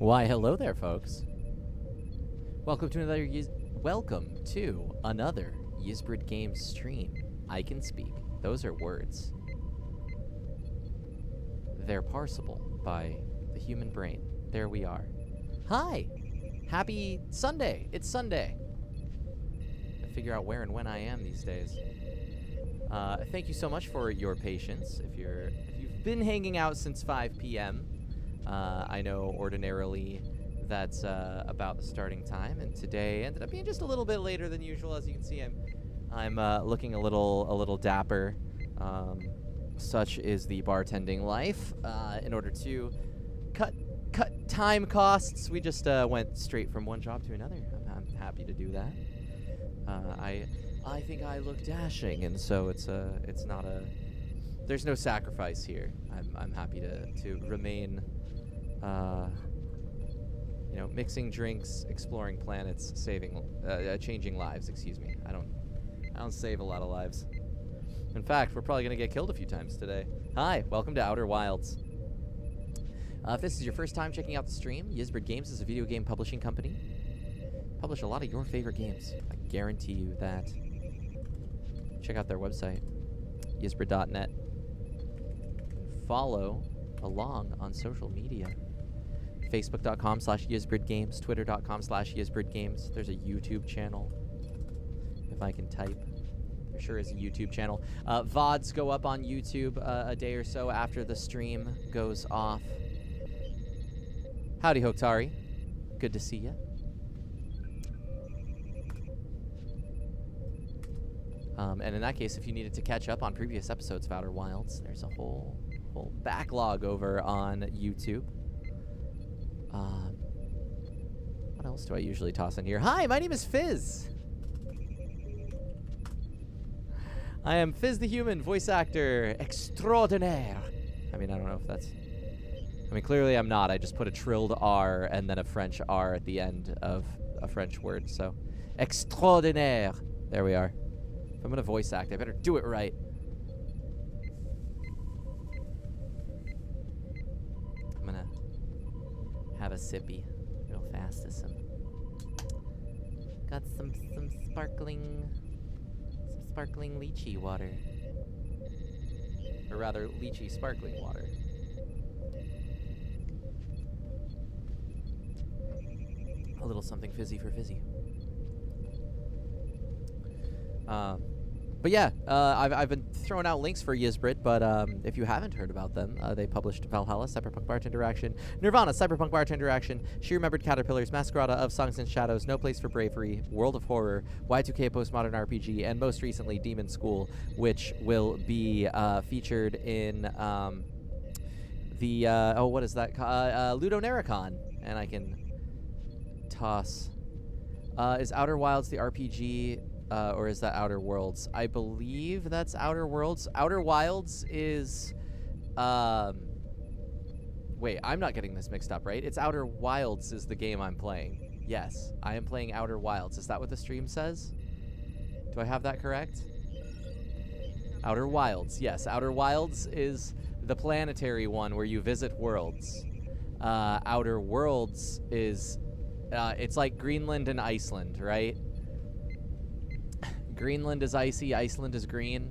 Why, hello there, folks. Welcome to another Yizbrid Games stream. I can speak. Those are words. They're parsable by the human brain. There we are. Hi! Happy Sunday! It's Sunday. I figure out where and when I am these days. Thank you so much for your patience. If you've been hanging out since 5 p.m., I know ordinarily that's about the starting time, and today ended up being just a little bit later than usual. As you can see, I'm looking a little dapper. Such is the bartending life. In order to cut time costs, we just went straight from one job to another. I'm happy to do that. I think I look dashing, and so it's not a. There's no sacrifice here. I'm happy to remain. Mixing drinks, exploring planets, changing lives. Excuse me. I don't save a lot of lives. In fact, we're probably gonna get killed a few times today. Hi, welcome to Outer Wilds. If this is your first time checking out the stream, Yizbrid Games is a video game publishing company. Publish a lot of your favorite games. I guarantee you that. Check out their website, yizbrid.net. Follow along on social media. Facebook.com/YizbridGames, Twitter.com/YizbridGames. There's a YouTube channel. If I can type. There sure is a YouTube channel. VODs go up on YouTube a day or so after the stream goes off. Howdy, Hoktari. Good to see you. And in that case, if you needed to catch up on previous episodes of Outer Wilds, there's a whole backlog over on YouTube. What else do I usually toss in here? Hi, my name is Fizz. I am Fizz the Human, voice actor extraordinaire. I mean, I don't know if that's... I mean, clearly I'm not. I just put a trilled R and then a French R at the end of a French word, so... Extraordinaire. There we are. If I'm gonna voice act, I better do it right. I'm gonna have a sippy real fast as got some sparkling lychee water. Or rather, lychee sparkling water. A little something fizzy for fizzy. But yeah, I've been throwing out links for Yizbrid, but if you haven't heard about them, they published Valhalla, Cyberpunk Bartender Action, Nirvana, Cyberpunk Bartender Action, She Remembered Caterpillars, Masquerada of Songs and Shadows, No Place for Bravery, World of Horror, Y2K Postmodern RPG, and most recently Demon School, which will be featured in the, what is that? Ludonarracon. And I can toss. Is Outer Wilds the RPG... or is that Outer Worlds? I believe that's Outer Worlds. Outer Wilds is... Wait, I'm not getting this mixed up, right? It's Outer Wilds is the game I'm playing. Yes, I am playing Outer Wilds. Is that what the stream says? Do I have that correct? Outer Wilds, yes. Outer Wilds is the planetary one where you visit worlds. Outer Worlds is... it's like Greenland and Iceland, right? Greenland is icy, Iceland is green.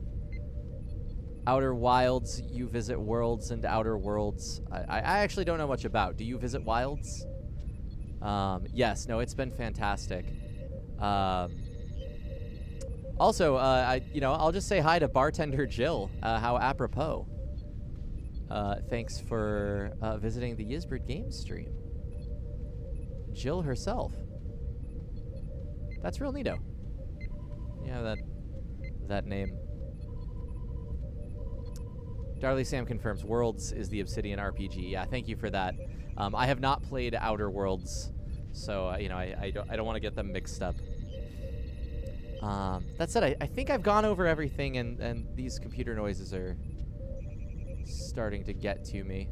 Outer Wilds, you visit worlds, and Outer Worlds, I actually don't know much about. Do you visit wilds? Yes, no, it's been fantastic. Also, I'll just say hi to bartender Jill. How apropos. Thanks for visiting the Yizbrid Games stream. Jill herself. That's real neato. Yeah, that name. Darley Sam confirms Worlds is the Obsidian RPG. Yeah, thank you for that. I have not played Outer Worlds, so I don't want to get them mixed up. That said, I think I've gone over everything, and these computer noises are starting to get to me.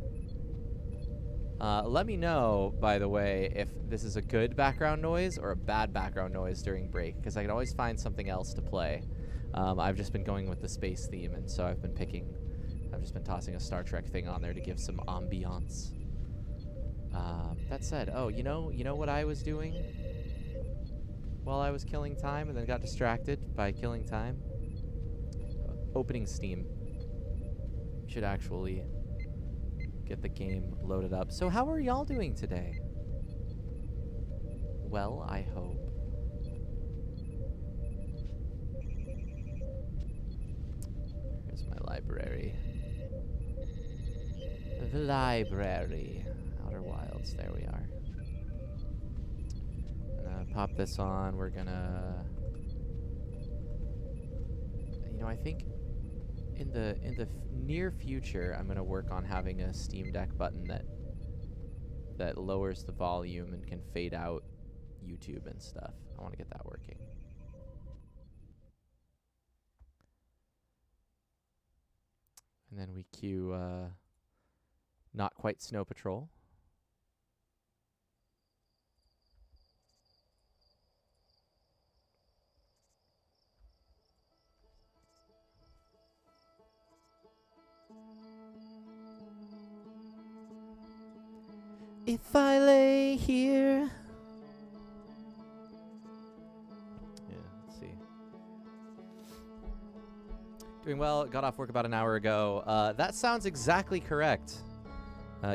Let me know, by the way, if this is a good background noise or a bad background noise during break, because I can always find something else to play. I've just been going with the space theme, and so I've just been tossing a Star Trek thing on there to give some ambiance. That said, oh, you know what I was doing while I was killing time and then got distracted by killing time? Opening Steam. Should actually get the game loaded up. So how are y'all doing today? Well, I hope. Here's my library. The library. Outer Wilds. There we are. Gonna pop this on. We're gonna... You know, I think in the near future, I'm gonna work on having a Steam Deck button that lowers the volume and can fade out YouTube and stuff. I want to get that working. And then we cue Not Quite Snow Patrol. If I lay here... Yeah, let's see. Doing well. Got off work about an hour ago. That sounds exactly correct.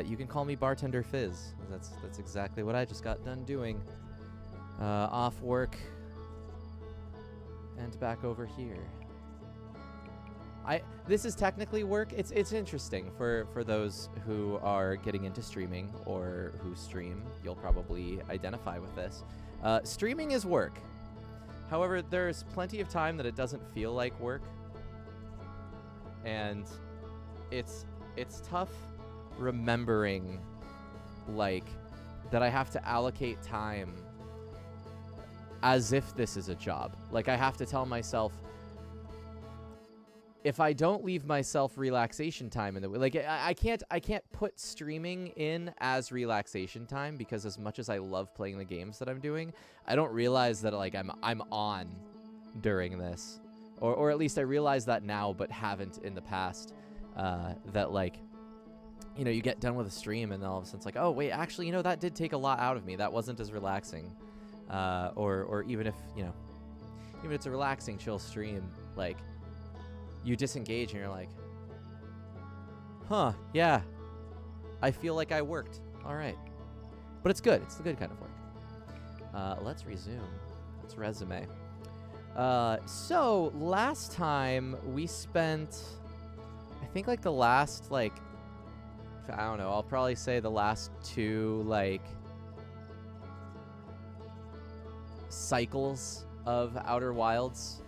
You can call me Bartender Fizz. That's exactly what I just got done doing. Off work and back over here. This is technically work. It's interesting for those who are getting into streaming or who stream. You'll probably identify with this. Streaming is work. However, there's plenty of time that it doesn't feel like work, and it's tough remembering like that I have to allocate time as if this is a job. Like I have to tell myself, if I don't leave myself relaxation time in the way, like I can't put streaming in as relaxation time, because as much as I love playing the games that I'm doing, I don't realize that like I'm on during this, or at least I realize that now, but haven't in the past. That like, you know, you get done with a stream and then all of a sudden it's like, oh wait, actually, you know, that did take a lot out of me. That wasn't as relaxing, or even if, you know, even if it's a relaxing, chill stream, like. You disengage and you're like, huh, yeah, I feel like I worked. All right. But it's good. It's the good kind of work. Let's resume. Let's resume. So last time we spent, I think like the last, like, I don't know, I'll probably say the last two, like, cycles of Outer Wilds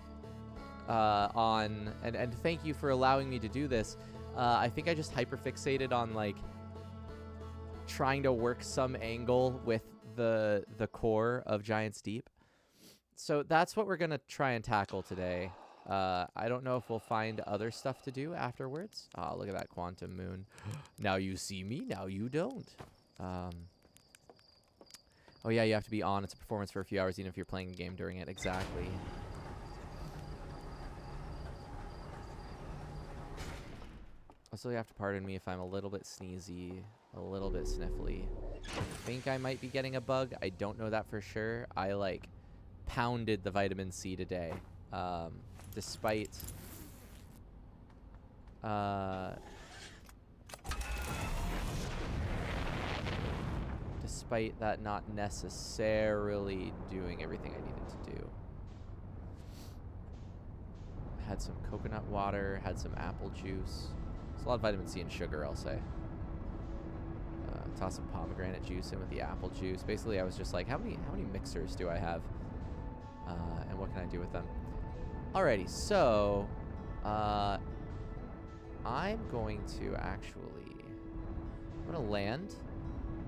and thank you for allowing me to do this. I think I just hyperfixated on like trying to work some angle with the core of Giant's Deep. So that's what we're gonna try and tackle today. I don't know if we'll find other stuff to do afterwards. Oh, look at that quantum moon. Now you see me, now you don't. Oh yeah, you have to be on. It's a performance for a few hours even if you're playing a game during it. Exactly. Also, you have to pardon me if I'm a little bit sneezy, a little bit sniffly. I think I might be getting a bug. I don't know that for sure. I, like, pounded the vitamin C today, despite that not necessarily doing everything I needed to do. Had some coconut water, had some apple juice. There's a lot of vitamin C and sugar, I'll say. Toss some pomegranate juice in with the apple juice. Basically, I was just like, how many mixers do I have? And what can I do with them? Alrighty, so I'm going to actually, I'm gonna land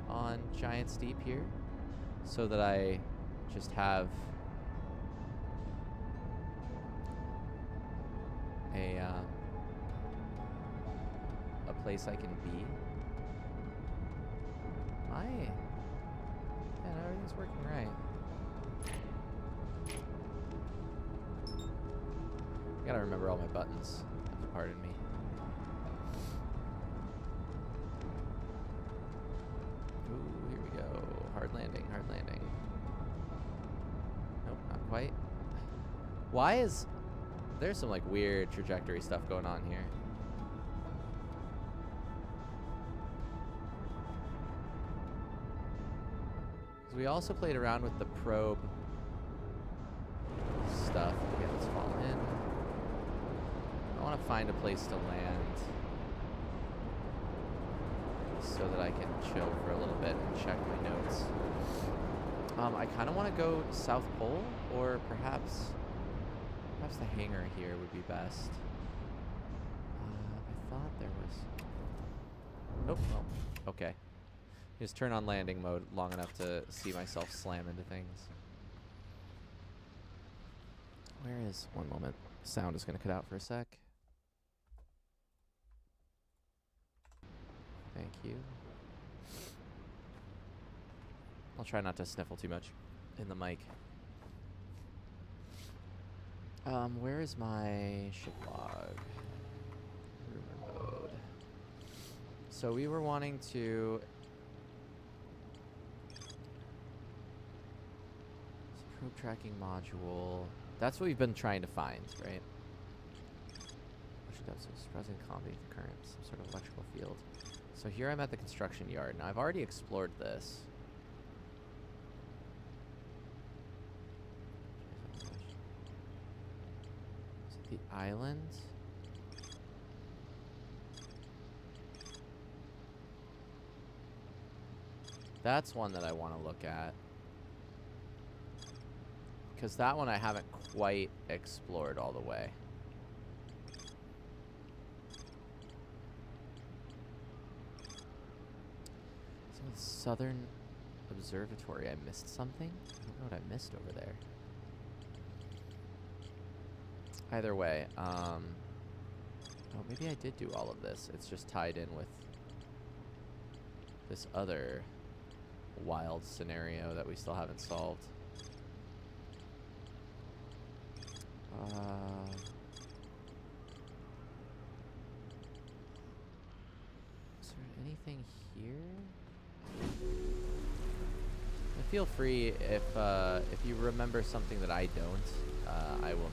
on Giant's Deep here so that I just have a place I can be. Yeah, everything's working right. Gotta remember all my buttons. Pardon me. Ooh, Why is... There's some, like, weird trajectory stuff going on here. We also played around with the probe stuff. Okay, let's fall in. I want to find a place to land so that I can chill for a little bit and check my notes. I kind of want to go South Pole, or perhaps the hangar here would be best. I thought there was... Nope. Oh, okay. Just turn on landing mode long enough to see myself slam into things. Where is... One moment. Sound is going to cut out for a sec. Thank you. I'll try not to sniffle too much in the mic. Where is my ship log? Rumor mode. So we were wanting to... Probe tracking module. That's what we've been trying to find, right? Which does surprising combi with the current, some sort of electrical field. So here I'm at the construction yard. Now I've already explored this. Is it the island? That's one that I want to look at. Because that one I haven't quite explored all the way. So Southern Observatory, I missed something? I don't know what I missed over there. Either way, oh, maybe I did do all of this. It's just tied in with this other wild scenario that we still haven't solved. Is there anything here? Feel free if you remember something that I don't. I will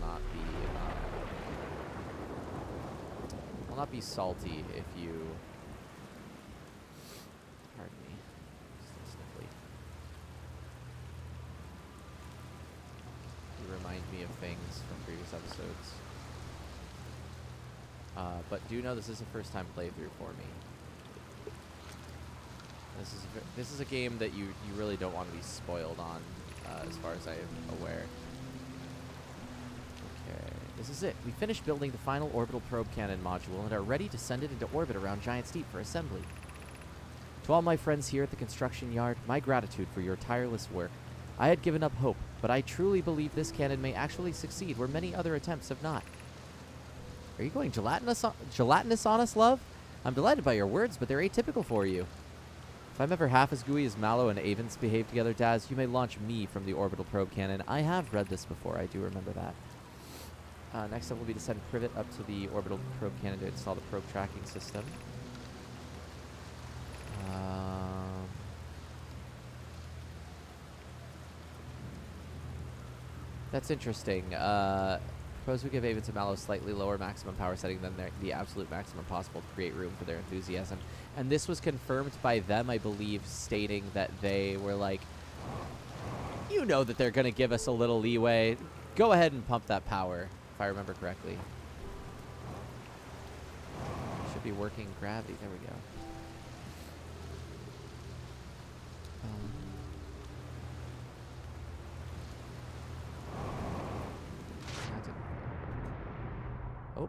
not be salty if you. Pardon me. Still sniffly. You remind me of things from previous episodes. But do know this is a first-time playthrough for me. This is a game that you really don't want to be spoiled on, as far as I am aware. Okay, this is it. We finished building the final orbital probe cannon module and are ready to send it into orbit around Giant Steep for assembly. To all my friends here at the construction yard, my gratitude for your tireless work. I had given up hope, but I truly believe this cannon may actually succeed where many other attempts have not. Are you going gelatinous on us, love? I'm delighted by your words, but they're atypical for you. If I'm ever half as gooey as Mallow and Avens behave together, Daz, you may launch me from the orbital probe cannon. I have read this before. I do remember that. Next up will be to send Privet up to the orbital probe cannon to install the probe tracking system. That's interesting. Suppose we give Avens and Mallow slightly lower maximum power setting than the absolute maximum possible to create room for their enthusiasm. And this was confirmed by them, I believe, stating that they were like, you know that they're going to give us a little leeway. Go ahead and pump that power, if I remember correctly. Should be working gravity. There we go. Oh.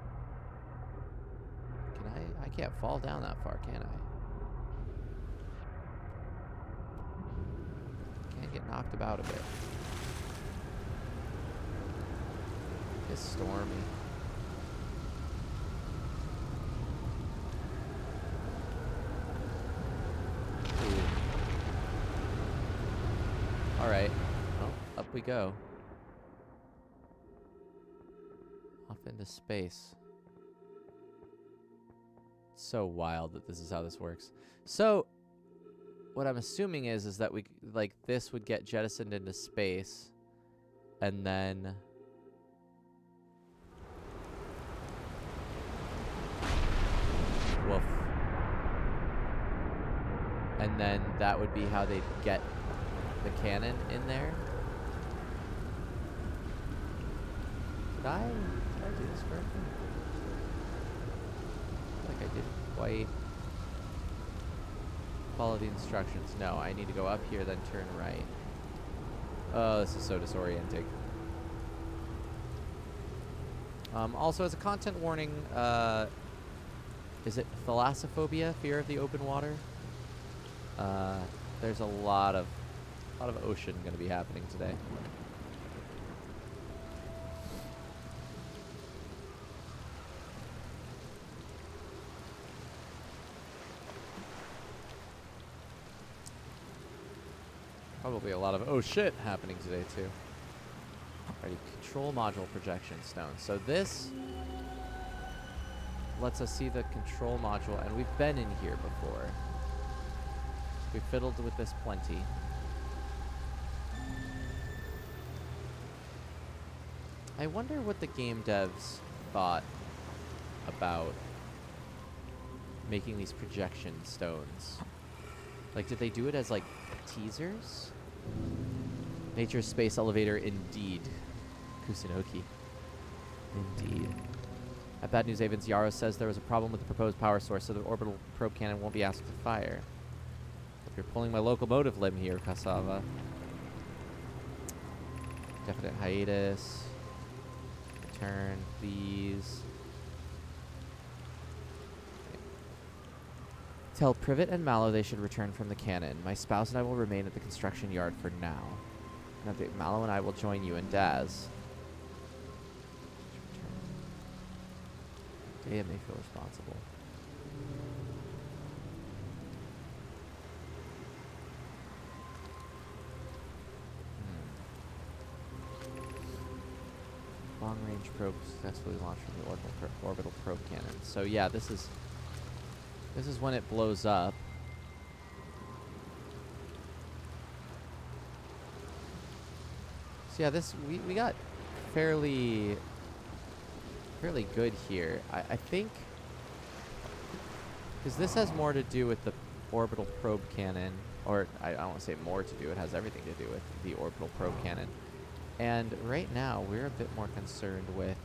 I can't fall down that far, can I? Can't get knocked about a bit. It's stormy. Alright. Well, up we go. Off into space. So wild that this is how this works. So, what I'm assuming is that we, like, this would get jettisoned into space, and then that would be how they'd get the cannon in there. Did I do this correctly? I feel like I didn't quite follow the instructions. No, I need to go up here, then turn right. Oh, this is so disorienting. Also, as a content warning, is it thalassophobia, fear of the open water? There's a lot of ocean going to be happening today. Probably a lot of oh shit happening today too. Alrighty, control module projection stone. So this lets us see the control module, and we've been in here before. We fiddled with this plenty. I wonder what the game devs thought about making these projection stones. Like, did they do it as, like, teasers? Nature's space elevator, indeed. Kusunoki. Indeed. At Bad News Avens, Yarrow says there was a problem with the proposed power source, so the orbital probe cannon won't be asked to fire. If you're pulling my locomotive limb here, Cassava. Definite hiatus. Return, please. Tell Privet and Mallow they should return from the cannon. My spouse and I will remain at the construction yard for now. And update, Mallow and I will join you and Daz. Dea may feel responsible. Long-range probe successfully launched from the orbital probe cannon. So yeah, this is when it blows up. So yeah, we got fairly good here. I think because this has more to do with the orbital probe cannon, or I don't want to say more to do. It has everything to do with the orbital probe cannon. And right now, we're a bit more concerned with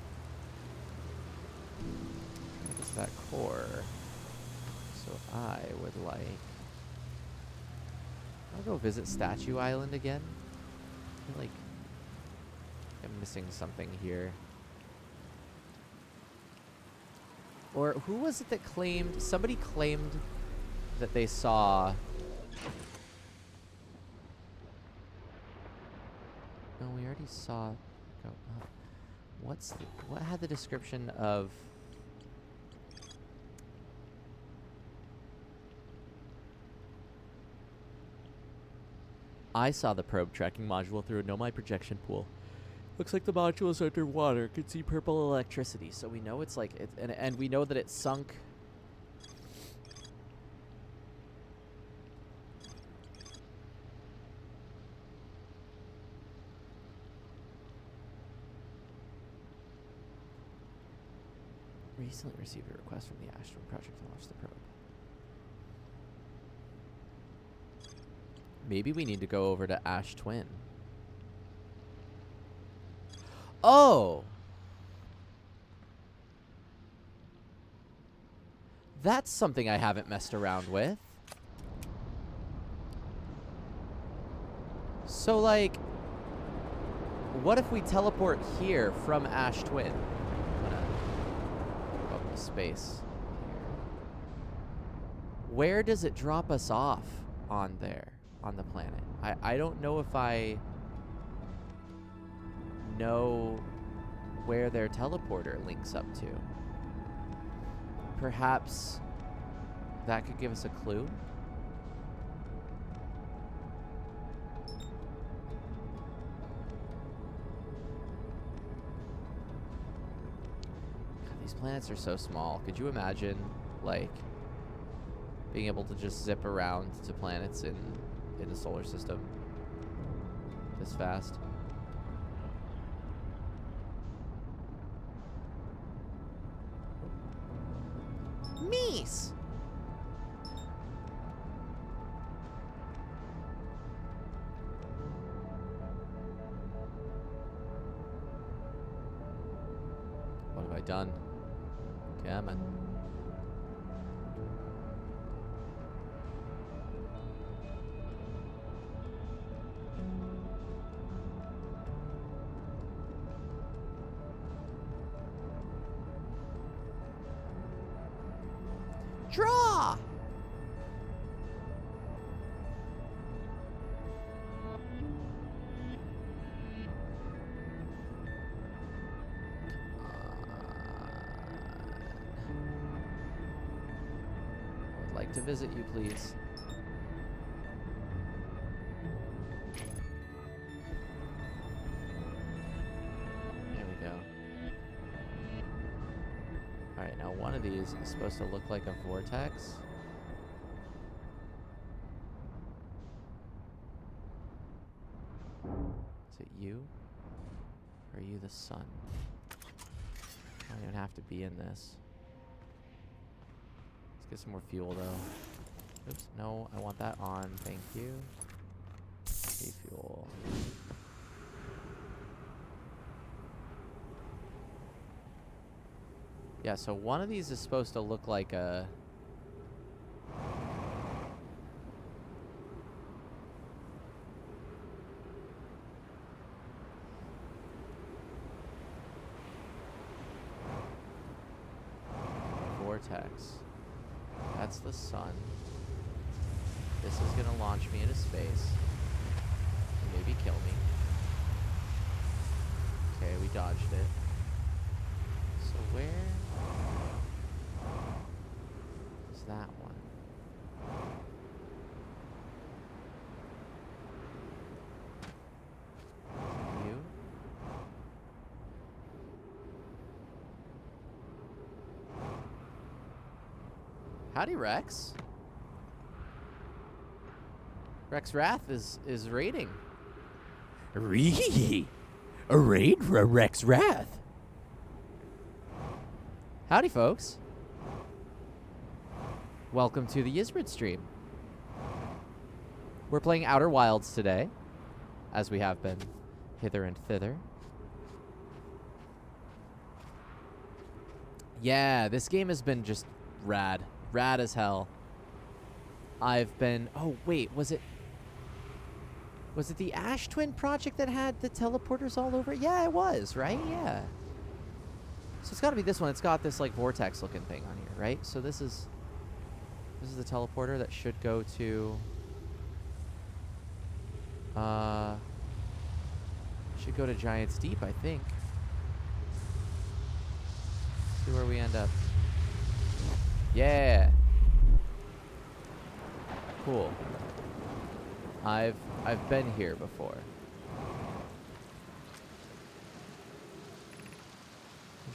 that core. So I would like... I'll go visit Statue Island again. I feel like I'm missing something here. Or who was it that claimed... Somebody claimed that they saw... No, we already saw... Go up. What had the description of... I saw the probe tracking module through a Nomai projection pool. Looks like the module is underwater. Could see purple electricity. So we know it's like... And we know that it sunk... Recently received a request from the Ashton Project to launch the probe. Maybe we need to go over to Ash Twin. Oh! That's something I haven't messed around with. So, like, what if we teleport here from Ash Twin? Space here. Where does it drop us off on there, on the planet? I don't know if I know where their teleporter links up to. Perhaps that could give us a clue. Planets are so small. Could you imagine, like, being able to just zip around to planets in the solar system this fast? Meese! I done? Come on. Draw! I would like to visit you, please. There we go. Alright, now one of these is supposed to look like a vortex. Is it you? Or are you the sun? I don't even have to be in this. Let's get some more fuel, though. Oops, no, I want that on. Thank you. Refuel. Yeah, so one of these is supposed to look like a... vortex. That's the sun. This is gonna launch me into space. And maybe kill me. Okay, we dodged it. So where is that one? You? Howdy, Rex. Rex Wrath is raiding. Ree! A raid for a Rex Wrath. Howdy, folks. Welcome to the Ysbrid stream. We're playing Outer Wilds today, as we have been hither and thither. Yeah, this game has been just rad. Rad as hell. I've been... Oh, wait, was it the Ash Twin project that had the teleporters all over it? Yeah, it was, right? Yeah. So it's got to be this one. It's got this, like, vortex-looking thing on here, right? So this is the teleporter that should go to... should go to Giant's Deep, I think. See where we end up. Yeah. Cool. I've been here before.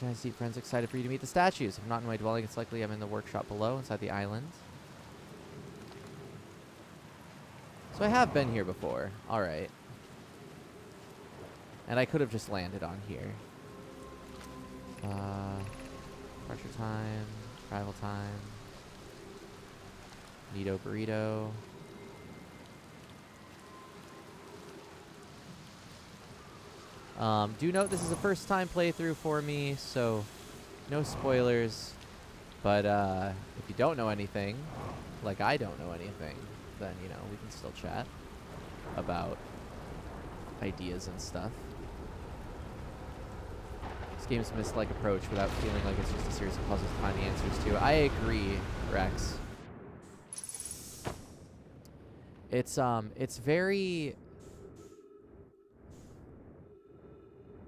Giant Deep friends excited for you to meet the statues. If I'm not in my dwelling, it's likely I'm in the workshop below, inside the island. So I have been here before. Alright. And I could have just landed on here. Pressure time. Travel time. Neato burrito. Do note this is a first time playthrough for me, so no spoilers. But if you don't know anything, like I don't know anything, then, you know, we can still chat about ideas and stuff. This game's Myst-like approach without feeling like it's just a series of puzzles to find the answers to. I agree, Rex. It's very...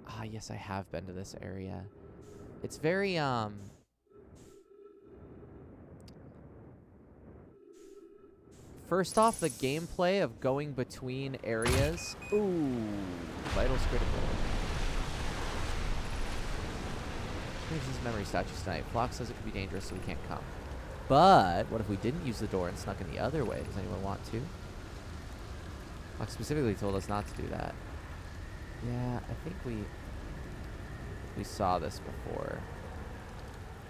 Ah, yes, I have been to this area. It's very, first off, the gameplay of going between areas. Ooh, vitals critical. These memory statues tonight. Flock says it could be dangerous, so we can't come. But what if we didn't use the door and snuck in the other way? Does anyone want to? Flock specifically told us not to do that. Yeah, I think we saw this before.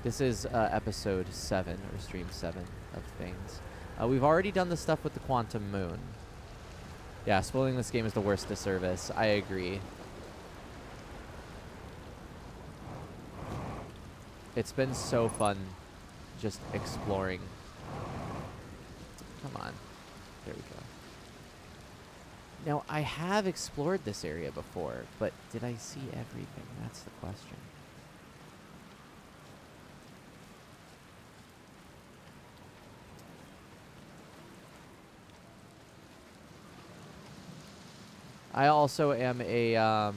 This is episode 7 or stream 7 of things. We've already done the stuff with the Quantum Moon. Yeah, spoiling this game is the worst disservice. I agree. It's been so fun just exploring. Come on. There we go. Now, I have explored this area before, but did I see everything? That's the question. I also am an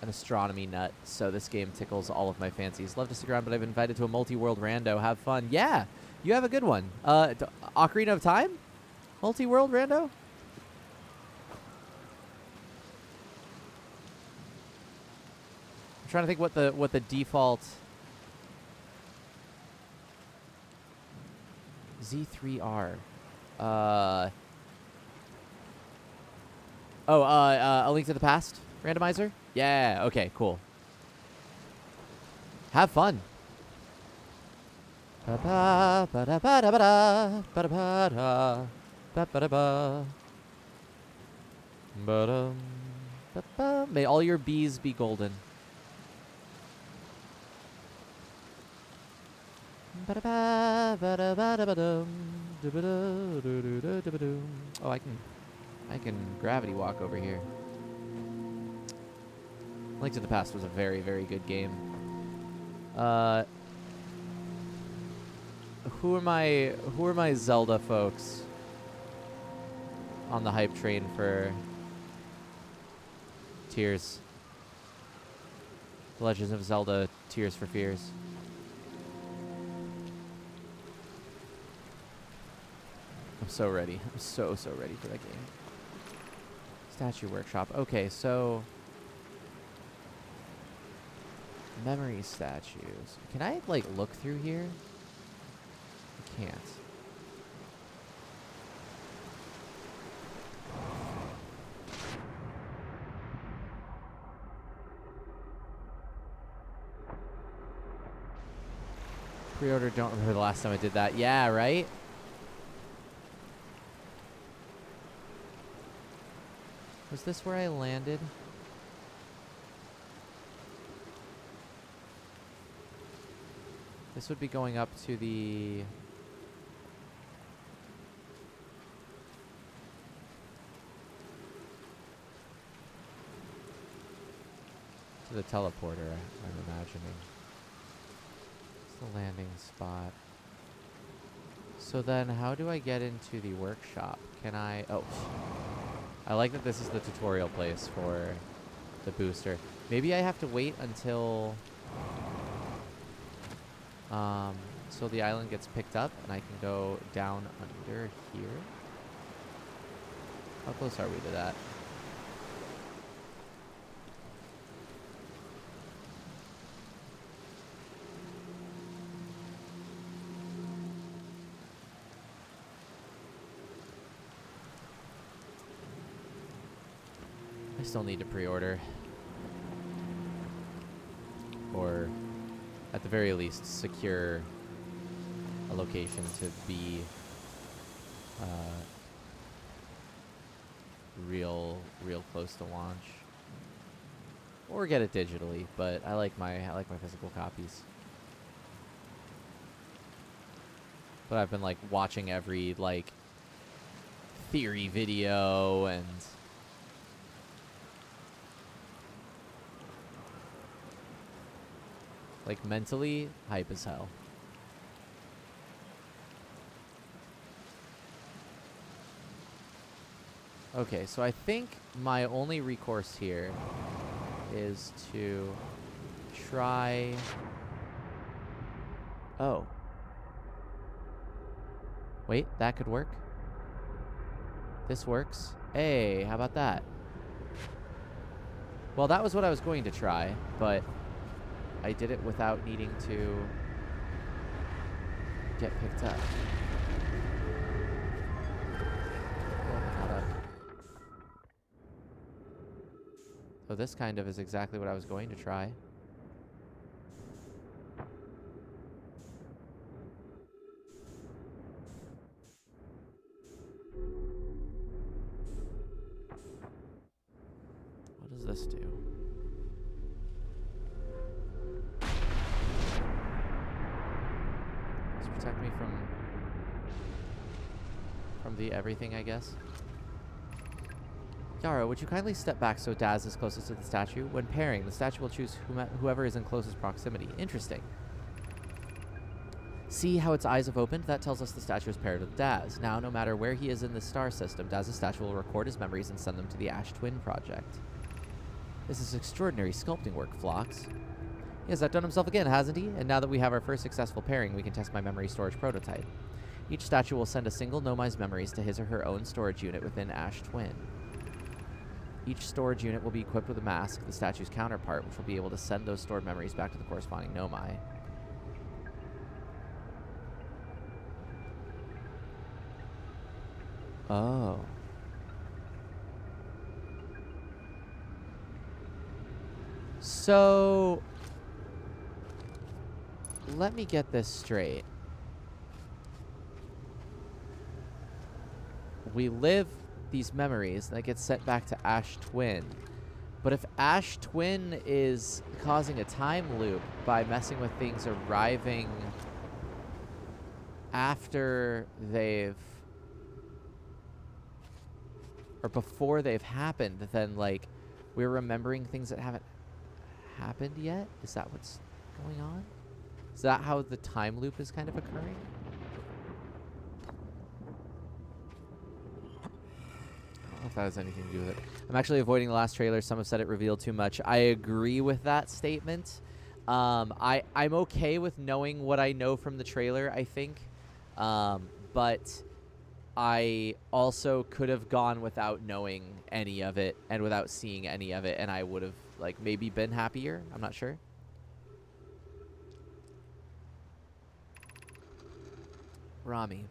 astronomy nut, so this game tickles all of my fancies. Love to stick around, but I've been invited to a multi-world rando. Have fun. Yeah, you have a good one. Ocarina of Time? Multi-world rando? I'm trying to think what the default Z3R. A Link to the Past randomizer? Yeah, okay, cool. Have fun. May all your bees be golden. Oh, I can gravity walk over here. Link to the Past was a very, very good game. Who are my Zelda folks on the hype train for Tears? The Legends of Zelda Tears for Fears. I'm so ready. I'm so ready for that game. Statue Workshop. Okay, so memory statues. Can I like look through here? I can't. Pre-order, don't remember the last time I did that. Yeah, right? Was this where I landed? This would be going up to the... to the teleporter, I'm imagining. It's the landing spot. So then how do I get into the workshop? Can I... Oh. I like that this is the tutorial place for the booster. Maybe I have to wait until so the island gets picked up and I can go down under here. How close are we to that? I still need to pre-order. Or, at the very least, secure a location to be real close to launch. Or get it digitally, but I like my physical copies. But I've been like watching every like theory video and like mentally hype as hell. Okay, so I think my only recourse here is to try... Oh. Wait, that could work. This works. Hey, how about that? Well, that was what I was going to try, but I did it without needing to get picked up. So this kind of is exactly what I was going to try. What does this do? protect me from the everything, I guess. Yara, would you kindly step back so Daz is closest to the statue? When pairing, the statue will choose whoever is in closest proximity. Interesting. See how its eyes have opened? That tells us the statue is paired with Daz. Now, no matter where he is in the star system, Daz's statue will record his memories and send them to the Ash Twin Project. This is extraordinary sculpting work, Phlox. He has outdone himself again, hasn't he? And now that we have our first successful pairing, we can test my memory storage prototype. Each statue will send a single Nomai's memories to his or her own storage unit within Ash Twin. Each storage unit will be equipped with a mask, the statue's counterpart, which will be able to send those stored memories back to the corresponding Nomai. Oh. So, let me get this straight. We live these memories that get sent back to Ash Twin. But if Ash Twin is causing a time loop by messing with things arriving after they've, or before they've happened, then like we're remembering things that haven't happened yet? Is that what's going on? Is that how the time loop is kind of occurring? I don't know if that has anything to do with it. I'm actually avoiding the last trailer. Some have said it revealed too much. I agree with that statement. I'm okay with knowing what I know from the trailer, I think. But I also could have gone without knowing any of it and without seeing any of it, and I would have like maybe been happier. I'm not sure. Rami.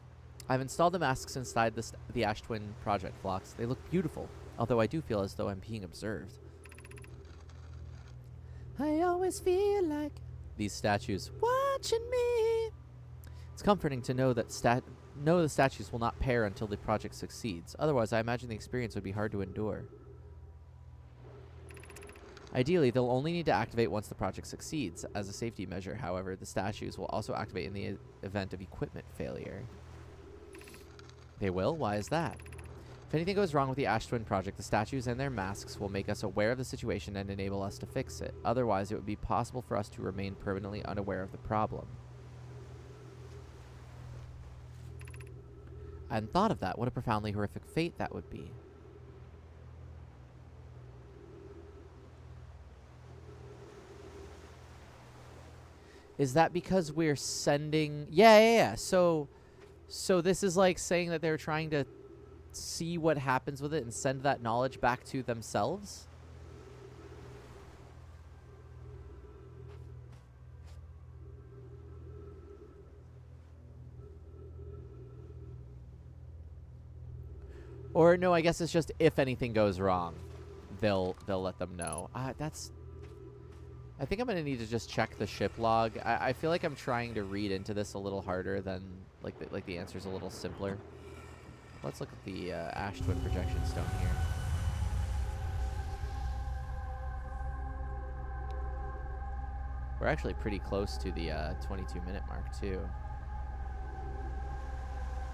I've installed the masks inside the Ash Twin Project, Phlox. They look beautiful, although I do feel as though I'm being observed. I always feel like these statues watching me. It's comforting to know that the statues will not pair until the project succeeds. Otherwise, I imagine the experience would be hard to endure. Ideally, they'll only need to activate once the project succeeds. As a safety measure, however, the statues will also activate in the event of equipment failure. They will? Why is that? If anything goes wrong with the Ash Twin Project, the statues and their masks will make us aware of the situation and enable us to fix it. Otherwise, it would be possible for us to remain permanently unaware of the problem. I hadn't thought of that. What a profoundly horrific fate that would be. Is that because we're sending... Yeah. So this is like saying that they're trying to see what happens with it and send that knowledge back to themselves? Or no, I guess it's just if anything goes wrong, they'll let them know. I think I'm gonna need to just check the ship log. I feel like I'm trying to read into this a little harder than like the answer's a little simpler. Let's look at the Ash Twin projection stone here. We're actually pretty close to the 22-minute mark too.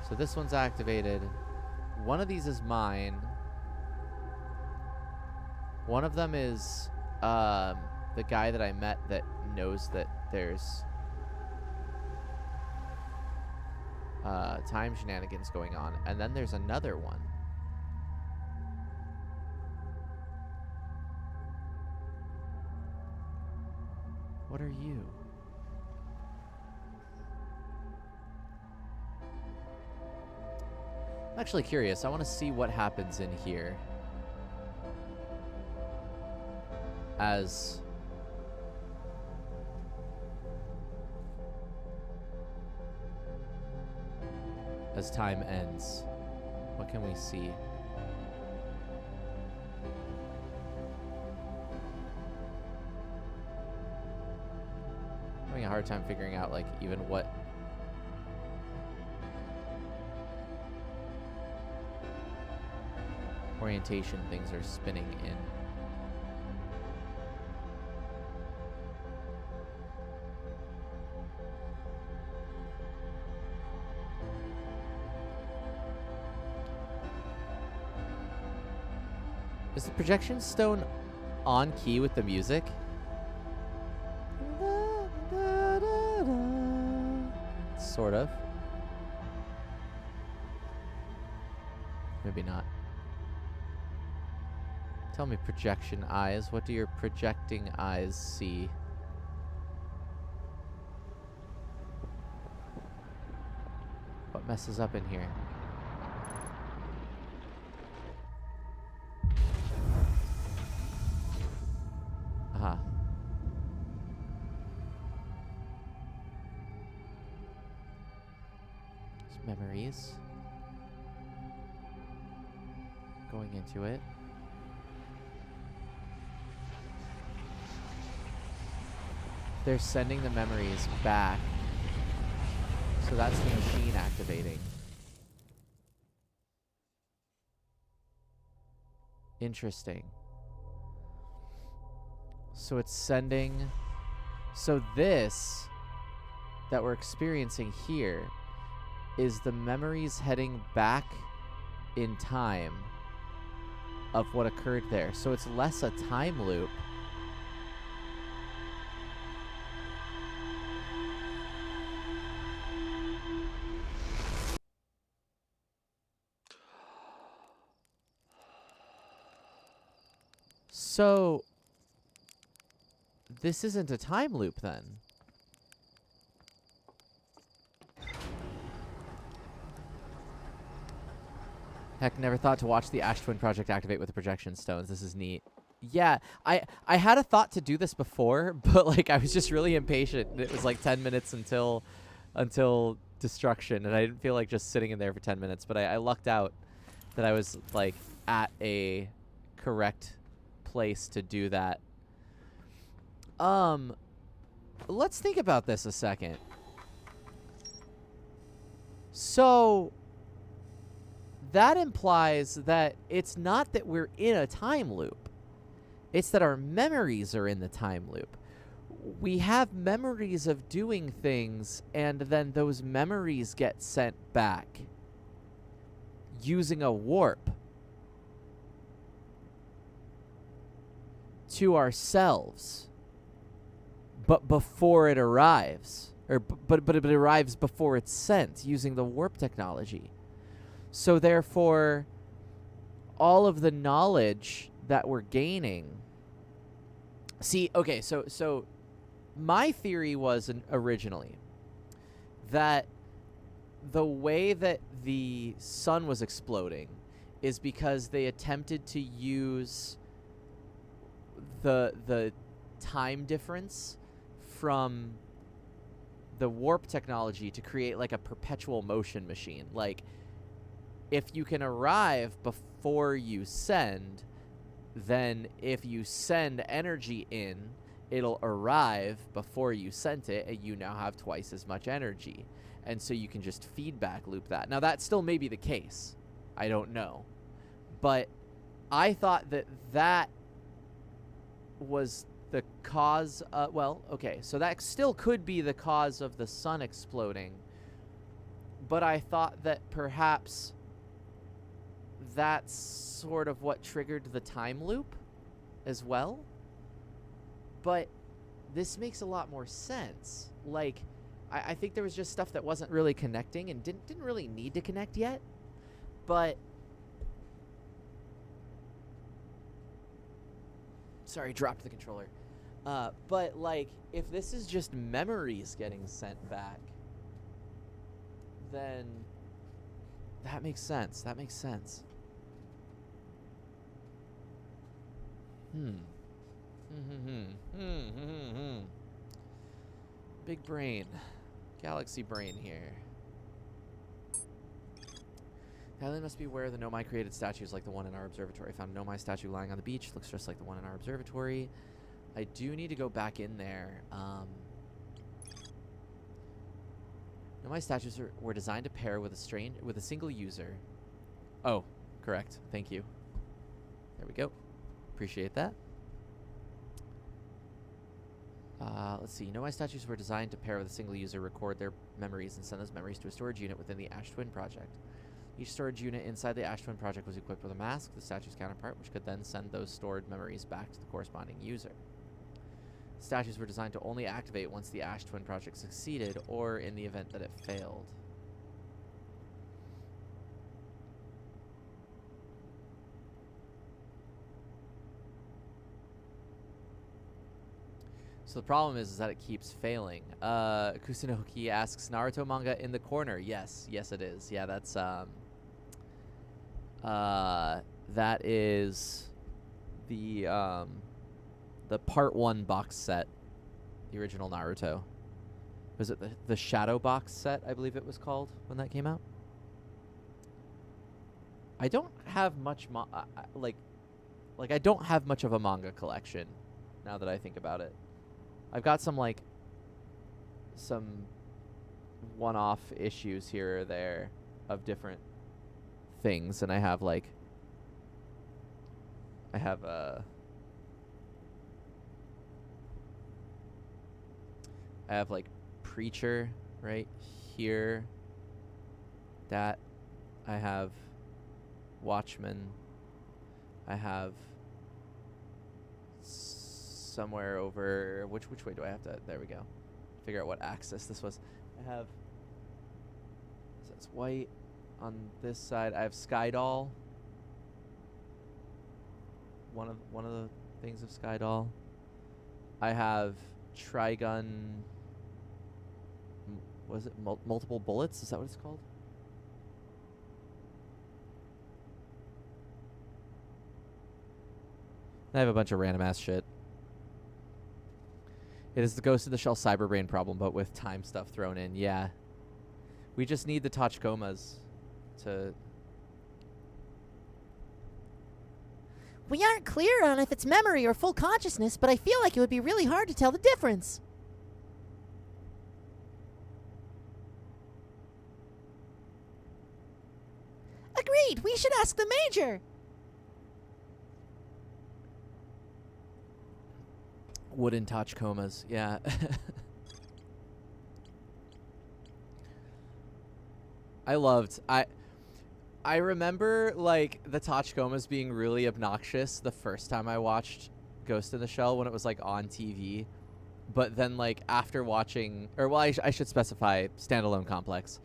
So this one's activated. One of these is mine. One of them is the guy that I met that knows that there's time shenanigans going on. And then there's another one. What are you? I'm actually curious. I want to see what happens in here as time ends. What can we see? I'm having a hard time figuring out like even what orientation things are spinning in. Is the projection stone on key with the music? Sort of. Maybe not. Tell me, projection eyes. What do your projecting eyes see? What messes up in here? Uh-huh. Memories. Going into it. They're sending the memories back. So that's the machine activating. Interesting. So it's sending... So this that we're experiencing here is the memories heading back in time of what occurred there. So it's less a time loop. So this isn't a time loop then. Heck, never thought to watch the Ash Twin project activate with the projection stones. This is neat. Yeah, I had a thought to do this before, but like I was just really impatient. It was like 10 minutes until destruction, and I didn't feel like just sitting in there for 10 minutes, but I lucked out that I was like at a correct place to do that. Let's think about this a second. So that implies that it's not that we're in a time loop. It's that our memories are in the time loop. We have memories of doing things, and then those memories get sent back using a warp to ourselves. But before it arrives, or but it arrives before it's sent using the warp technology. So therefore, all of the knowledge that we're gaining. See, okay, so my theory was originally that the way that the sun was exploding is because they attempted to use the time difference from the warp technology to create like a perpetual motion machine. Like, if you can arrive before you send, then if you send energy in, it'll arrive before you sent it, and you now have twice as much energy. And so you can just feedback loop that. Now, that still may be the case. I don't know. But I thought that that was the cause of, well, okay, so that still could be the cause of the sun exploding. But I thought that perhaps that's sort of what triggered the time loop as well. But this makes a lot more sense. Like, I think there was just stuff that wasn't really connecting and didn't really need to connect yet. But sorry, dropped the controller. But like, if this is just memories getting sent back, then that makes sense. That makes sense. Big brain. Galaxy brain here. The island must be where the Nomai created statues like the one in our observatory. I found a Nomai statue lying on the beach. Looks just like the one in our observatory. I do need to go back in there. Nomai statues were designed to pair with a single user. Oh, correct. Thank you. There we go. Appreciate that. Let's see. Nomai statues were designed to pair with a single user, record their memories, and send those memories to a storage unit within the Ash Twin project. Each storage unit inside the Ash Twin project was equipped with a mask, the statue's counterpart, which could then send those stored memories back to the corresponding user. Statues were designed to only activate once the Ash Twin project succeeded, or in the event that it failed. So the problem is that it keeps failing. Kusunoki asks, Naruto manga in the corner. Yes, it is. Yeah, that's that is the part 1 box set, the original Naruto. Was it the Shadow box set, I believe it was called when that came out? I don't have much like I don't have much of a manga collection now that I think about it. I've got some one-off issues here or there of different things, and I have Preacher right here. That I have Watchmen. I have somewhere over which way do I have to? There we go. Figure out what axis this was. I have. So it's white on this side. I have Skydoll. One of the things of Skydoll. I have Trigun. Was it multiple bullets? Is that what it's called? I have a bunch of random ass shit. It is the Ghost in the Shell Cyberbrain problem, but with time stuff thrown in. Yeah. We just need the Tachikomas to... We aren't clear on if it's memory or full consciousness, but I feel like it would be really hard to tell the difference. Agreed. We should ask the Major. Wooden Tachikomas, yeah. I remember the Tachikomas being really obnoxious the first time I watched Ghost in the Shell when it was on TV, but then after watching, I should specify Standalone Complex,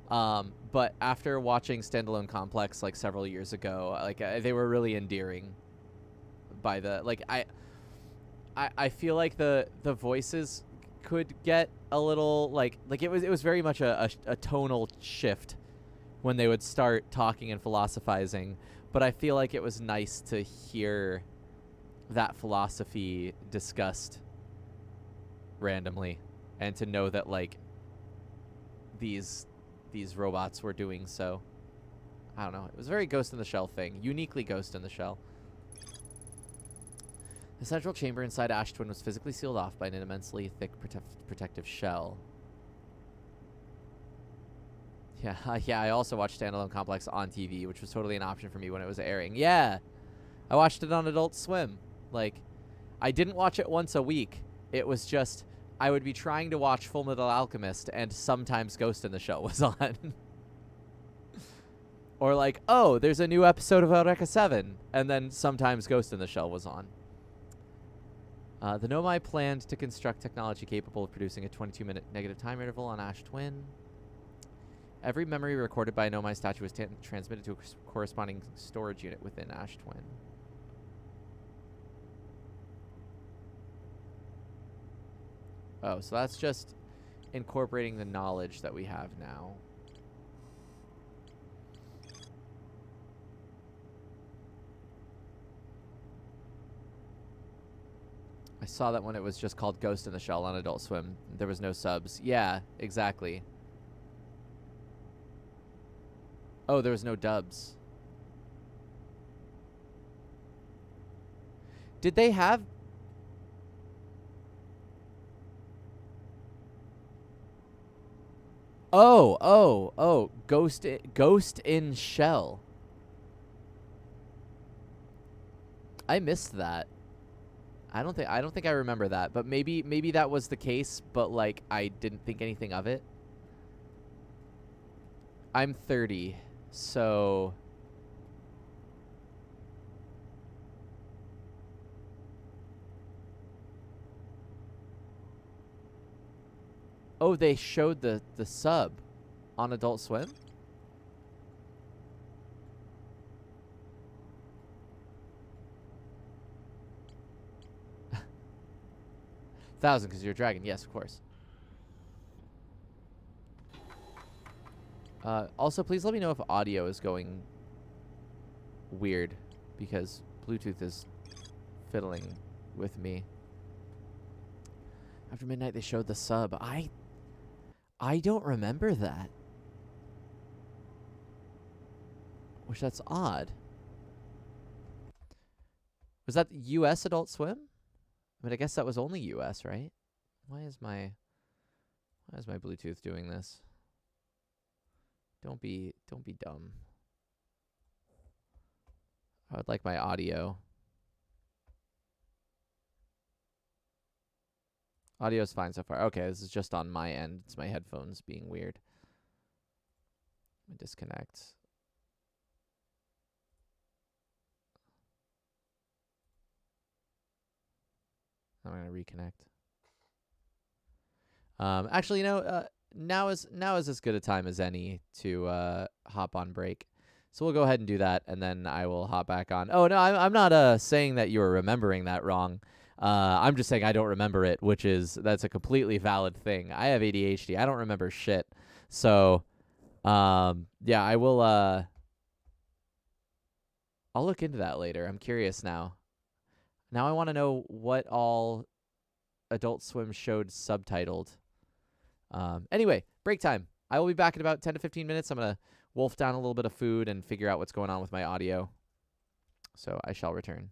but after watching Standalone Complex several years ago, they were really endearing. By the I feel like the voices could get a little it was very much a tonal shift when they would start talking and philosophizing, but I feel like it was nice to hear that philosophy discussed randomly and to know that these robots were doing so. I don't know. It was a very Ghost in the Shell thing, uniquely Ghost in the Shell. The central chamber inside Ash Twin was physically sealed off by an immensely thick protective shell. Yeah, yeah, I also watched Standalone Complex on TV, which was totally an option for me when it was airing. Yeah, I watched it on Adult Swim. I didn't watch it once a week. It was just, I would be trying to watch Full Metal Alchemist, and sometimes Ghost in the Shell was on. Or oh, there's a new episode of Eureka 7, and then sometimes Ghost in the Shell was on. The Nomai planned to construct technology capable of producing a 22-minute negative time interval on Ash Twin. Every memory recorded by a Nomai statue was transmitted to a corresponding storage unit within Ash Twin. Oh, so that's just incorporating the knowledge that we have now. I saw that when it was just called Ghost in the Shell on Adult Swim. There was no subs. Yeah, exactly. Oh, there was no dubs. Did they have... Oh, Ghost in Shell. I missed that. I don't think I remember that, but maybe that was the case, but I didn't think anything of it. I'm 30. So oh, they showed the sub on Adult Swim? $1,000 because you're a dragon. Yes, of course. Also, please let me know if audio is going weird because Bluetooth is fiddling with me. After midnight, they showed the sub. I don't remember that. Which that's odd. Was that U.S. Adult Swim? I mean, I guess that was only U.S., right? Why is my Bluetooth doing this? Don't be dumb. I would like my audio. Audio's fine so far. Okay, this is just on my end. It's my headphones being weird. Let me disconnect. I'm gonna reconnect. Actually, now is as good a time as any to hop on break. So we'll go ahead and do that, and then I will hop back on. Oh no, I'm not saying that you were remembering that wrong. I'm just saying I don't remember it, that's a completely valid thing. I have ADHD. I don't remember shit. So, yeah, I will. I'll look into that later. I'm curious now. Now I want to know what all Adult Swim showed subtitled. Anyway, break time. I will be back in about 10 to 15 minutes. I'm going to wolf down a little bit of food and figure out what's going on with my audio. So I shall return.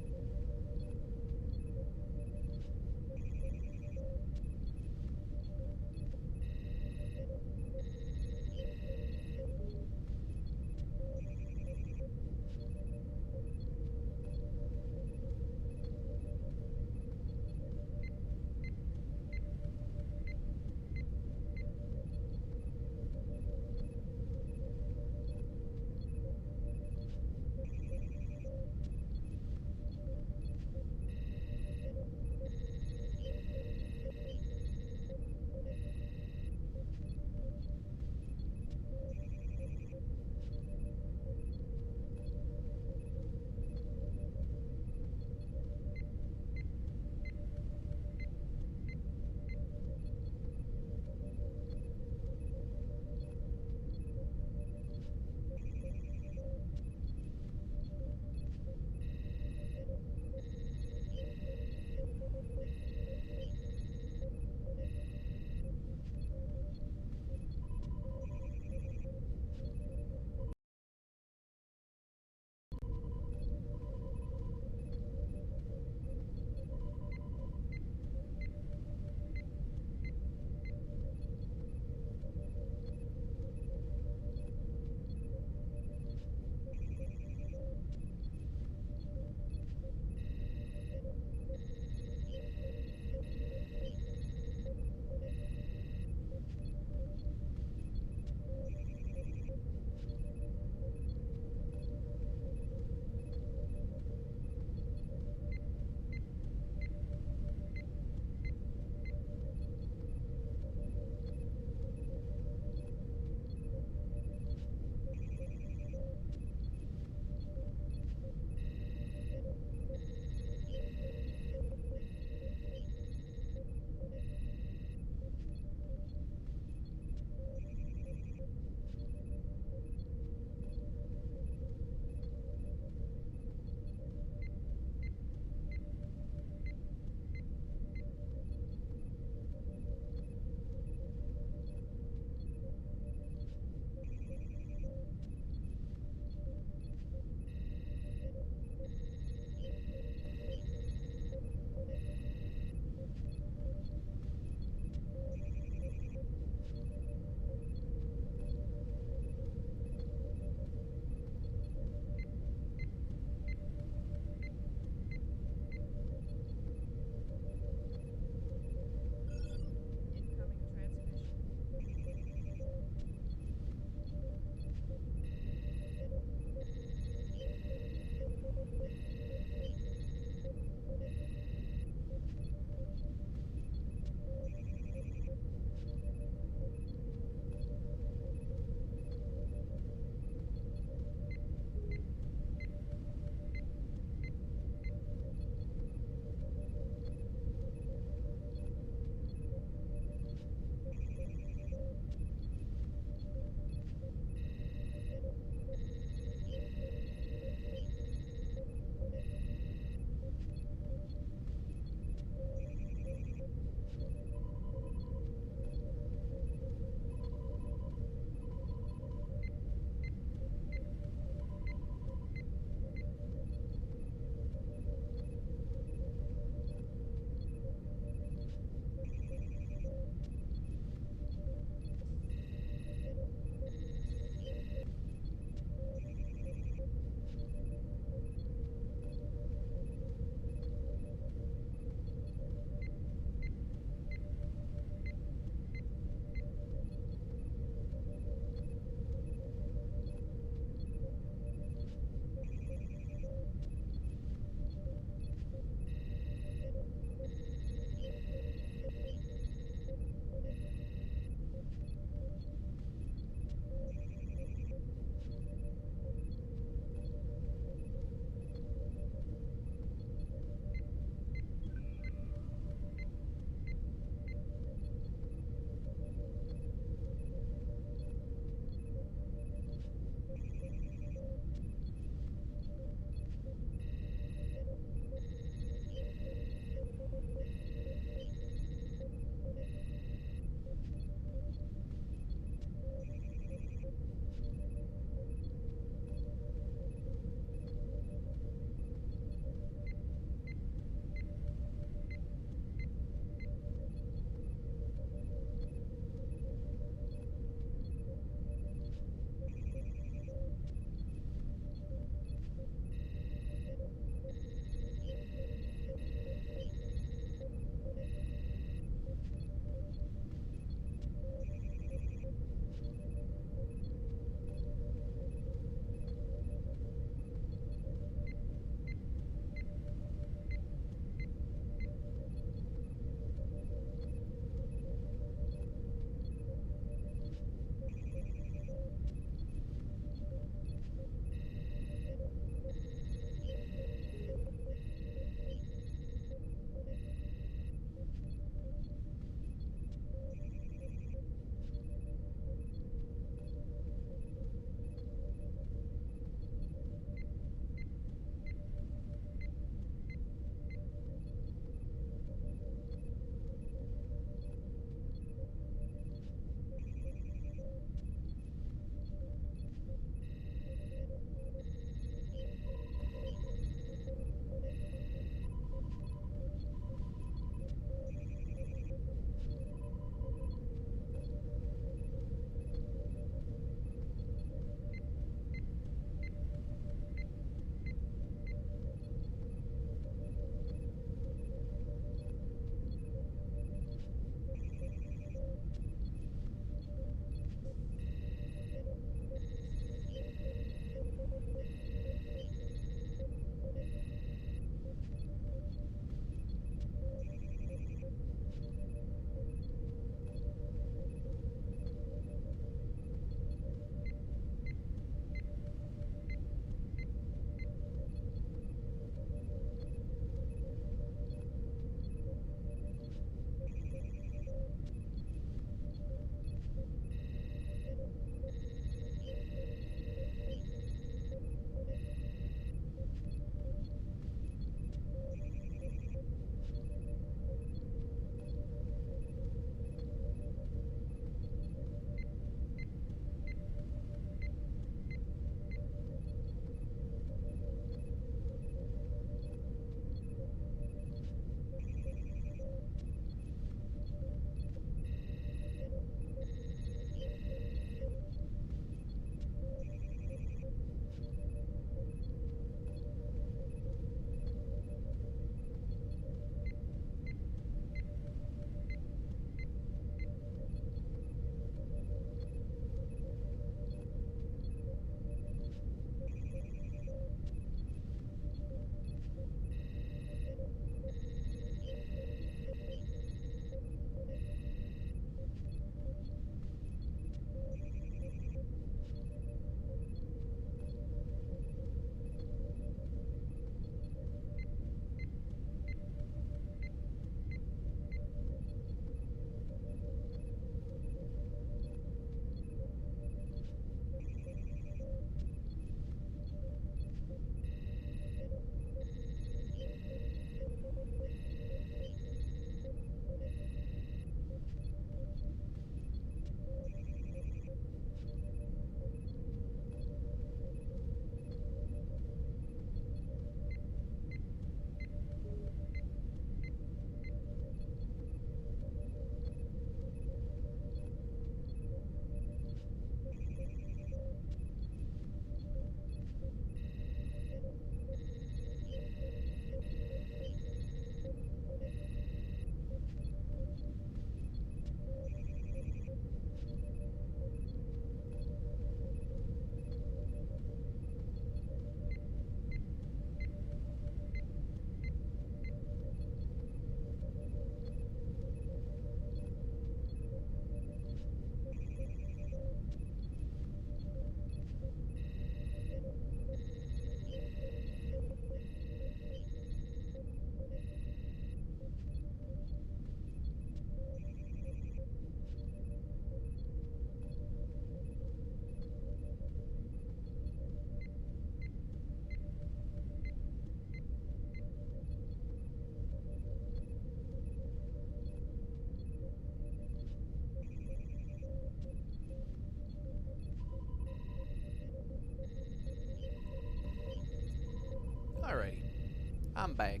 I'm back.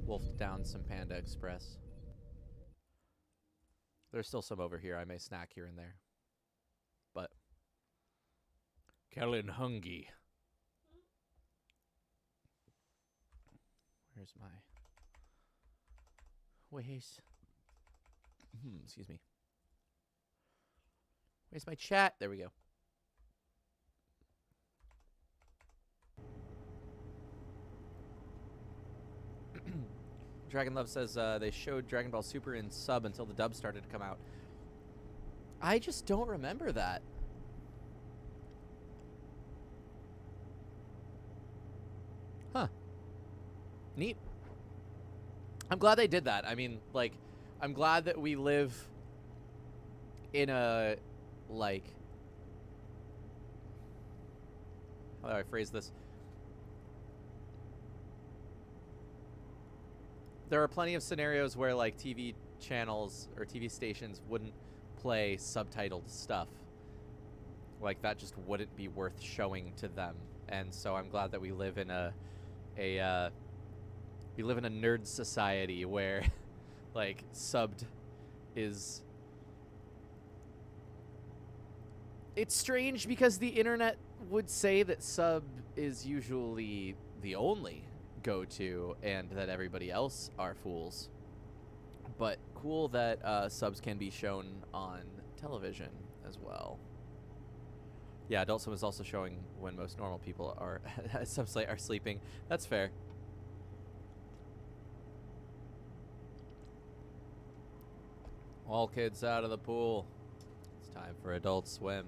Wolfed down some Panda Express. There's still some over here. I may snack here and there. But Kellen Hungy. Where's my... excuse me. Where's my chat? There we go. Dragon Love says they showed Dragon Ball Super in sub until the dub started to come out. I just don't remember that. Huh. Neat. I'm glad they did that. I mean, like, I'm glad that we live in a, like, how do I phrase this? There are plenty of scenarios where, like, TV channels or TV stations wouldn't play subtitled stuff. Like, that just wouldn't be worth showing to them. And so I'm glad that we live in we live in a nerd society where, like, subbed is... It's strange because the internet would say that sub is usually the only go-to and that everybody else are fools. But cool that subs can be shown on television as well. Yeah, Adult Swim is also showing when most normal people are are sleeping. That's fair. All kids out of the pool. It's time for Adult Swim.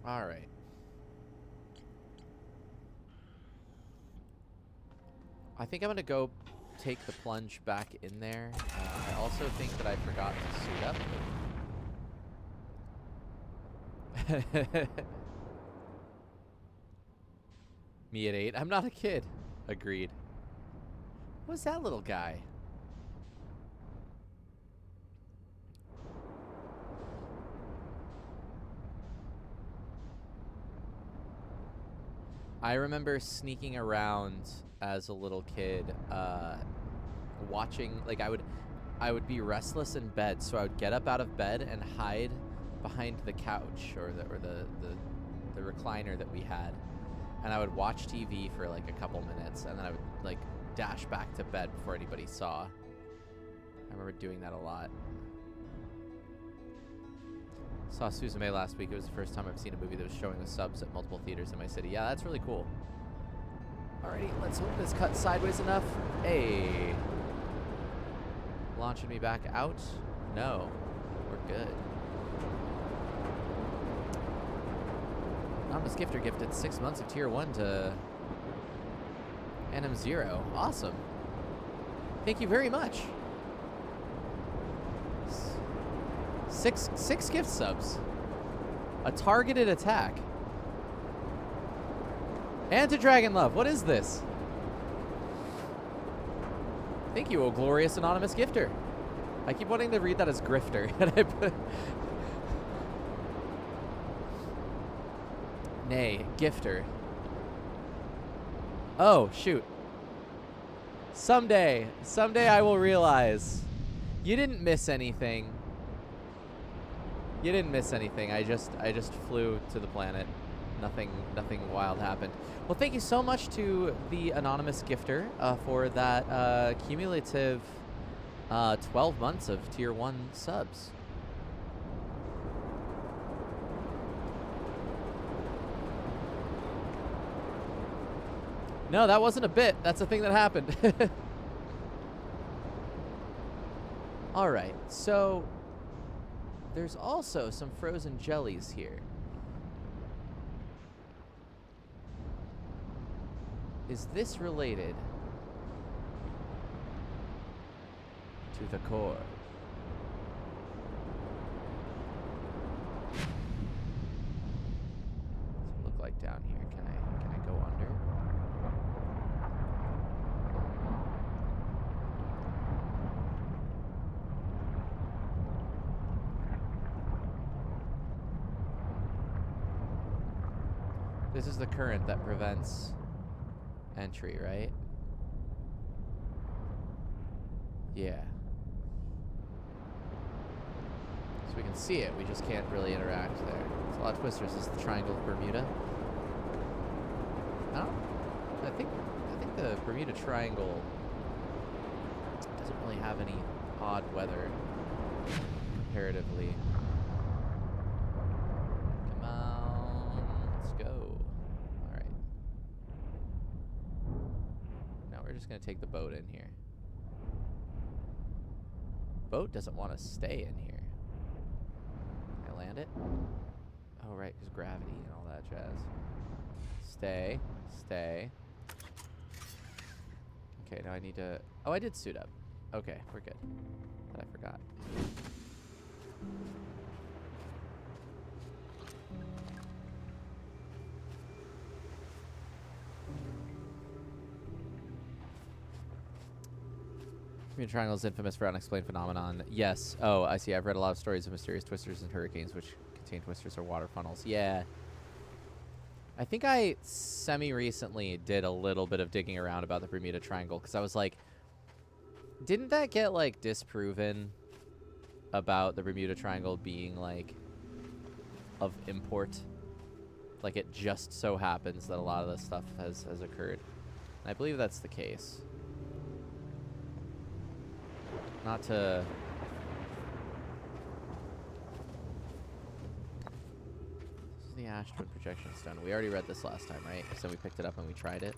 All right. I think I'm going to go take the plunge back in there. I also think that I forgot to suit up. Me at 8. I'm not a kid. Agreed. What's that little guy? I remember sneaking around as a little kid, watching, like, I would be restless in bed, so I would get up out of bed and hide behind the couch or the recliner that we had, and I would watch TV for like a couple minutes, and then I would like dash back to bed before anybody saw. I remember doing that a lot. Saw Suzume last week. It was the first time I've seen a movie that was showing with subs at multiple theaters in my city. Yeah, that's really cool. Alrighty, let's hope this cut sideways enough. Hey. Launching me back out? No. We're good. Anonymous Gifter gifted 6 months of Tier 1 to NM0. Awesome. Thank you very much. Six gift subs. A targeted attack. And to Dragon Love. What is this? Thank you, O glorious anonymous gifter. I keep wanting to read that as grifter. And I put nay, gifter. Oh, shoot. Someday I will realize you didn't miss anything. You didn't miss anything. I just flew to the planet. Nothing wild happened. Well, thank you so much to the anonymous gifter for that cumulative 12 months of Tier 1 subs. No, that wasn't a bit. That's a thing that happened. All right, so there's also some frozen jellies here. Is this related to the core? What's it look like down here? Can I go under? This is the current that prevents entry, right? Yeah. So we can see it, we just can't really interact there. It's a lot of twisters. This is the Triangle of Bermuda. I think the Bermuda Triangle doesn't really have any odd weather comparatively. Come on, let's go. All right. Now we're just gonna take the boat in here. Boat doesn't want to stay in here. Can I land it? Oh, right, because gravity and all that jazz. Stay. Stay. Okay, now I need to... Oh, I did suit up. Okay, we're good. But I forgot. Bermuda Triangle is infamous for unexplained phenomenon. Yes. Oh, I see. I've read a lot of stories of mysterious twisters and hurricanes which contain twisters or water funnels. Yeah. I think I semi-recently did a little bit of digging around about the Bermuda Triangle because I was like, didn't that get, like, disproven about the Bermuda Triangle being, like, of import? Like, it just so happens that a lot of this stuff has occurred. And I believe that's the case. Not to... This is the Ashton projection stone. We already read this last time, right? So we picked it up and we tried it.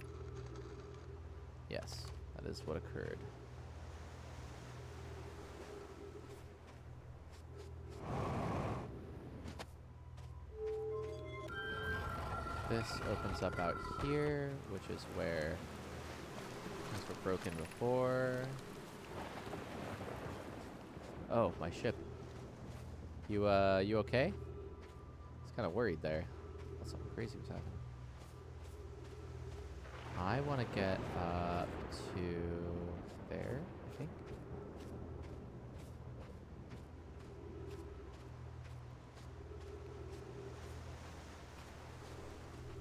Yes, that is what occurred. This opens up out here, which is where things were broken before. Oh, my ship. You okay? I was kind of worried there. I thought something crazy was happening. I want to get up to there, I think.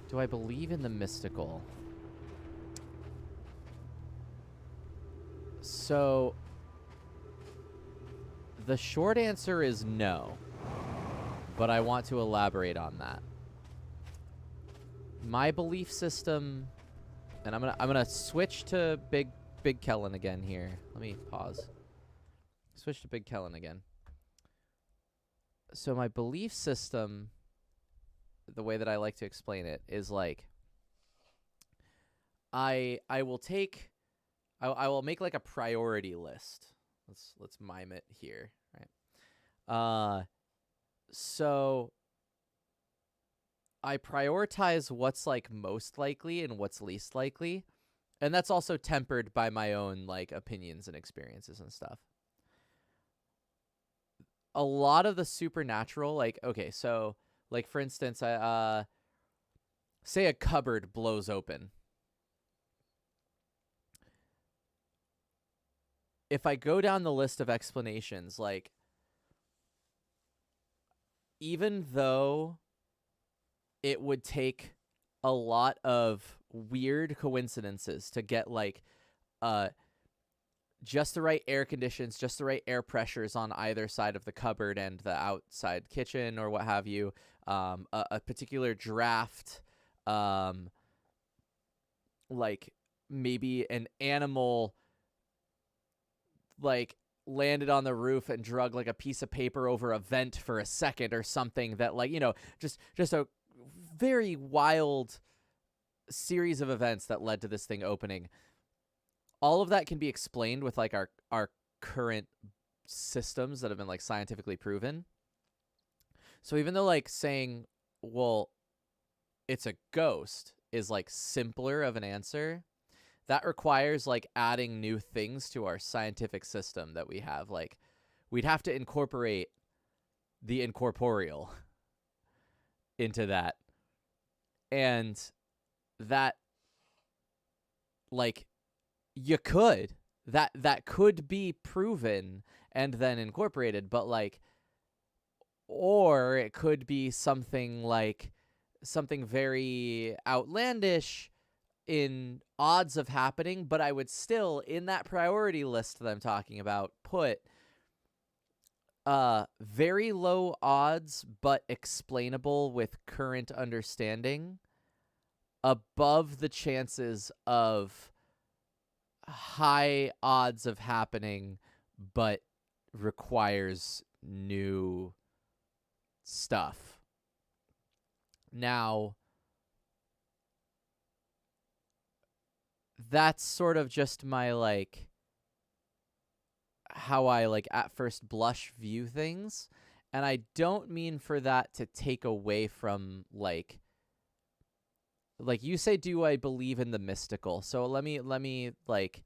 Do I believe in the mystical? So, the short answer is no, but I want to elaborate on that. My belief system, and I'm gonna switch to Big Kellen again here. Let me pause. Switch to Big Kellen again. So my belief system, the way that I like to explain it is like, I will make like a priority list. Let's mime it here, right? So I prioritize what's like most likely and what's least likely, and that's also tempered by my own like opinions and experiences and stuff. A lot of the supernatural, like, okay, so like for instance, I say a cupboard blows open. If I go down the list of explanations, like, even though it would take a lot of weird coincidences to get, like, just the right air conditions, just the right air pressures on either side of the cupboard and the outside kitchen or what have you, a particular draft, like, maybe an animal like landed on the roof and drug like a piece of paper over a vent for a second or something, that like, you know, just a very wild series of events that led to this thing opening. All of that can be explained with like our current systems that have been like scientifically proven. So even though like saying, well, it's a ghost is like simpler of an answer, that requires like adding new things to our scientific system that we have. Like, we'd have to incorporate the incorporeal into that. And that, like, you could. That could be proven and then incorporated, but like, or it could be something like something very outlandish in odds of happening, but I would still, in that priority list that I'm talking about, put very low odds but explainable with current understanding above the chances of high odds of happening but requires new stuff. Now, that's sort of just my, like, how I, like, at first blush view things. And I don't mean for that to take away from, like you say, do I believe in the mystical? So let me like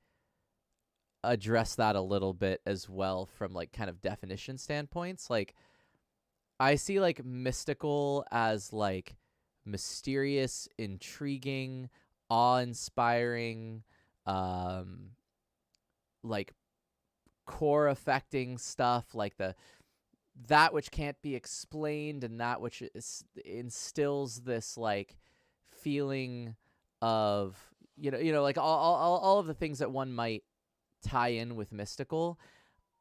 address that a little bit as well from, like, kind of definition standpoints. Like, I see, like, mystical as, like, mysterious, intriguing, awe-inspiring, like, core affecting stuff, like that which can't be explained and that which instills this, like, feeling of, like all of the things that one might tie in with mystical.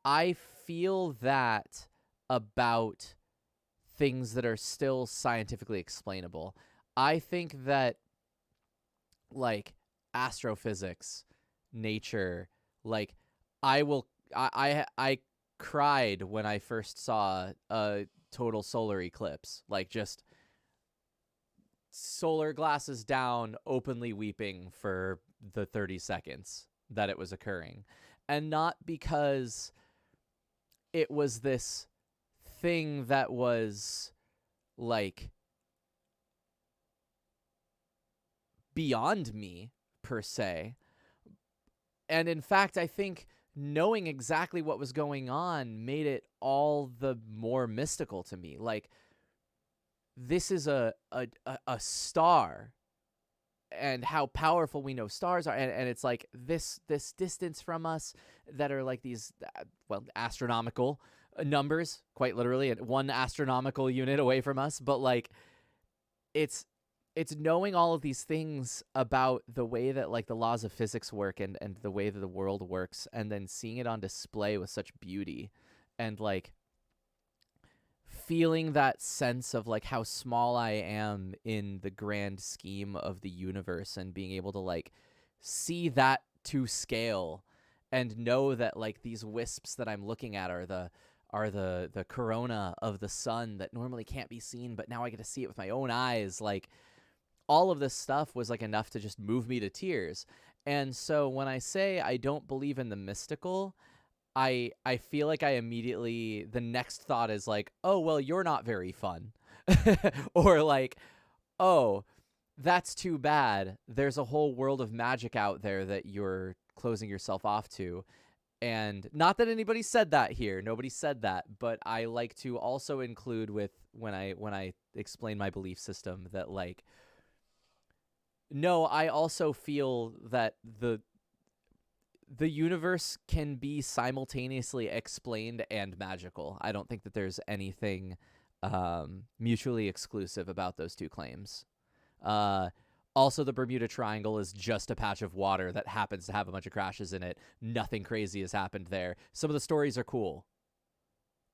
I feel that about things that are still scientifically explainable. I think that, like, astrophysics, nature, like, I cried when I first saw a total solar eclipse, like, just solar glasses down, openly weeping for the 30 seconds that it was occurring. And not because it was this thing that was, like, beyond me per se. And in fact, I think knowing exactly what was going on made it all the more mystical to me. Like, this is a star, and how powerful we know stars are, and it's like this distance from us that are, like, these astronomical numbers, quite literally, and one astronomical unit away from us. But, like, it's knowing all of these things about the way that, like, the laws of physics work and the way that the world works, and then seeing it on display with such beauty, and, like, feeling that sense of, like, how small I am in the grand scheme of the universe, and being able to, like, see that to scale and know that, like, these wisps that I'm looking at are the corona of the sun that normally can't be seen, but now I get to see it with my own eyes. Like, all of this stuff was, like, enough to just move me to tears. And so when I say I don't believe in the mystical, I feel like I immediately, the next thought is, like, oh, well, you're not very fun. Or, like, oh, that's too bad. There's a whole world of magic out there that you're closing yourself off to. And not that anybody said that here. Nobody said that. But I like to also include with, when I explain my belief system, that, like, no, I also feel that the universe can be simultaneously explained and magical. I don't think that there's anything mutually exclusive about those two claims. Also, the Bermuda Triangle is just a patch of water that happens to have a bunch of crashes in it. Nothing crazy has happened there. Some of the stories are cool.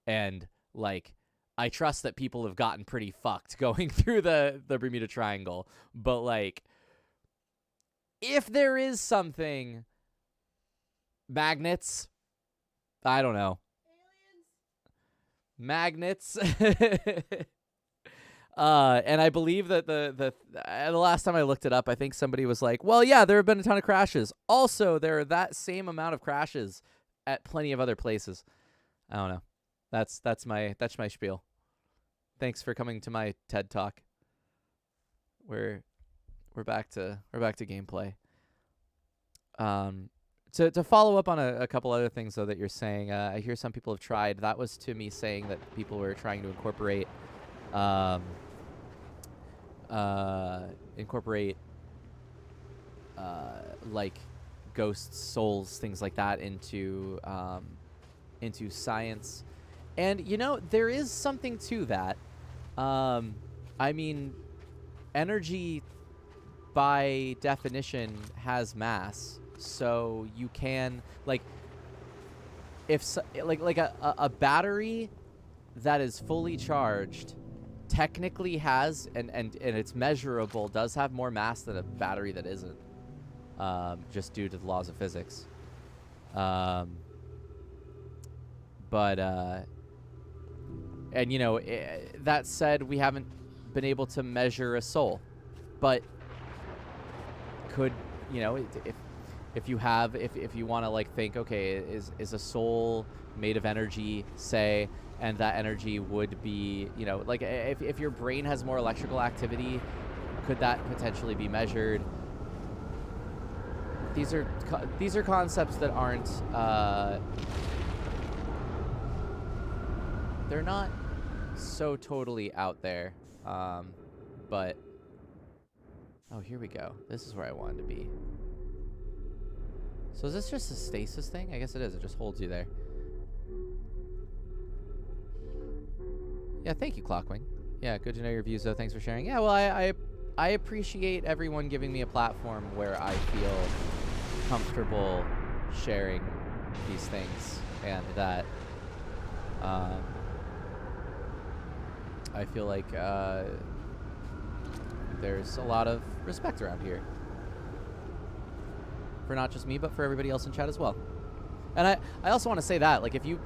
And, like, I trust that people have gotten pretty fucked going through the Bermuda Triangle. But, like, if there is something... Magnets? I don't know. Aliens? Magnets? And I believe that the last time I looked it up, I think somebody was like, well, yeah, there have been a ton of crashes. Also, there are that same amount of crashes at plenty of other places. I don't know. That's my spiel. Thanks for coming to my TED Talk. We're back to gameplay. To follow up on a couple other things, though, that you're saying, I hear some people have tried. That was to me saying that people were trying to incorporate, like, ghosts, souls, things like that into science. And, there is something to that. I mean, energy by definition has mass, so you can like if like a battery that is fully charged technically has and it's measurable, does have more mass than a battery that isn't, just due to the laws of physics. But and you know, that said, we haven't been able to measure a soul, but could, you know, if you want to like think, okay, is a soul made of energy, say, and that energy would be, you know, like if your brain has more electrical activity, could that potentially be measured? These are concepts that aren't they're not so totally out there, but oh, here we go. This is where I wanted to be. So is this just a stasis thing? I guess it is. It just holds you there. Yeah, thank you, Clockwing. Yeah, good to know your views, though. Thanks for sharing. Yeah, well, I appreciate everyone giving me a platform where I feel comfortable sharing these things, and that I feel like there's a lot of respect around here. For not just me, but for everybody else in chat as well. And I also want to say that, like, if you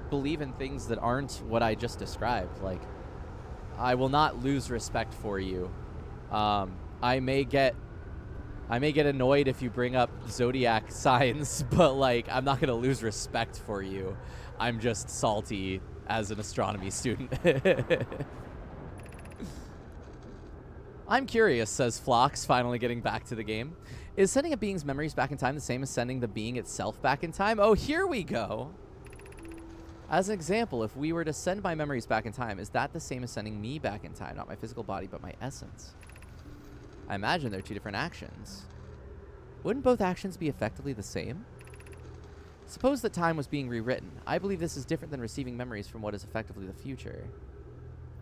believe in things that aren't what I just described, like, I will not lose respect for you. I may get annoyed if you bring up zodiac signs, but like, I'm not gonna lose respect for you. I'm just salty as an astronomy student. I'm curious, says Phlox, finally getting back to the game. Is sending a being's memories back in time the same as sending the being itself back in time? Oh, here we go. As an example, if we were to send my memories back in time, is that the same as sending me back in time? Not my physical body, but my essence. I imagine they're two different actions. Wouldn't both actions be effectively the same? Suppose that time was being rewritten. I believe this is different than receiving memories from what is effectively the future.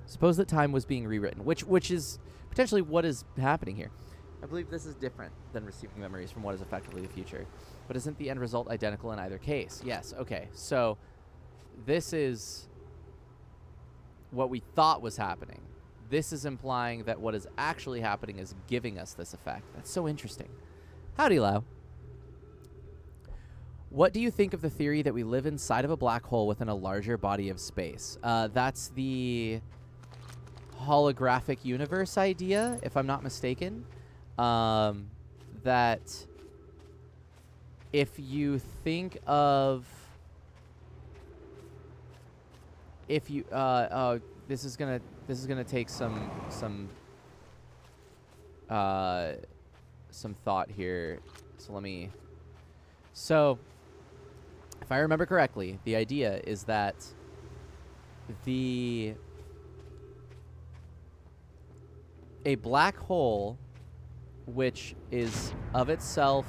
Suppose that time was being rewritten, which is potentially what is happening here. I believe this is different than receiving memories from what is effectively the future. But isn't the end result identical in either case? Yes, okay. So this is what we thought was happening. This is implying that what is actually happening is giving us this effect. That's so interesting. Howdy, Lau. What do you think of the theory that we live inside of a black hole within a larger body of space? That's the holographic universe idea, if I'm not mistaken. That if you think of... If you... this is gonna take some thought here. So let me... So, if I remember correctly, the idea is that a black hole, which is of itself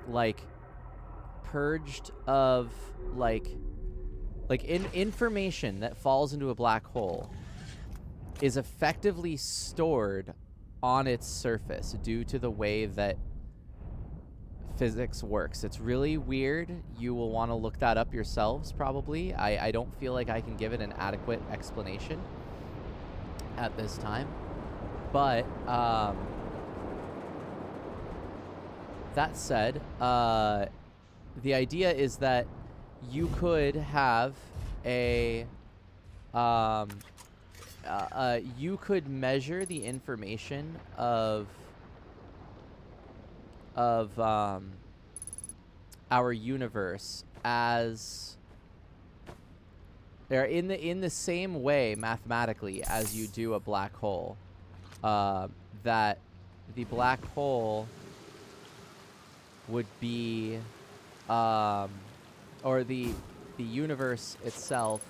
like purged of like information that falls into a black hole, is effectively stored on its surface due to the way that physics works. It's really weird. You will want to look that up yourselves, probably. I don't feel like I can give it an adequate explanation at this time. But, that said, the idea is that you could have you could measure the information of our universe as in the same way mathematically as you do a black hole. That the black hole would be or the universe itself,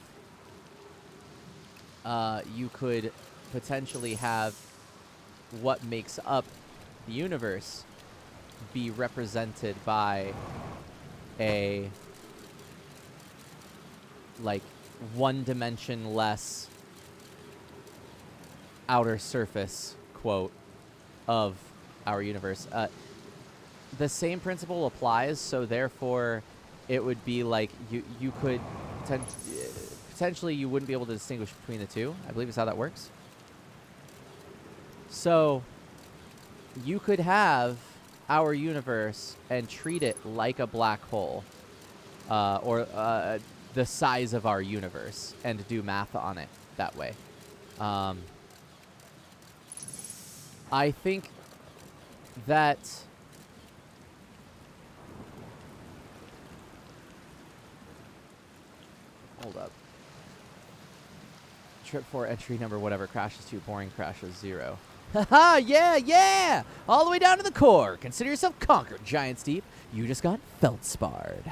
you could potentially have what makes up the universe be represented by a like one dimension less outer surface, quote, of our universe. The same principle applies, so therefore it would be like you could potentially you wouldn't be able to distinguish between the two. I believe is how that works. So you could have our universe and treat it like a black hole, or the size of our universe, and do math on it that way. I think that hold up. Trip 4 entry number whatever crashes 2, boring crashes 0. Haha, yeah! All the way down to the core. Consider yourself conquered, Giant Steep. You just got feldsparred.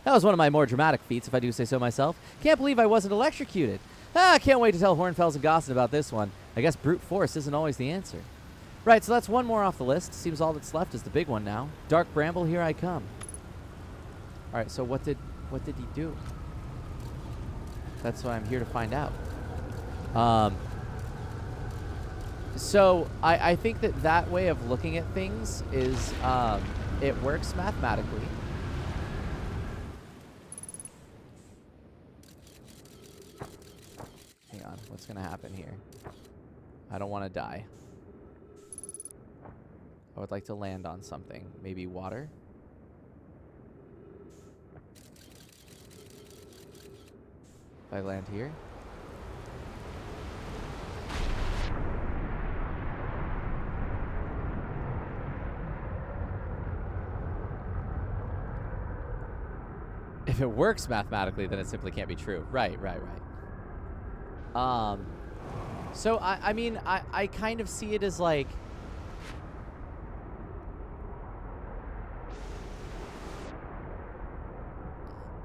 That was one of my more dramatic feats, if I do say so myself. Can't believe I wasn't electrocuted. Can't wait to tell Hornfels and Gossen about this one. I guess brute force isn't always the answer. Right, so that's one more off the list. Seems all that's left is the big one now. Dark Bramble, here I come. All right, so what did he do? That's what I'm here to find out. So I think that way of looking at things is it works mathematically. Hang on, what's gonna happen here? I don't want to die. I would like to land on something. Maybe water? If I land here? If it works mathematically, then it simply can't be true. Right. So I mean, I kind of see it as like,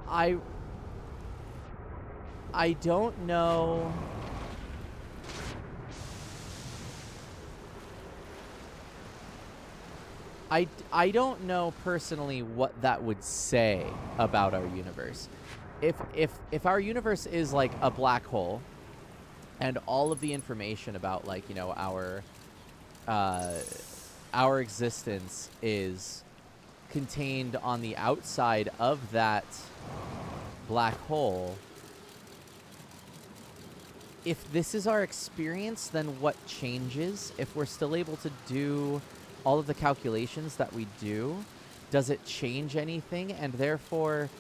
I don't know. I don't know personally what that would say about our universe. If our universe is like a black hole, and all of the information about, like, you know, our existence is contained on the outside of that black hole, if this is our experience, then what changes? If we're still able to do all of the calculations that we do, does it change anything? And therefore,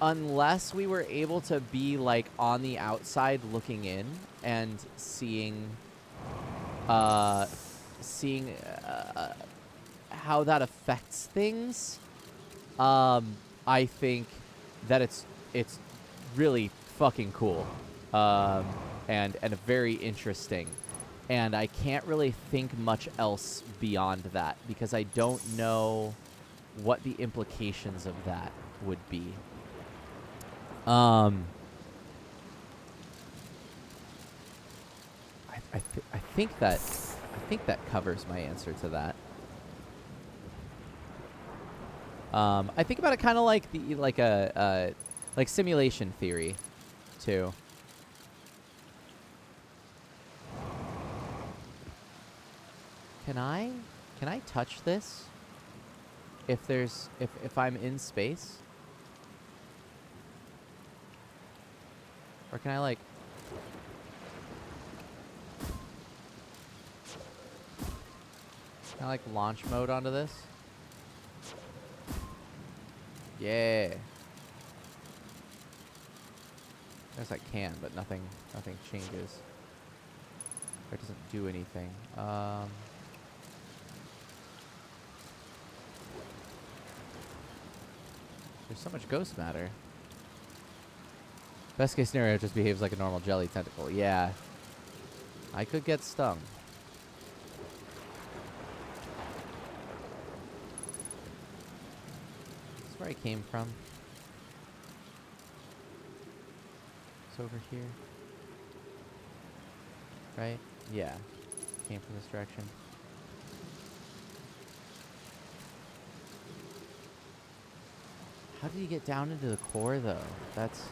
unless we were able to be like on the outside looking in and seeing how that affects things, I think that it's really fucking cool, and very interesting. And I can't really think much else beyond that, because I don't know what the implications of that would be. I think that covers my answer to that. I think about it kind of like like simulation theory, too. Can I touch this? If I'm in space? Or can I like launch mode onto this? Yeah. I guess I can, but nothing changes. Or it doesn't do anything. There's so much ghost matter. Best case scenario, it just behaves like a normal jelly tentacle. Yeah. I could get stung. This is where I came from. It's over here. Right? Yeah. Came from this direction. How did you get down into the core, though? That's...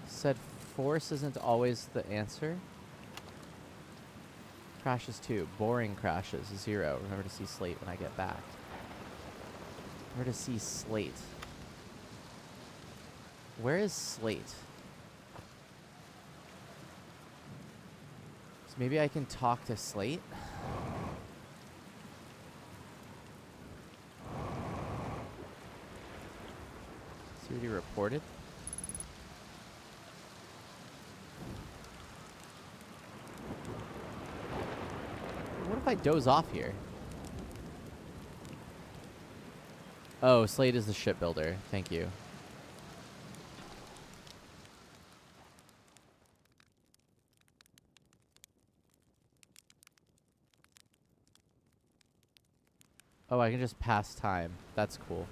Said force isn't always the answer. Crashes 2. Boring crashes 0. Remember to see Slate when I get back. Remember to see Slate. Where is Slate? So maybe I can talk to Slate? See what he reported? What if I doze off here? Oh, Slate is the shipbuilder. Thank you. Oh, I can just pass time. That's cool.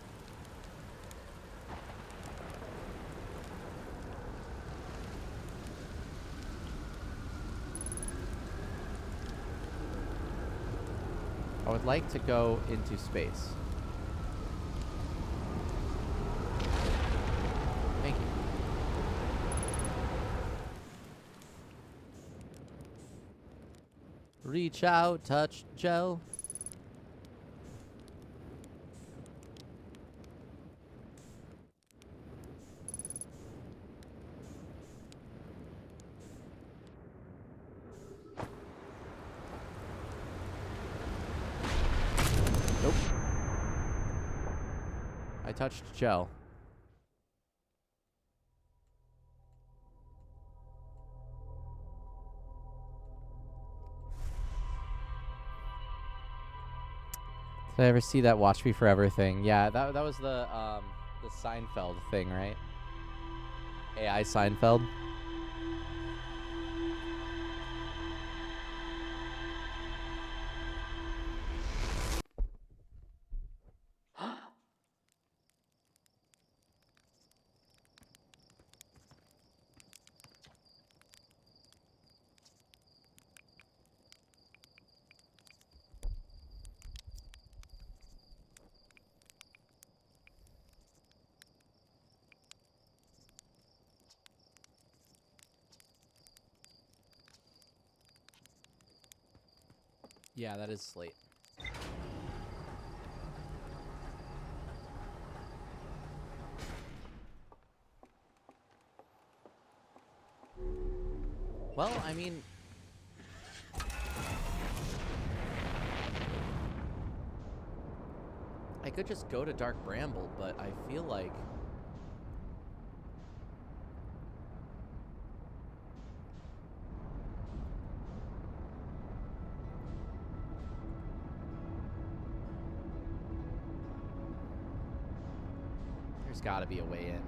I would like to go into space. Thank you. Reach out, touch gel. Nope. I touched gel. Did I ever see that Watch Me Forever thing? Yeah, that was the Seinfeld thing, right? AI Seinfeld. Yeah, that is Slate. Well, I mean, I could just go to Dark Bramble, but I feel like there's got to be a way in.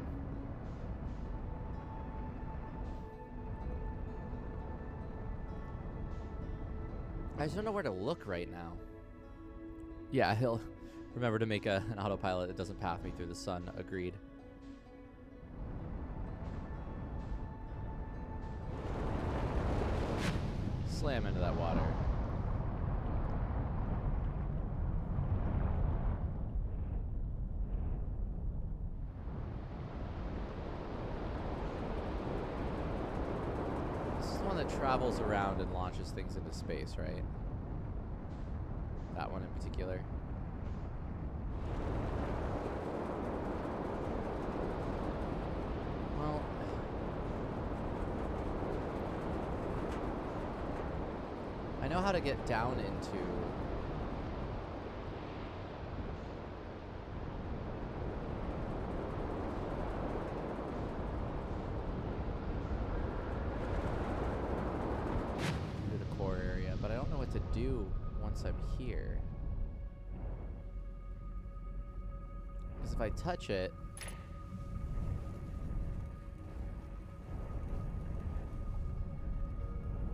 I just don't know where to look right now. Yeah, he'll remember to make an autopilot that doesn't path me through the sun. Agreed. Slam into that water. This is the one that travels around and launches things into space, right? That one in particular. Well, I know how to get down into the core area, but I don't know what to do once I'm here. Because if I touch it,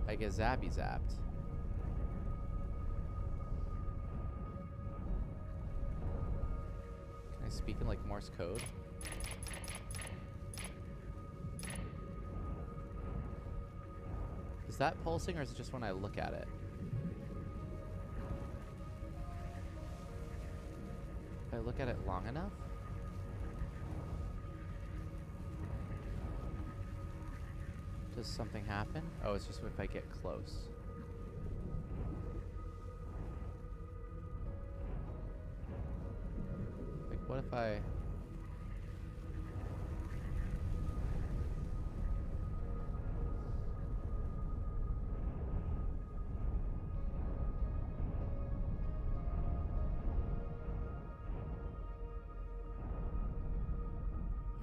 I get zappy zapped. Can I speak in like Morse code? Is that pulsing or is it just when I look at it? If I look at it long enough? Does something happen? Oh, it's just if I get close. if I...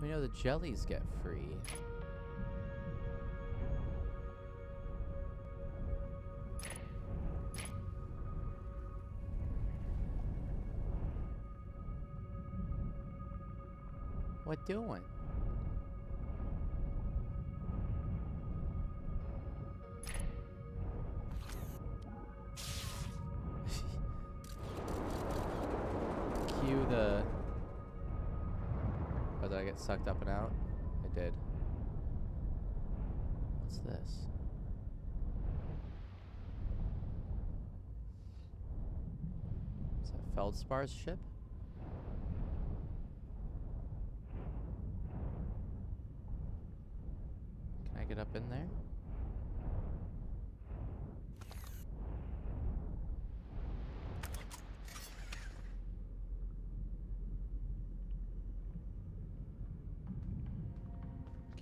We know the jellies get free. What doing? Cue the... Oh, did I get sucked up and out? I did. What's this? Is that Feldspar's ship? Can I get up in there?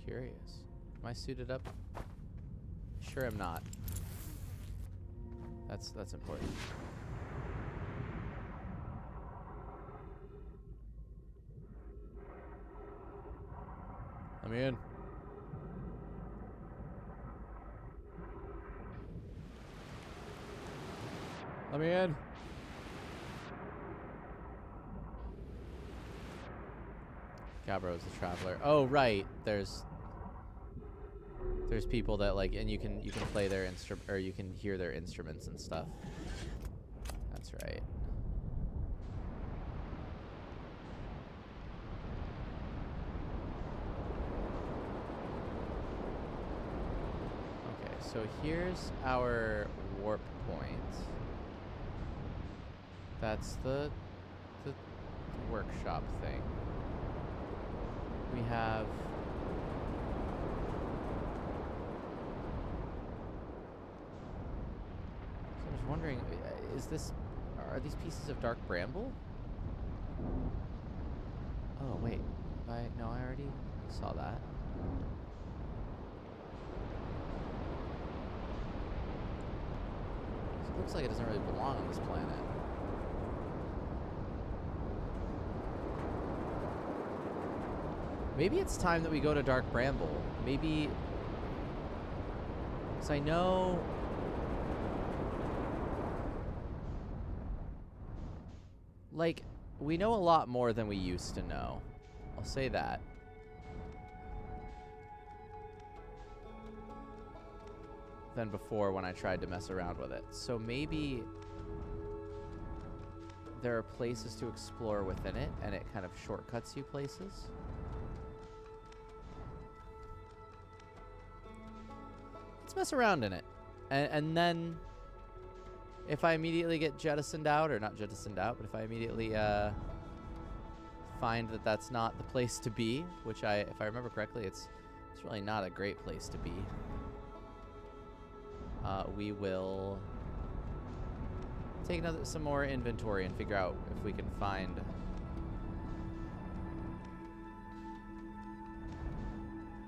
Curious. Am I suited up? Sure I'm not. That's important. Let me in. Let me in. Gabro's the traveler. Oh, right. There's people that like, and you can play their instrument, or you can hear their instruments and stuff. That's right. Okay, so here's our warp point. That's the workshop thing. We have... So I was wondering, are these pieces of dark bramble? Oh, wait. No, I already saw that. So it looks like it doesn't really belong on this planet. Maybe it's time that we go to Dark Bramble. Maybe... Because I know... Like, we know a lot more than we used to know. I'll say that. Than before when I tried to mess around with it. So maybe... there are places to explore within it, and it kind of shortcuts you places. Let's mess around in it. And then if I immediately get jettisoned out, or not jettisoned out, but if I immediately find that that's not the place to be, which if I remember correctly, it's really not a great place to be, we will take some more inventory and figure out if we can find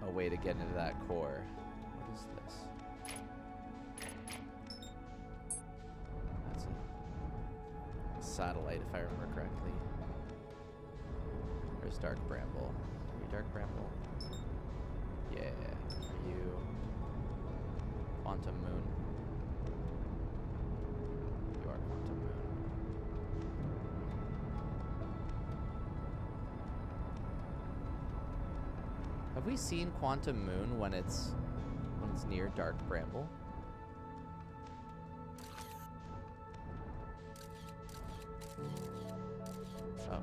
a way to get into that core. What is this? That's a satellite, if I remember correctly. Where's Dark Bramble? Are you Dark Bramble? Yeah. Are you Quantum Moon? You are Quantum Moon. Have we seen Quantum Moon when it's near Dark Bramble? Oh.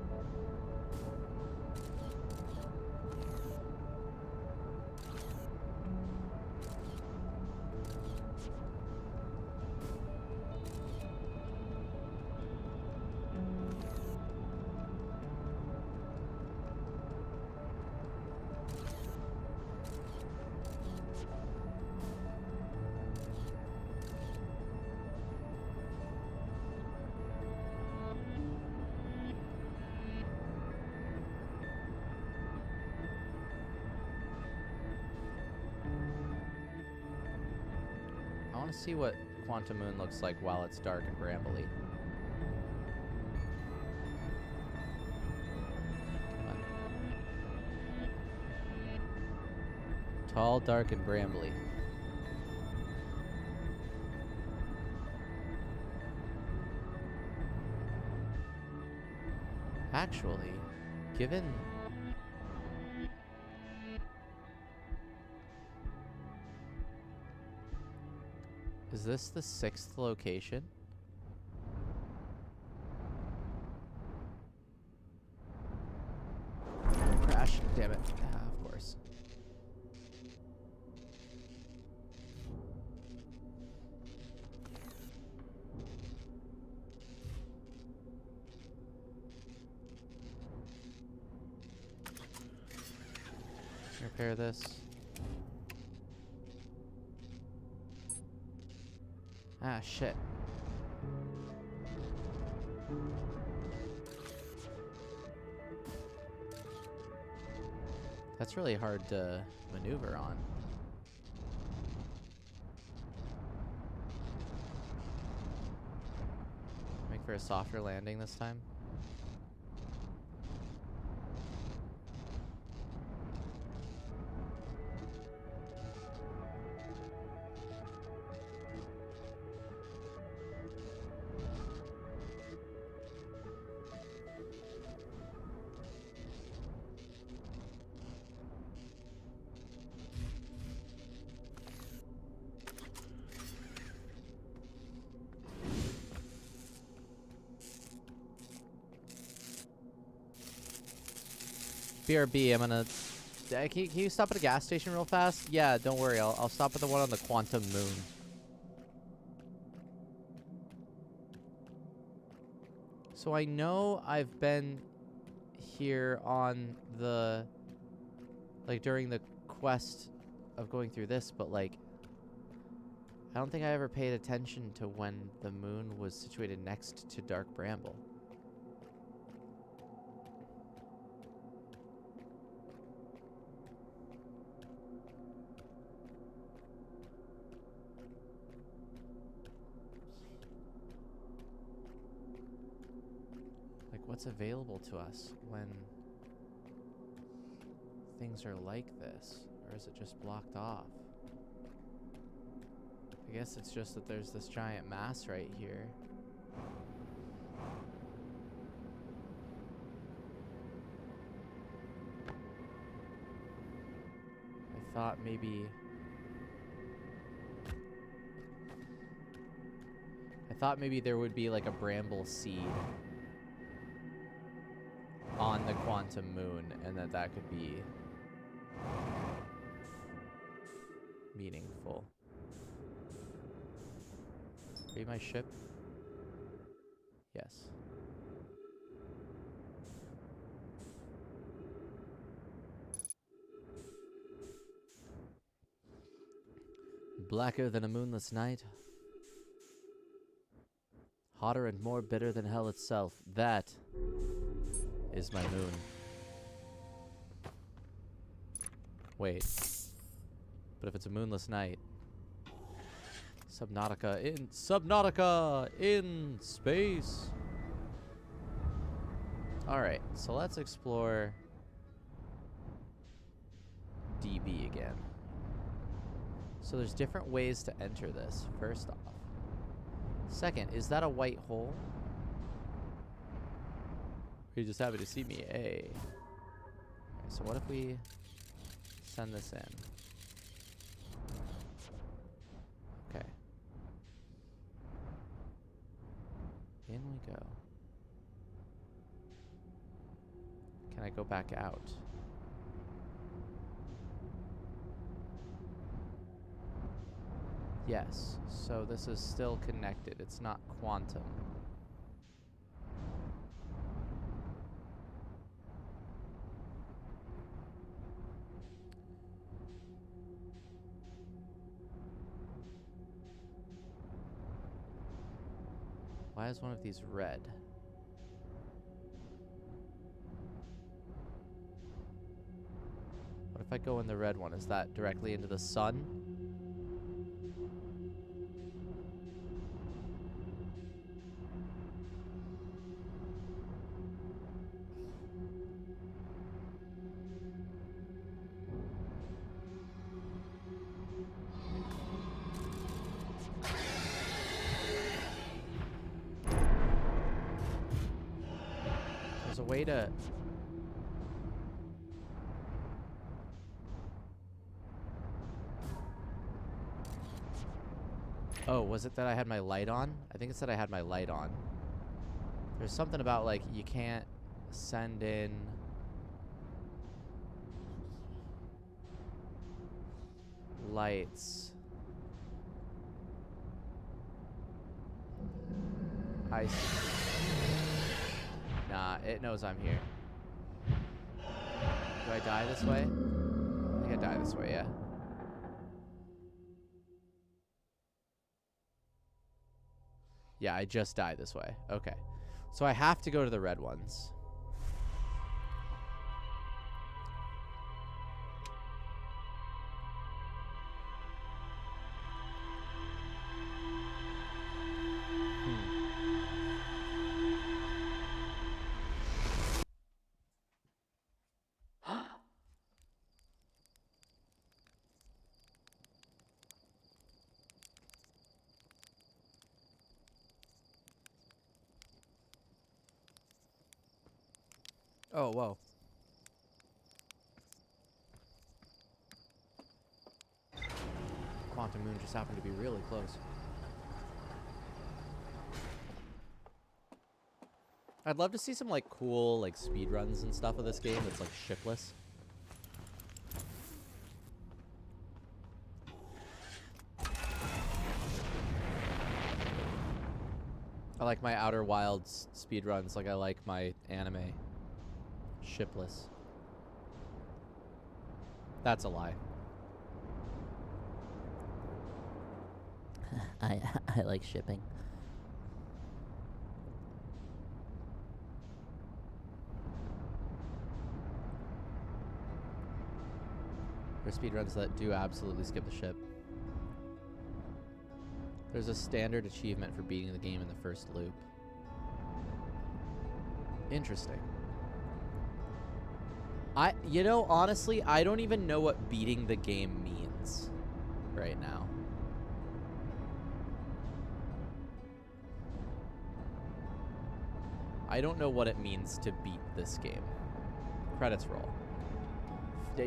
want to see what Quantum Moon looks like while it's dark and brambly. Come on. Tall, dark, and brambly. Actually, given... Is this the 6th location? Crash. Damn it. Ah, of course. Repair this. Ah, shit. That's really hard to maneuver on. Make for a softer landing this time. BRB, I'm gonna... Can you stop at a gas station real fast? Yeah, don't worry. I'll stop at the one on the Quantum Moon. So I know I've been here on the... Like, during the quest of going through this, but, like... I don't think I ever paid attention to when the moon was situated next to Dark Bramble. What's available to us when things are like this? Or is it just blocked off? I guess it's just that there's this giant mass right here. I thought maybe there would be like a bramble seed on the Quantum Moon, and that could be meaningful. Be my ship? Yes. Blacker than a moonless night. Hotter and more bitter than hell itself. That is my moon. Wait. But if it's a moonless night... Subnautica in space! Alright, so let's explore DB again. So there's different ways to enter this, first off. Second, is that a white hole? Are you just happy to see me? Hey. Okay, so what if we send this in? Okay. In we go. Can I go back out? Yes. So this is still connected. It's not quantum. Why is one of these red? What if I go in the red one? Is that directly into the sun? way to... Oh, was it that I had my light on? I think it said I had my light on. There's something about, like, you can't send in... lights. I see. Nah, it knows I'm here. Do I die this way? I think I die this way, yeah. Yeah, I just died this way. Okay. So I have to go to the red ones. Oh, whoa. Quantum Moon just happened to be really close. I'd love to see some, like, cool, like, speed runs and stuff of this game that's, like, shipless. I like my Outer Wilds speed runs like I like my anime shipless. That's a lie. I like shipping. There's speedruns that do absolutely skip the ship. There's a standard achievement for beating the game in the first loop. Interesting. You know, honestly, I don't even know what beating the game means right now. I don't know what it means to beat this game. Credits roll.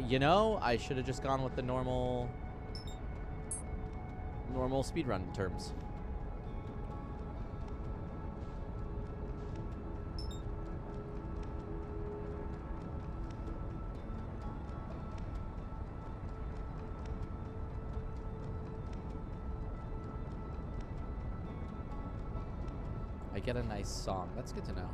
You know, I should have just gone with the normal speedrun terms. I get a nice song. That's good to know.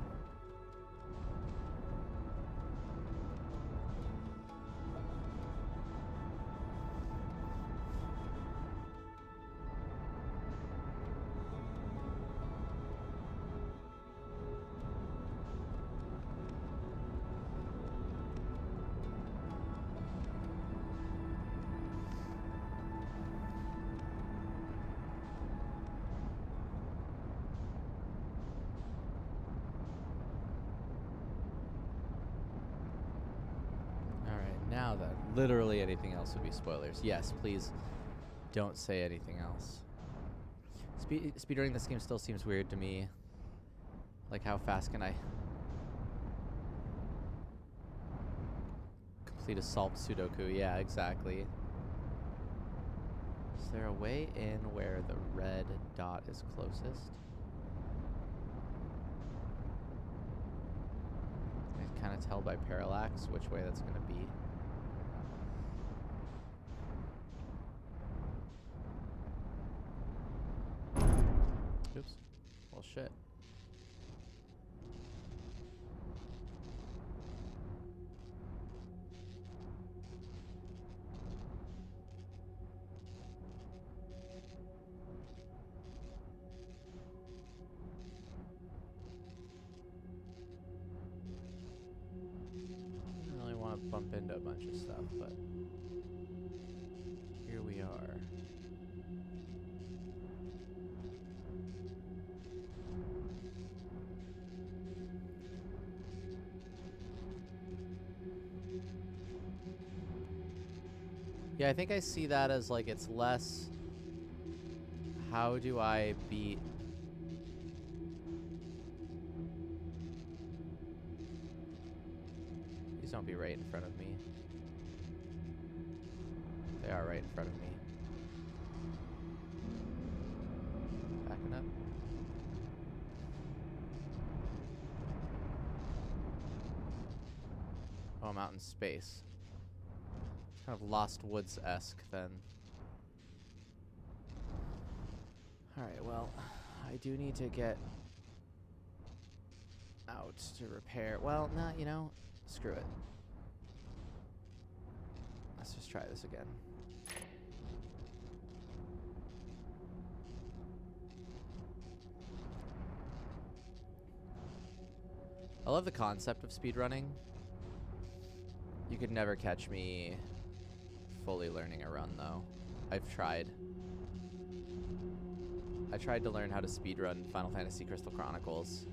Now then, literally anything else would be spoilers. Yes, please don't say anything else. Speedrunning this game still seems weird to me. Like, how fast can I complete a solved Sudoku? Yeah, exactly. Is there a way in where the red dot is closest? I can kind of tell by parallax which way that's going to be. Oops. Well, shit. I don't really want to bump into a bunch of stuff, but here we are. Yeah, I think I see that as, like, it's less, how do I beat be right in front of me. They are right in front of me. Backing up. Oh, I'm out in space. Kind of Lost Woods-esque then. Alright, well, I do need to get out to repair. Well, nah, you know, screw it. Let's just try this again. I love the concept of speedrunning. You could never catch me fully learning a run, though. I've tried. I tried to learn how to speedrun Final Fantasy Crystal Chronicles.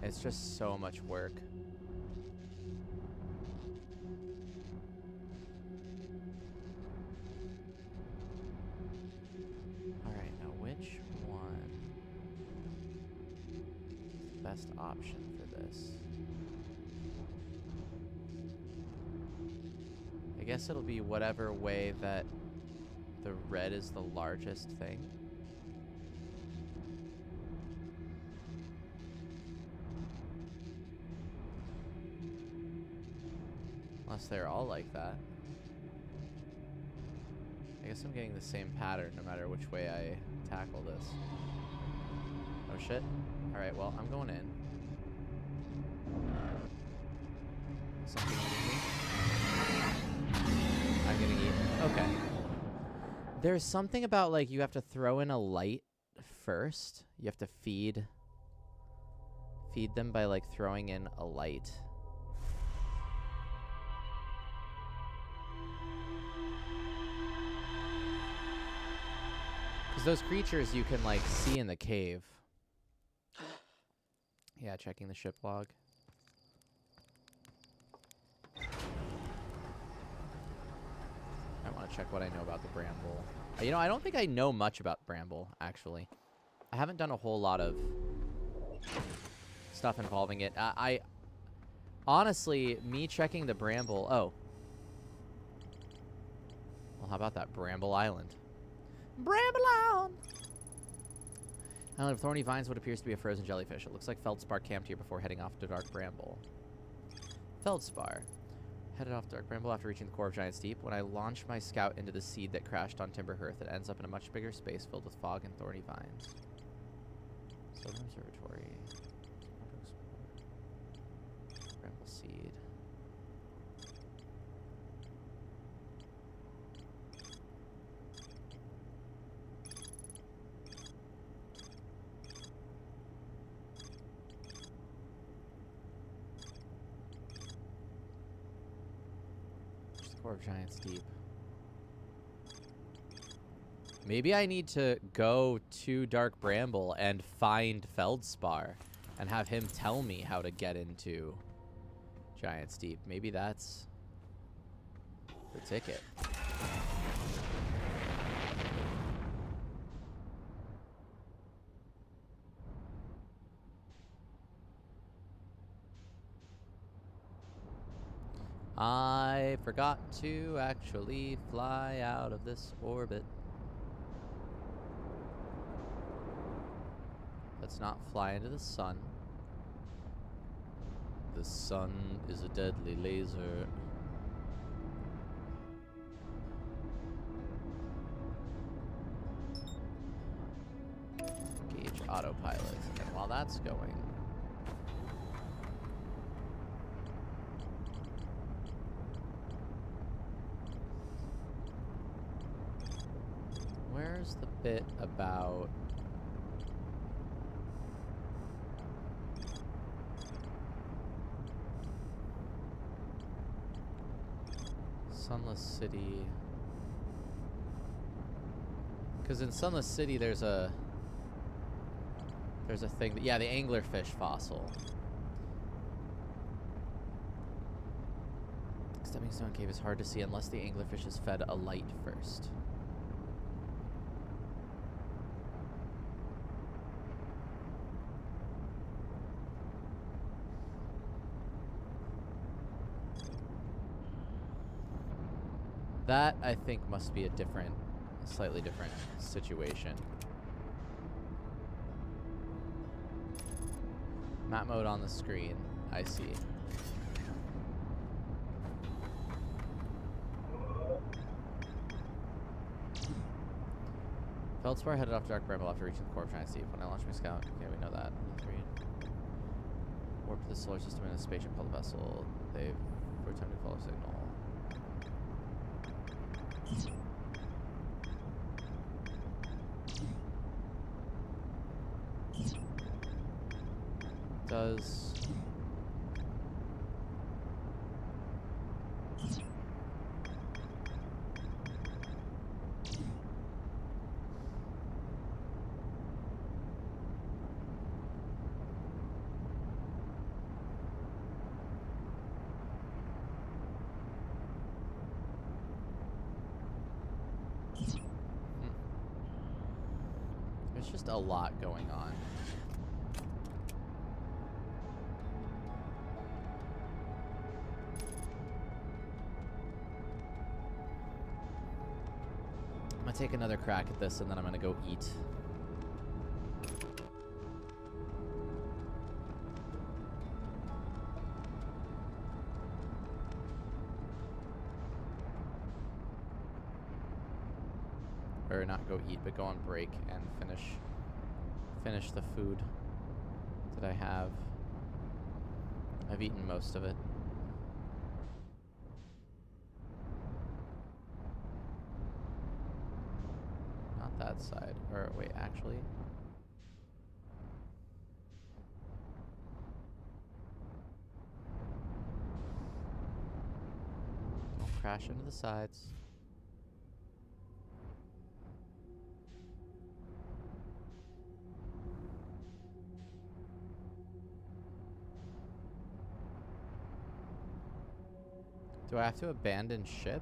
It's just so much work. Alright, now which one is the best option for this? I guess it'll be whatever way that the red is the largest thing. Unless they're all like that. I guess I'm getting the same pattern no matter which way I tackle this. Oh shit. Alright, well, I'm going in. Something eating me? I'm getting eaten. Okay. There's something about, like, you have to throw in a light first. You have to feed them by, like, throwing in a light. Because those creatures you can, like, see in the cave. Yeah, checking the ship log. I want to check what I know about the Bramble. You know, I don't think I know much about Bramble, actually. I haven't done a whole lot of stuff involving it. I honestly, me checking the Bramble... Oh. Well, how about that? Bramble Island. Bramble Island! Island of thorny vines, what appears to be a frozen jellyfish. It looks like Feldspar camped here before heading off to Dark Bramble. Feldspar. Headed off Dark Bramble after reaching the core of Giant's Deep. When I launch my scout into the seed that crashed on Timber Hearth, it ends up in a much bigger space filled with fog and thorny vines. Southern Observatory. Bramble seed. Core of Giant's Deep. Maybe I need to go to Dark Bramble and find Feldspar and have him tell me how to get into Giant's Deep. Maybe that's the ticket. I forgot to actually fly out of this orbit. Let's not fly into the sun. The sun is a deadly laser. Engage autopilot. And while that's going, where's the bit about Sunless City? Because in Sunless City there's a thing that, yeah, the anglerfish fossil. Stepping Stone Cave is hard to see unless the anglerfish is fed a light first. That, I think, must be a slightly different situation. Map mode on the screen. I see. Feldspar headed off Dark Bramble after reaching the core of Giant Steep. When I launched my scout, okay, we know that. Warped to the solar system in a spaceship called the Vessel. They've returned to follow signal. Does There's just a lot going on. I'm gonna take another crack at this and then I'm gonna go eat. Or not go eat, but go on break and finish the food that I have. I've eaten most of it. Not that side. Or wait, actually. Don't crash into the sides. Do I have to abandon ship?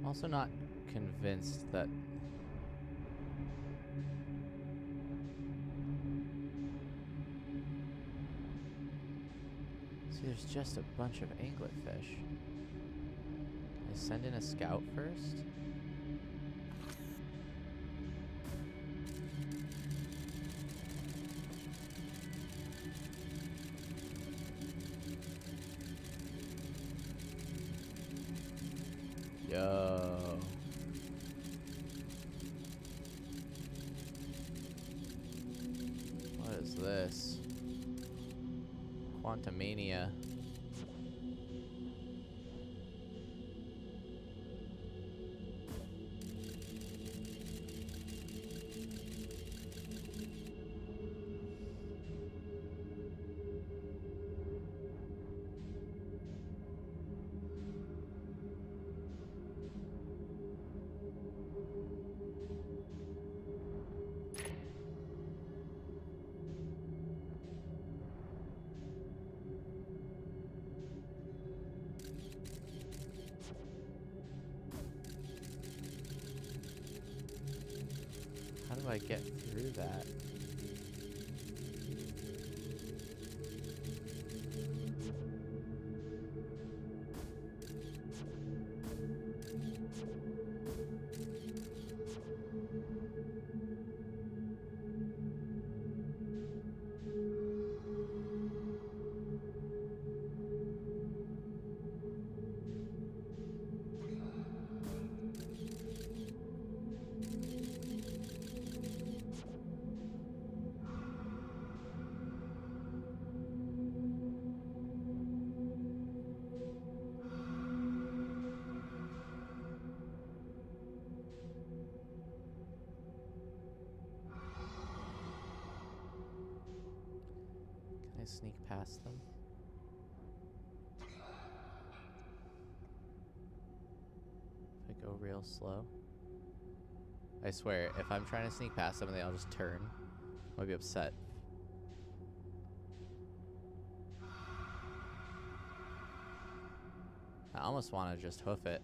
Also not convinced that see, there's just a bunch of anglerfish. I send in a scout first. Yo. What is this? Quantumania. How do I get through that? Can I sneak past them? If I go real slow. I swear, if I'm trying to sneak past them and they all just turn, I'll be upset. I almost want to just hoof it.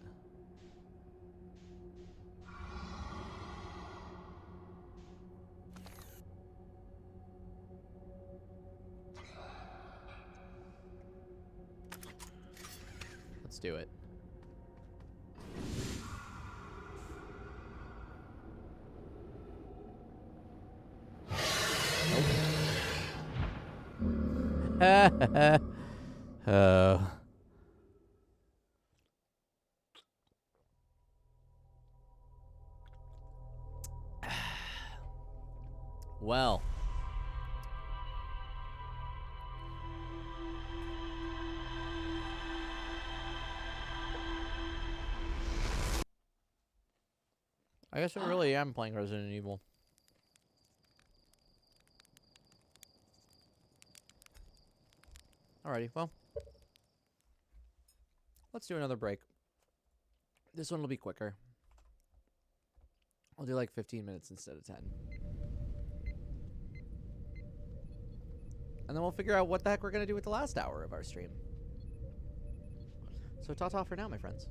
Let's do it. Oh. Well. I guess I really am playing Resident Evil. Alrighty, well. Let's do another break. This one will be quicker. I'll do like 15 minutes instead of 10. And then we'll figure out what the heck we're going to do with the last hour of our stream. So ta-ta for now, my friends.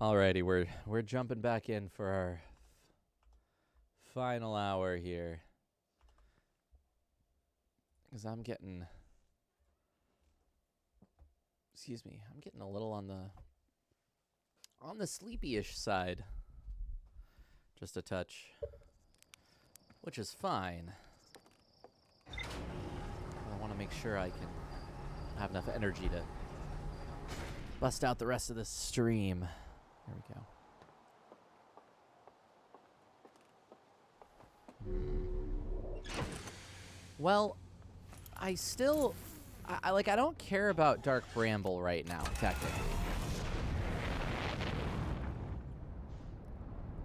Alrighty, we're jumping back in for our final hour here. Because I'm getting a little on the sleepy-ish side. Just a touch. Which is fine. I want to make sure I can have enough energy to bust out the rest of this stream. There we go. Well, I still... I don't care about Dark Bramble right now, technically.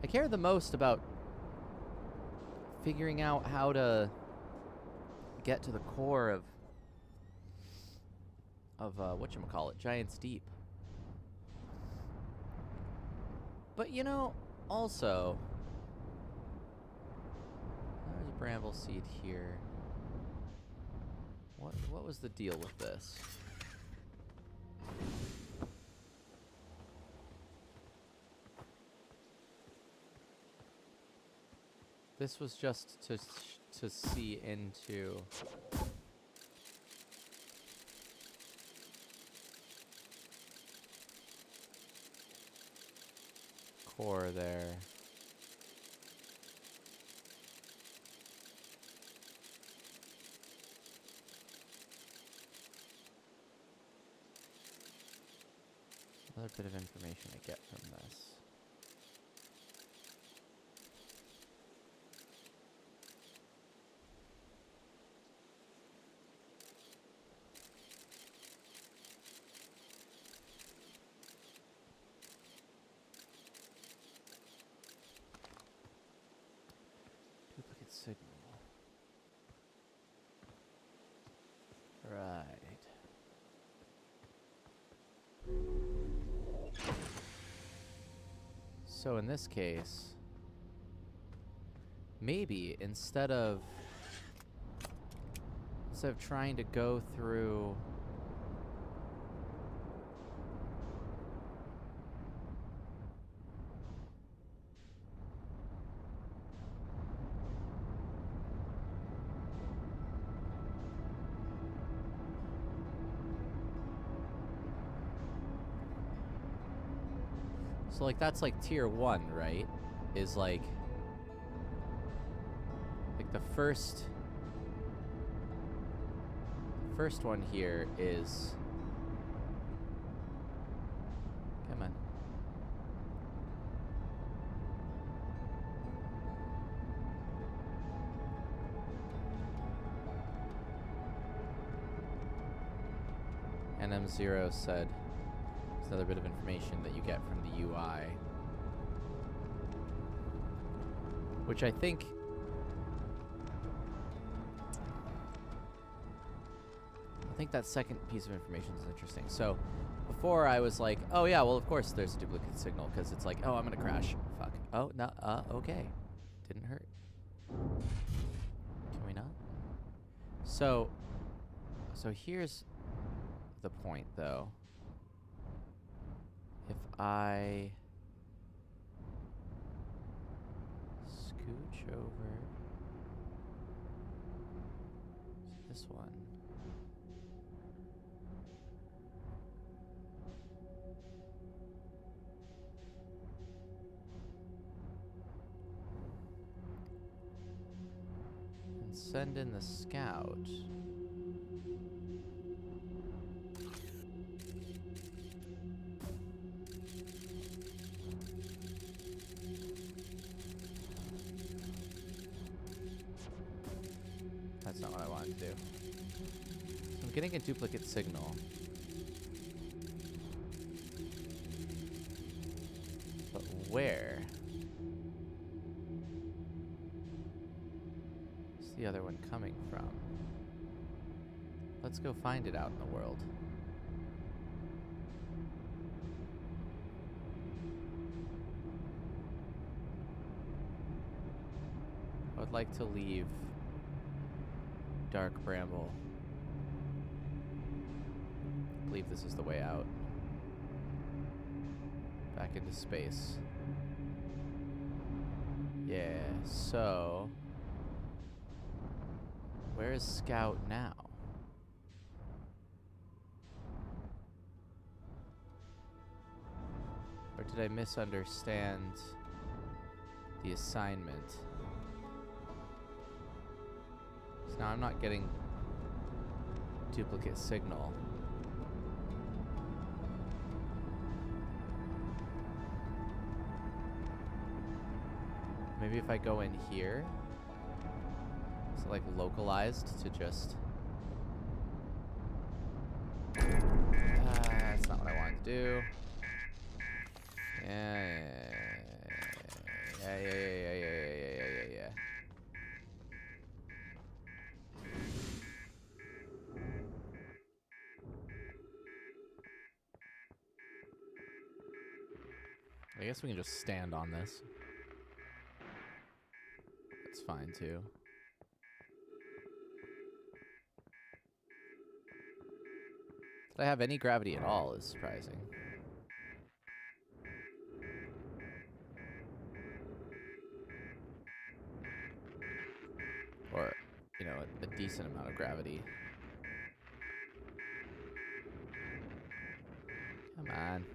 I care the most about figuring out how to get to the core of whatchamacallit, Giant's Deep. But, you know, also, there's a bramble seed here. What was the deal with this? This was just to see into core there. Another bit of information I get from this. Duplicate signal. Right. So in this case, maybe instead of trying to go through so like that's like tier 1, right? Is like the first one here is, come on. NM0 said there's another bit of information that you get from the UI, which I think that second piece of information is interesting. So before I was like, oh yeah, well of course there's a duplicate signal because it's like, oh, I'm gonna crash. Fuck. Oh, no, okay. Didn't hurt. Can we not? So here's the point though. If I scooch over to this one, and send in the scout, that's not what I wanted to do. So I'm getting a duplicate signal. But where is the other one coming from? Let's go find it out in the world. I would like to leave Dark Bramble. I believe this is the way out. Back into space. Yeah, so... where is Scout now? Or did I misunderstand the assignment? So now I'm not getting duplicate signal. Maybe if I go in here, is it like localized to just... that's not what I wanted to do. Yeah. I guess we can just stand on this. That's fine too. That I have any gravity at all is surprising. Or, you know, a decent amount of gravity. Come on.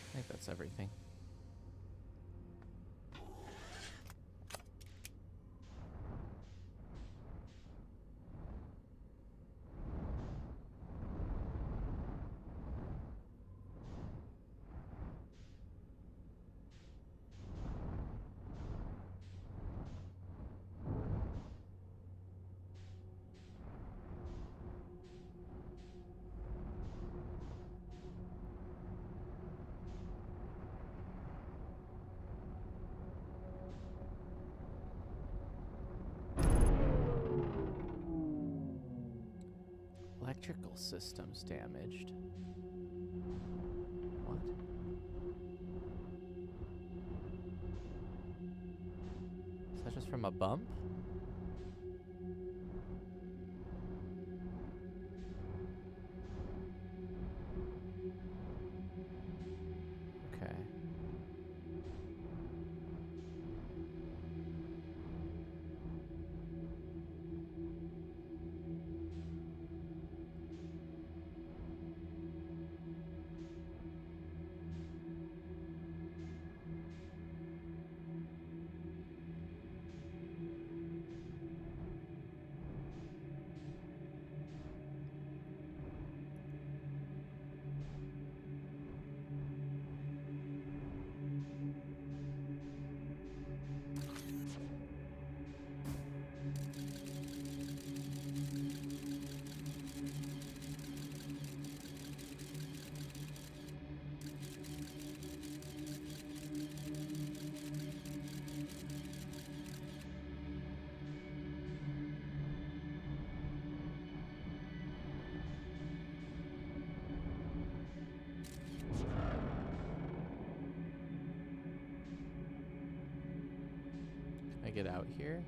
I think that's everything. Electrical systems damaged. What? Is that just from a bump? Okay. Can I get out here?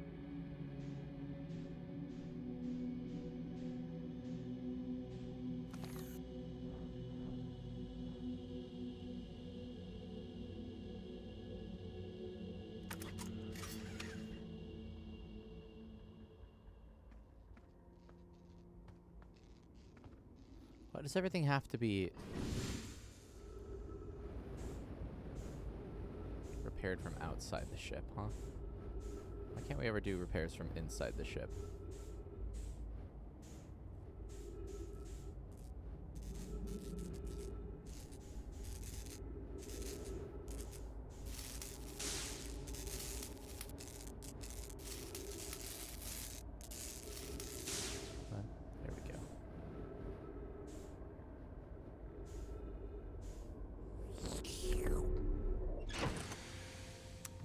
Why does everything have to be repaired from outside the ship, huh? Why can't we ever do repairs from inside the ship? There we go.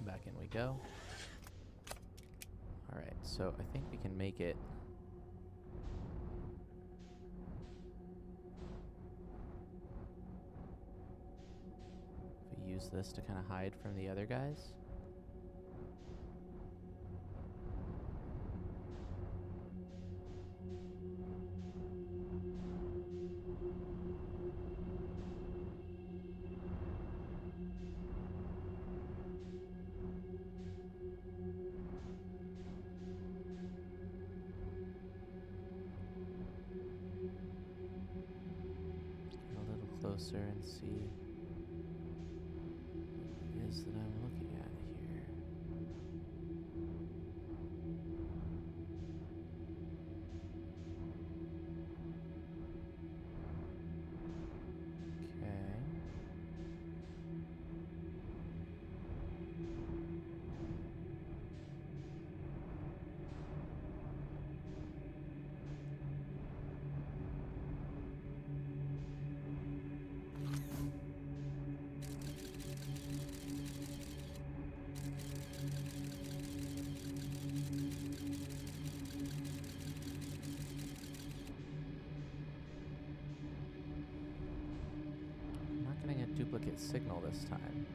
Back in we go. Alright, so I think we can make it. If we use this to kind of hide from the other guys. Get a little closer and see what it is that I'm looking at here. Okay. I'm not getting a duplicate signal this time.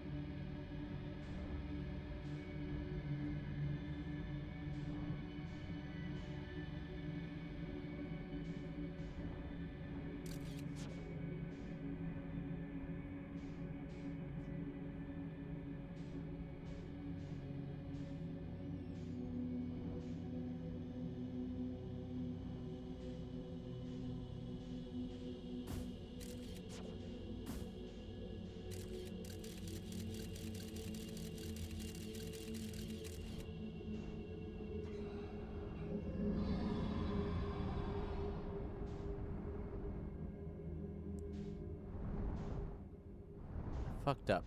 Fucked up.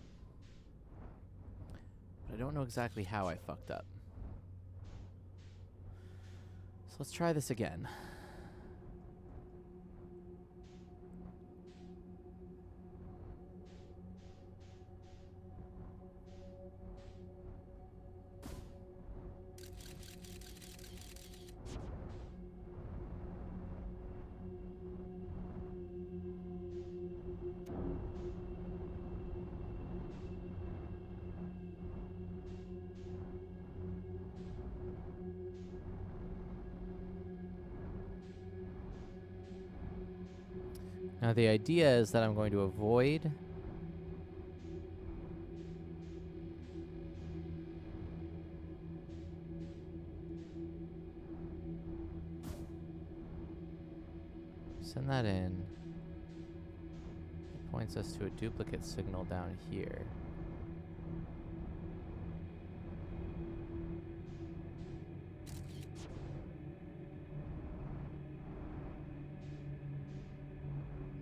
But I don't know exactly how I fucked up. So let's try this again. Now the idea is that I'm going to avoid send that in. It points us to a duplicate signal down here.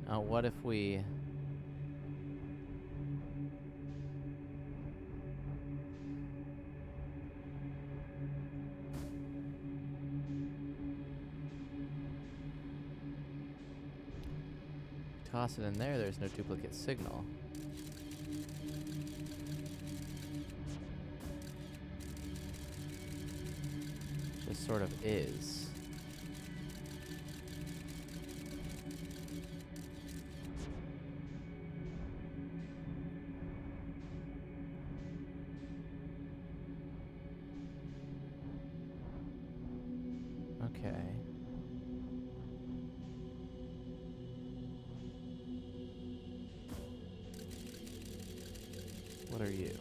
Now, what if we toss it in there? There's no duplicate signal. Just sort of is. Okay. What are you?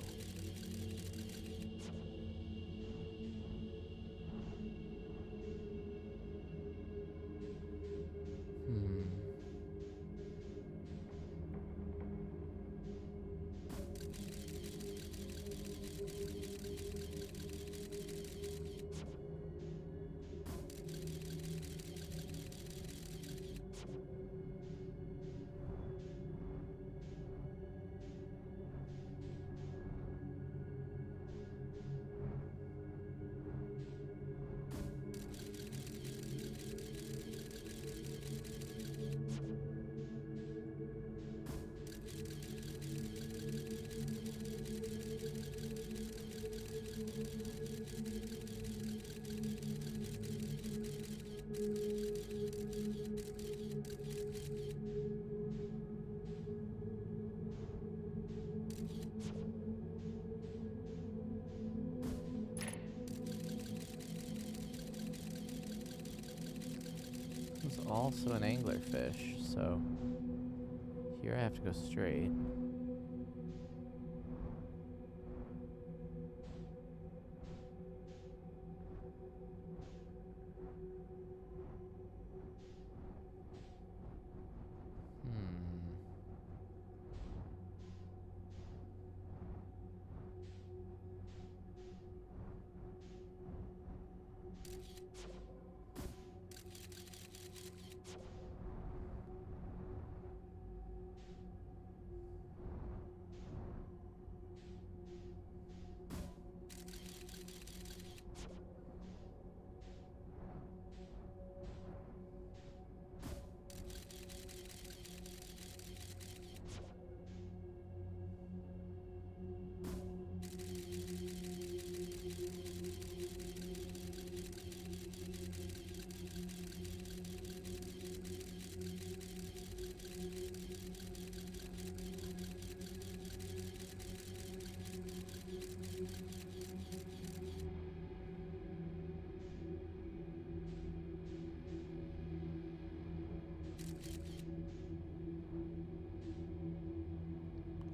also an anglerfish, so here I have to go straight.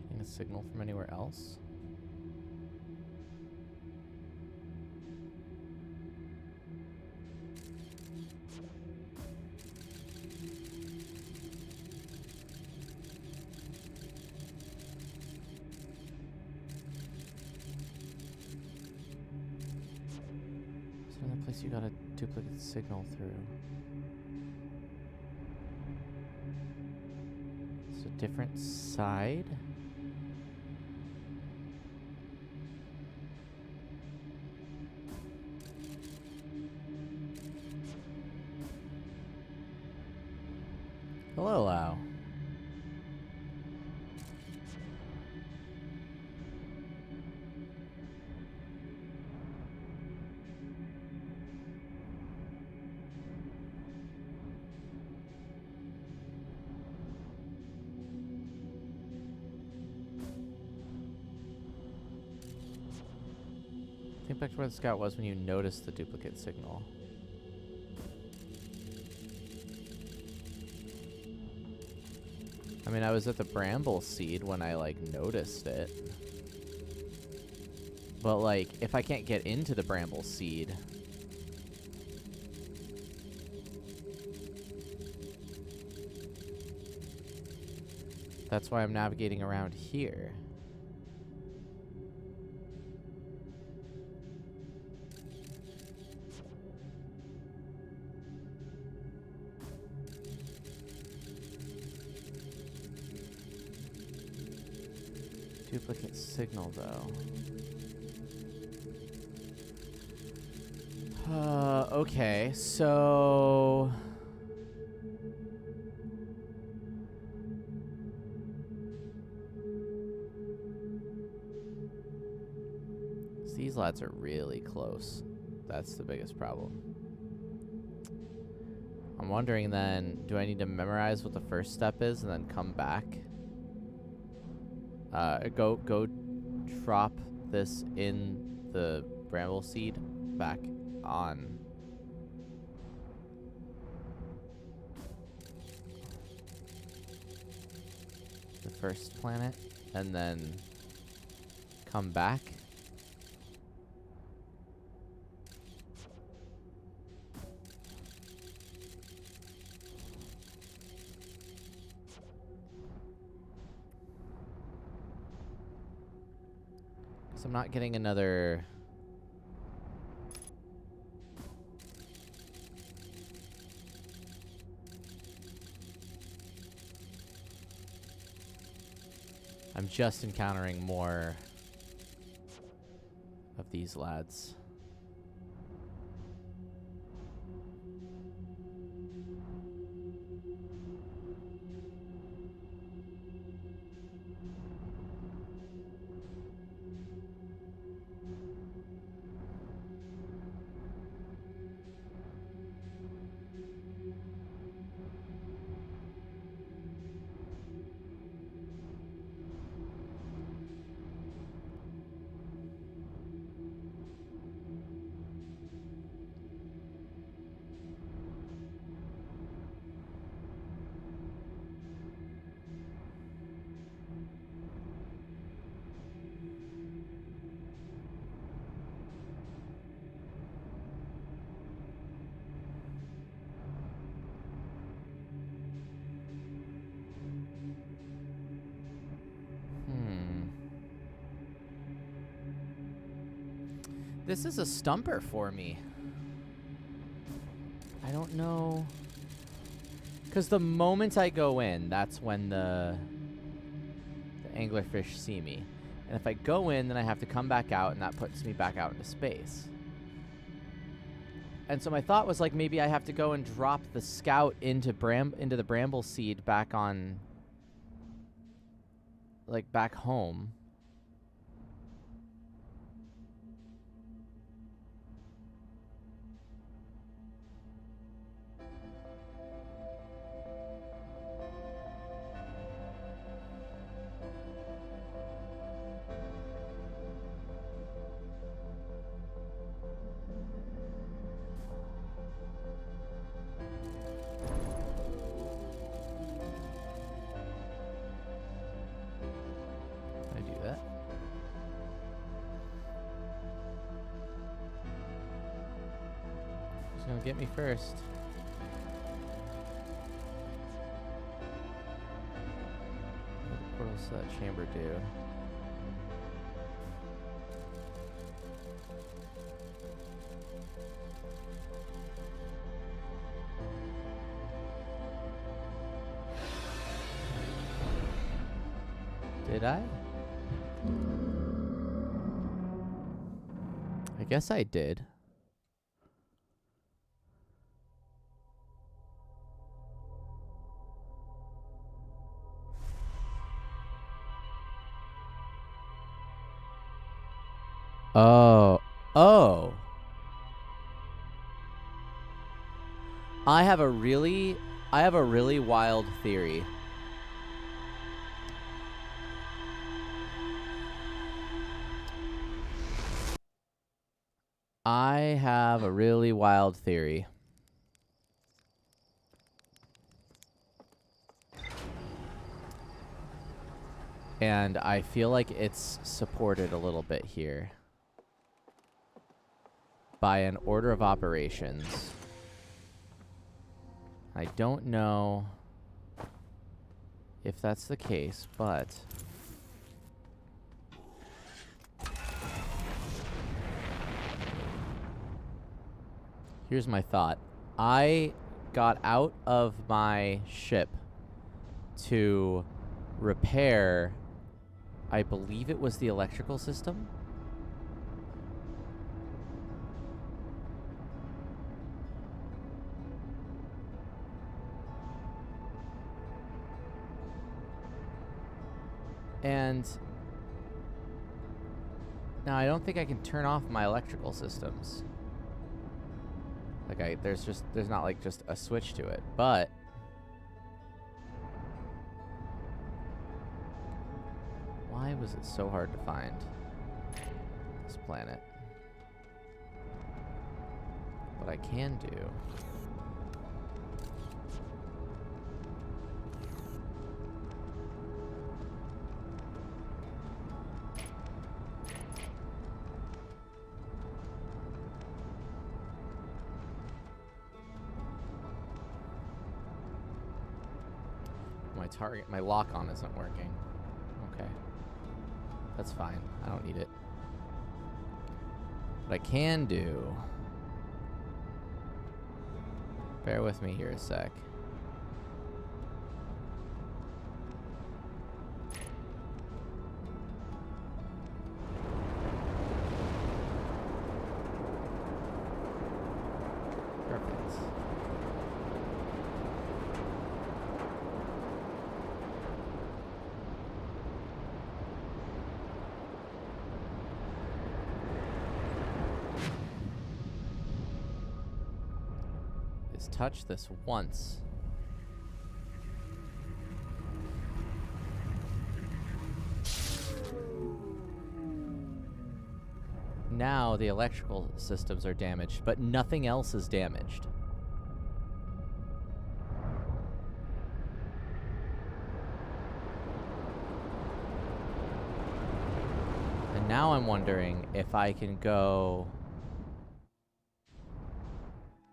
Getting a signal from anywhere else? Is there another place you got a duplicate signal through? It's a different side? Hello, Lau. Think back to where the scout was when you noticed the duplicate signal. I mean, I was at the bramble seed when I, like, noticed it. But, like, if I can't get into the bramble seed... That's why I'm navigating around here. Duplicate signal, though. Okay, so... These lads are really close. That's the biggest problem. I'm wondering then, do I need to memorize what the first step is and then come back? Go drop this in the bramble seed back on. The first planet and then come back. I'm not getting another... I'm just encountering more of these lads. This is a stumper for me. I don't know. Because the moment I go in, that's when the anglerfish see me. And if I go in, then I have to come back out, and that puts me back out into space. And so my thought was, like, maybe I have to go and drop the scout into the bramble seed back on, like, back home. Gonna get me first. What does that chamber do? Did I? I guess I did. Oh. I have a really wild theory. I have a really wild theory. And I feel like it's supported a little bit here by an order of operations. I don't know if that's the case, but here's my thought. I got out of my ship to repair, I believe it was the electrical system. And now I don't think I can turn off my electrical systems. Like there's not like just a switch to it, but why was it so hard to find this planet? What I can do my lock on isn't working. Okay. That's fine. I don't need it. What I can do, bear with me here a sec. Perfect. Touch this once. Now the electrical systems are damaged, but nothing else is damaged. And now I'm wondering if I can go...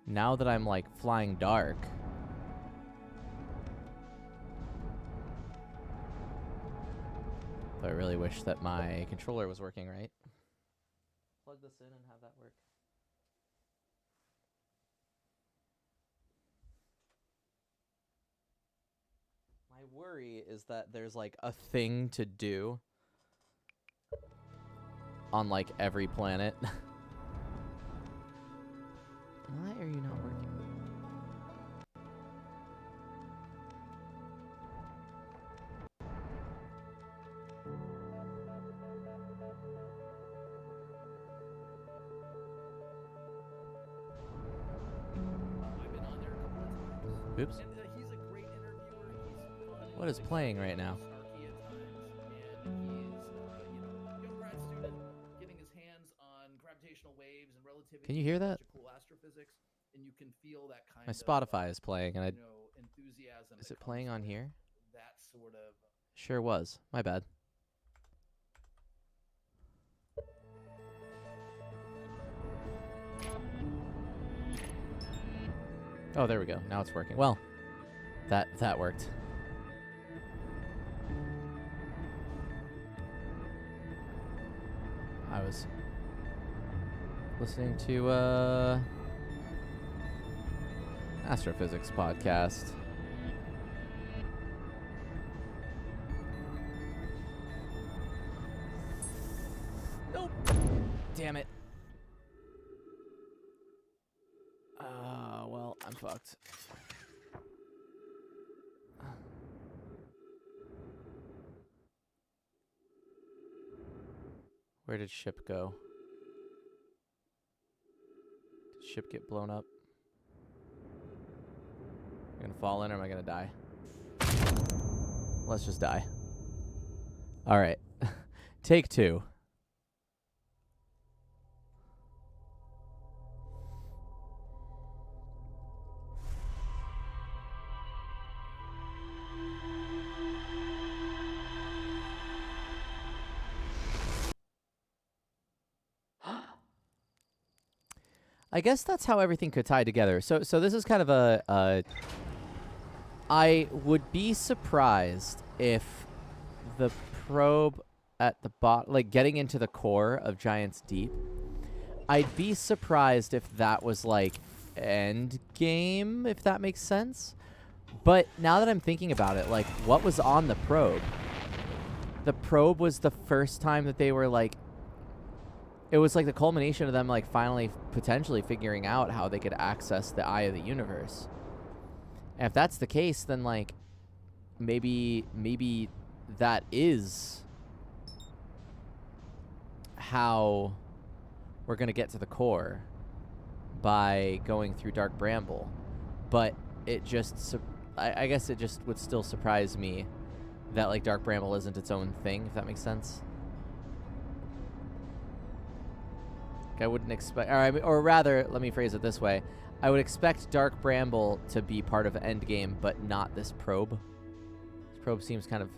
Now that I'm, like, flying dark. But I really wish that my controller was working right. Plug this in and have that work? My worry is that there's like a thing to do on like every planet. Why are you not working? I've been on there a couple of times. Oops. And he's a great interviewer. He's fun. What is playing right now? Snarky at times, and he's young grad student getting his hands on gravitational waves and relativity. Can you hear that? Such a cool astrophysics, and you can feel that kind My of Spotify is playing, and I enthusiasm. is that it playing comes on with here? That sort of. Sure was. My bad. Oh, there we go. Now it's working. Well, that worked. I was listening to astrophysics podcast. Nope. Damn it. Well, I'm fucked. Where did ship go? Did ship get blown up? Am I gonna fall in or am I gonna die? Let's just die. Alright. Take 2. I guess that's how everything could tie together. So this is kind of a I would be surprised if the probe at the bottom, like getting into the core of Giant's Deep, I'd be surprised if that was like end game, if that makes sense. But now that I'm thinking about it, like what was on the probe? The probe was the first time that they were like, it was like the culmination of them like finally potentially figuring out how they could access the eye of the universe. And if that's the case, then like maybe that is how we're going to get to the core, by going through Dark Bramble. But it just I guess it just would still surprise me that like Dark Bramble isn't its own thing, if that makes sense. I wouldn't expect, or rather, let me phrase it this way. I would expect Dark Bramble to be part of Endgame, but not this probe. This probe seems kind of,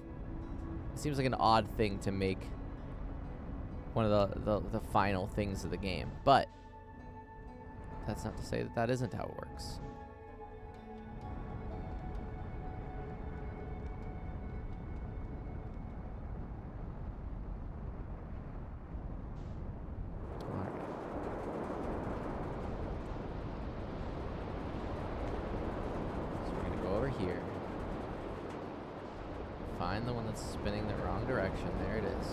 it seems like an odd thing to make one of the final things of the game. But that's not to say that that isn't how it works. Here. Find the one that's spinning the wrong direction. There it is.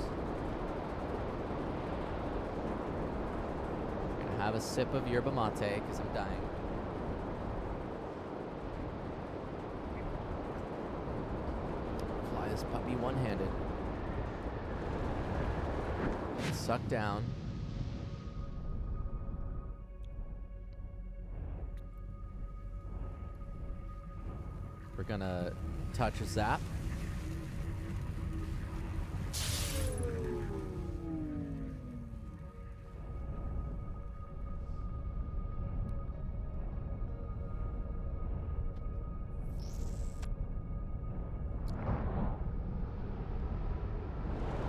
I'm gonna have a sip of yerba mate because I'm dying. Fly this puppy one-handed. Suck down. We're gonna touch a zap.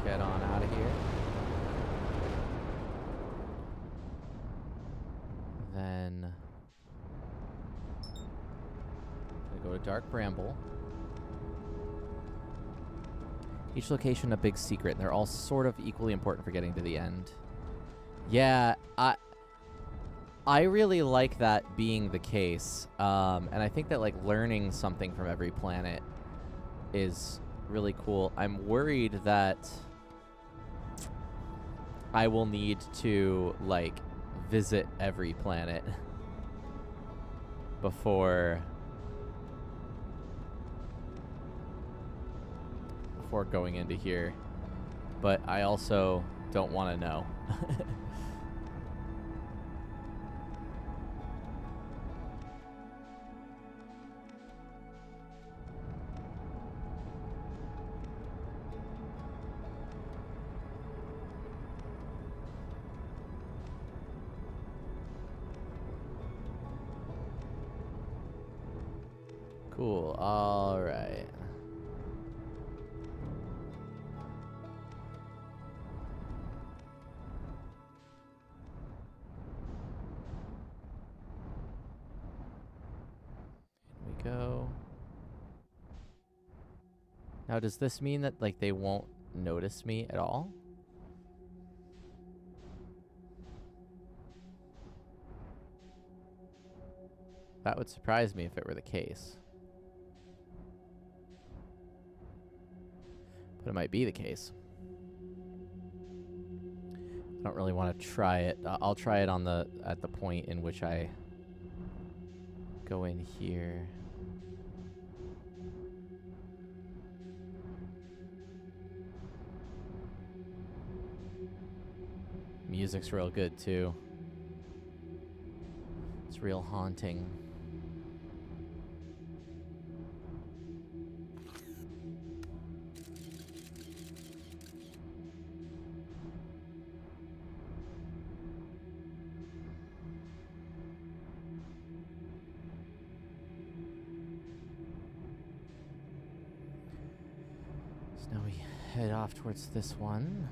Get on out of here. Then go to Dark Bramble. Each location a big secret, and they're all sort of equally important for getting to the end. Yeah, I really like that being the case, and I think that like learning something from every planet is really cool. I'm worried that I will need to like visit every planet before going into here, but I also don't want to know. Cool. All right. Here we go. Now, does this mean that like they won't notice me at all? That would surprise me if it were the case. But it might be the case. I don't really want to try it. I'll try it on at the point in which I go in here. Music's real good too. It's real haunting. So now we head off towards this one.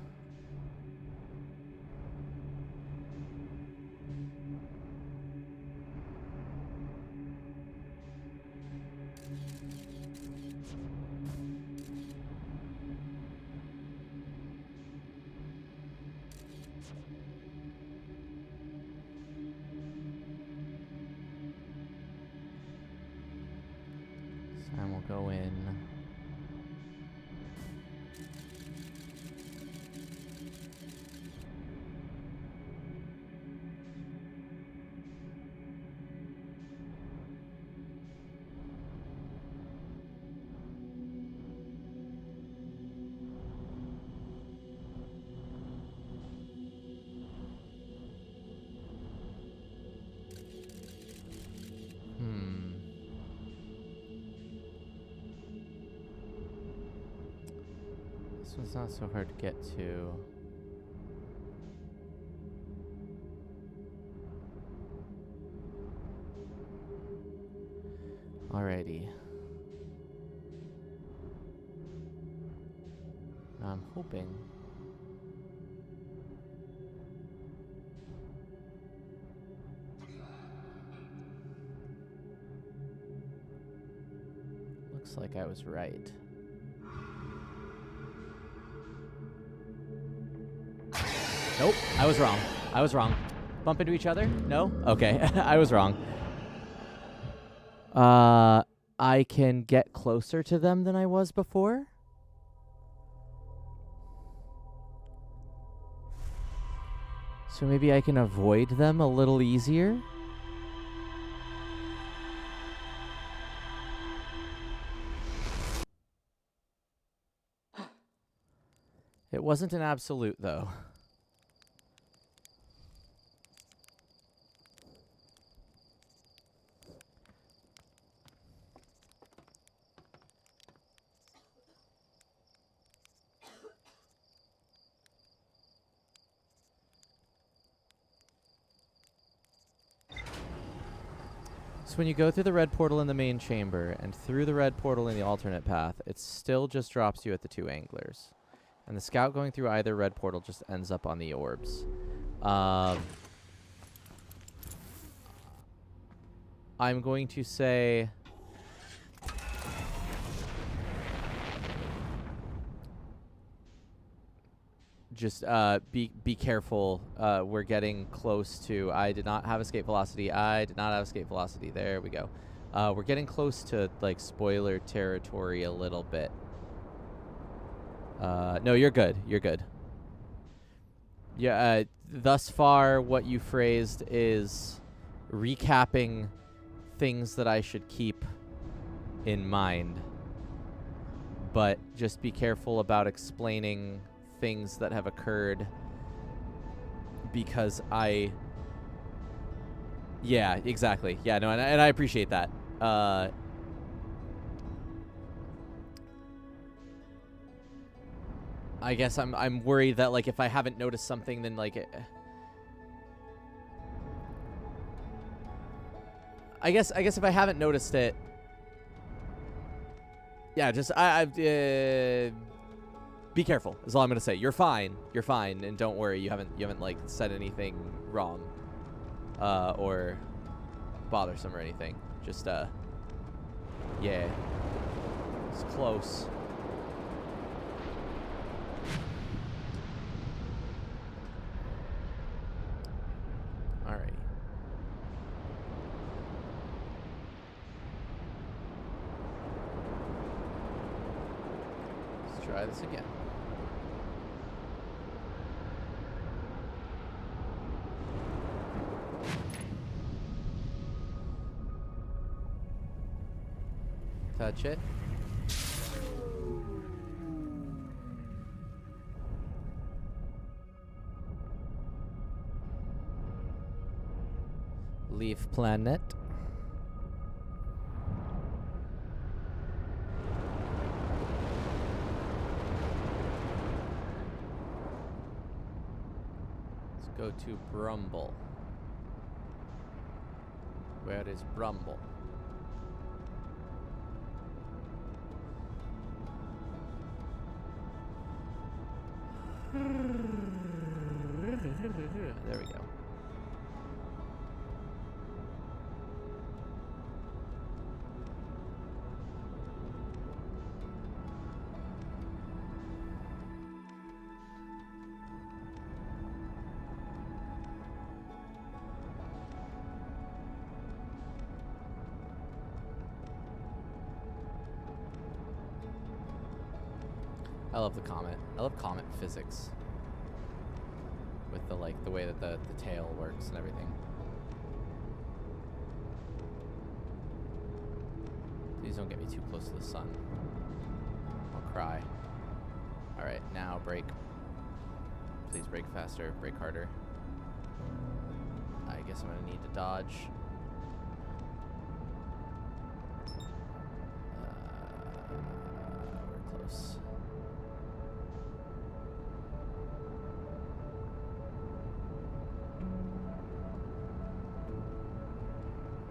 And we'll go in. This one's not so hard to get to. Alrighty. I'm hoping. Looks like I was right. Nope, I was wrong. I was wrong. Bump into each other? No? Okay, I was wrong. I can get closer to them than I was before? So maybe I can avoid them a little easier? It wasn't an absolute, though. So when you go through the red portal in the main chamber and through the red portal in the alternate path, it still just drops you at the two anglers. And the scout going through either red portal just ends up on the orbs. I'm going to say... Just be careful. We're getting close to. I did not have escape velocity. I did not have escape velocity. There we go. We're getting close to like spoiler territory a little bit. No, you're good. You're good. Yeah. Thus far, what you phrased is recapping things that I should keep in mind. But just be careful about explaining things that have occurred, because yeah, exactly. Yeah, no, and I appreciate that. I guess I'm worried that like if I haven't noticed something, then like I guess if I haven't noticed it, yeah, just be careful is all I'm gonna say. You're fine, and don't worry. You haven't like said anything wrong, or bothersome or anything. Just yeah, it's close. Alrighty. Let's try this again. Touch it. Leaf planet. Let's go to Brumble. Where is Brumble? There we go. I love the comet. I love comet physics. With the like the way that the tail works and everything. Please don't get me too close to the sun. I'll cry. Alright, now brake. Please brake faster, brake harder. I guess I'm gonna need to dodge. We're close.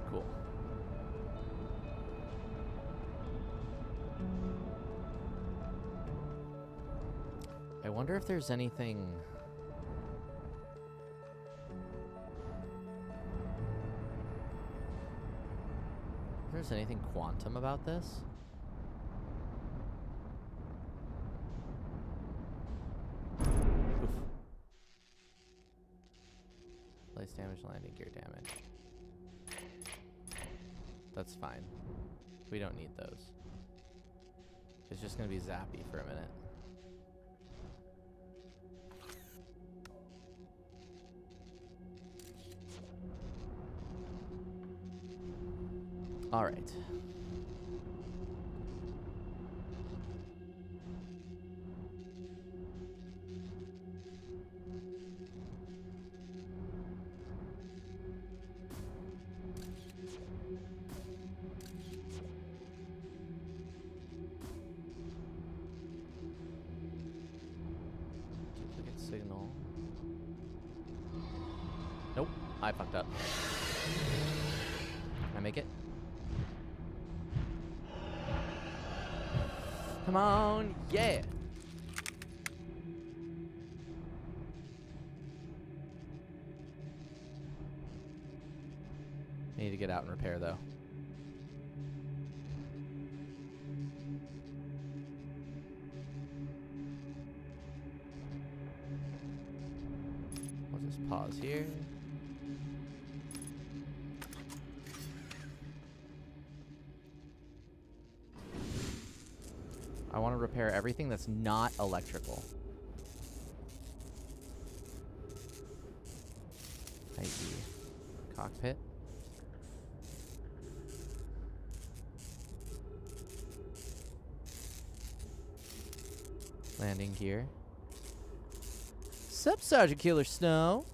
Cool. I wonder if there's anything... If there's anything quantum about this? Oof. Place damage, landing gear damage. That's fine. We don't need those. It's just gonna be zappy for a minute. All right. Duplicate signal. Nope, I fucked up. Can I make it? Come on, yeah! I need to get out and repair, though. pause here. I want to repair everything that's not electrical. i.e. cockpit. Landing gear. Sup, Sergeant Killer Snow?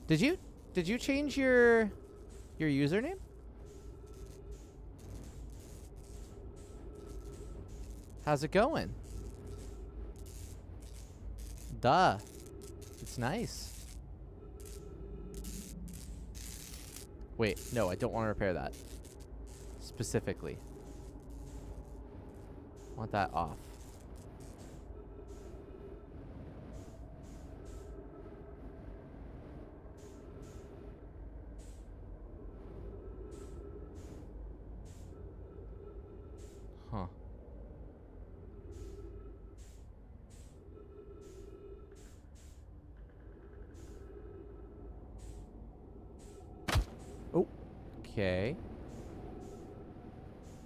Did you change your username? How's it going? Duh. It's nice. Wait, no, I don't want to repair that. Specifically. I want that off. Huh. Oh. Okay.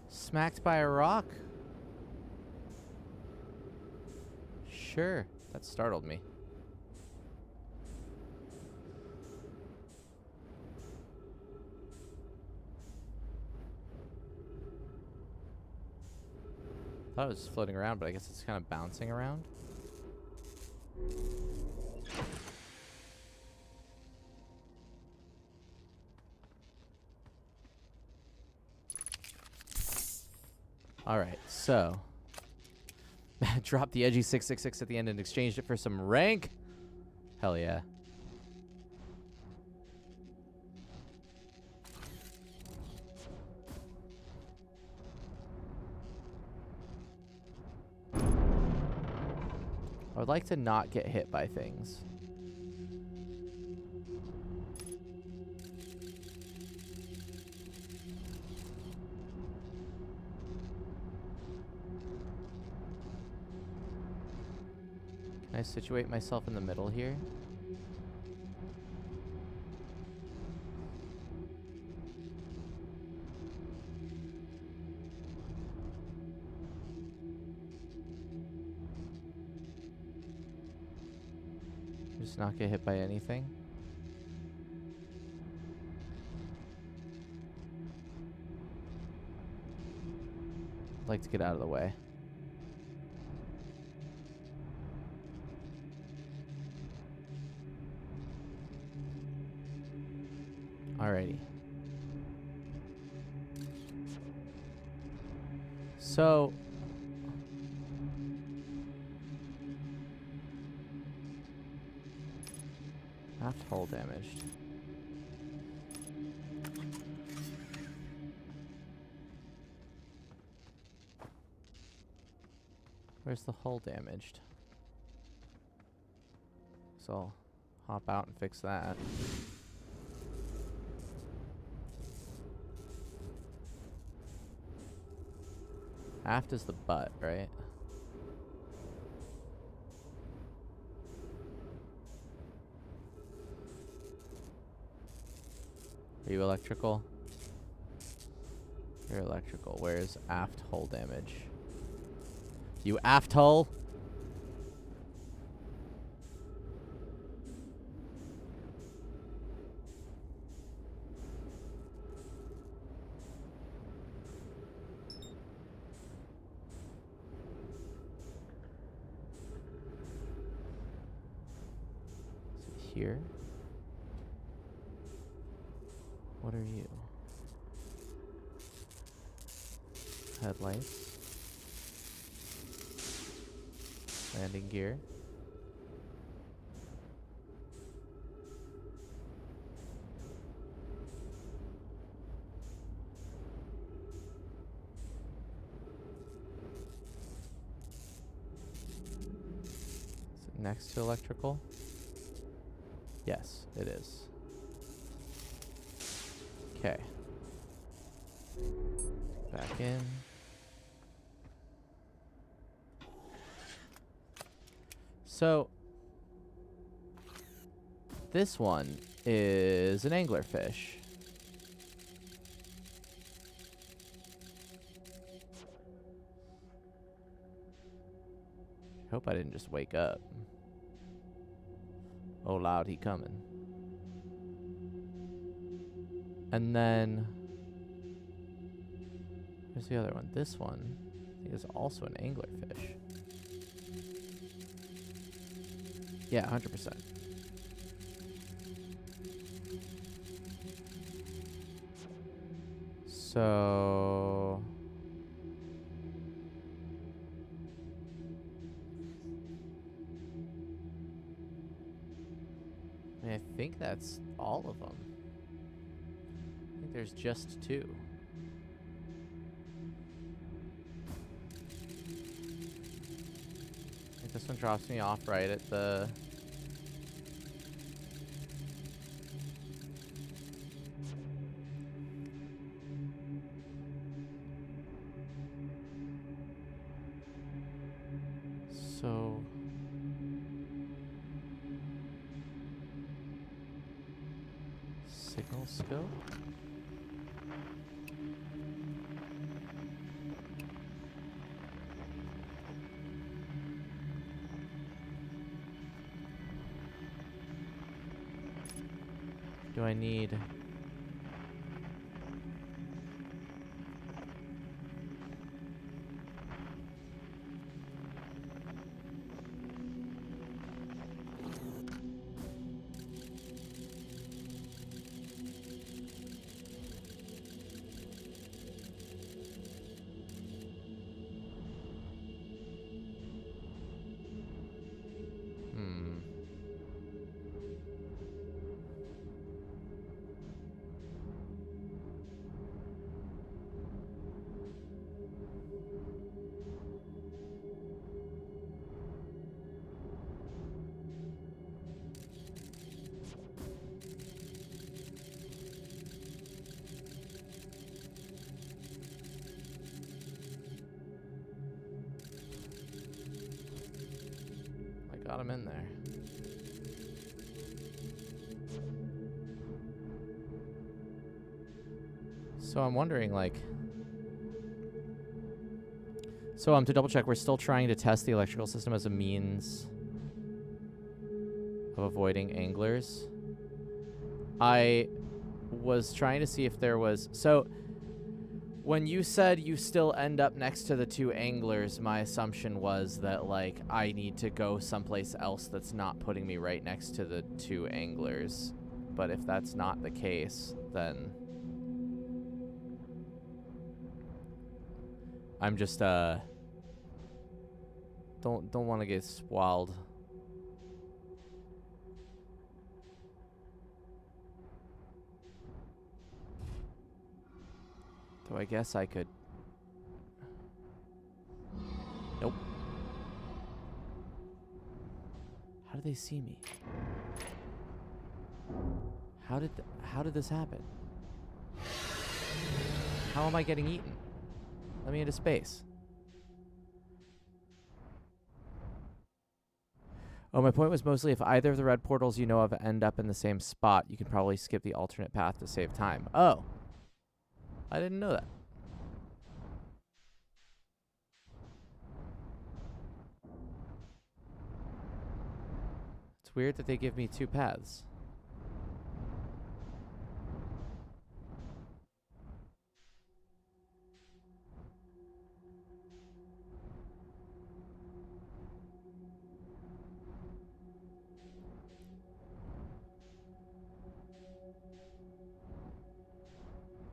Smacked by a rock. Sure. That startled me. Thought it was floating around, but I guess it's kind of bouncing around. Alright, so dropped the edgy 666 at the end and exchanged it for some rank. Hell yeah. I would like to not get hit by things. Can I situate myself in the middle here? Just not get hit by anything. I'd like to get out of the way. Alrighty. So aft hull damaged. Where's the hull damaged? So I'll hop out and fix that. Aft is the butt, right? Are you electrical? You're electrical. Where's aft hull damage? You aft hull? Is it here? What are you? Headlights. Landing gear. Is it next to electrical? Yes, it is. Okay. Back in. So this one is an anglerfish. Hope I didn't just wake up. Oh, loud, he coming. And then where's the other one? This one is also an anglerfish. Yeah, 100%. So I mean, I think that's all of them. I think there's just 2. I think this one drops me off right at the... So... Signal scope? Do I need... Got him in there. So I'm wondering, like... So, to double check, we're still trying to test the electrical system as a means of avoiding anglers. I was trying to see if there was... So, when you said you still end up next to the 2 anglers, my assumption was that, like, I need to go someplace else that's not putting me right next to the 2 anglers. But if that's not the case, then... I'm just, don't want to get swallowed. So I guess I could... Nope. How did they see me? How did this happen? How am I getting eaten? Let me into space. Oh, my point was mostly if either of the red portals you know of end up in the same spot, you can probably skip the alternate path to save time. Oh. I didn't know that. It's weird that they give me 2 paths.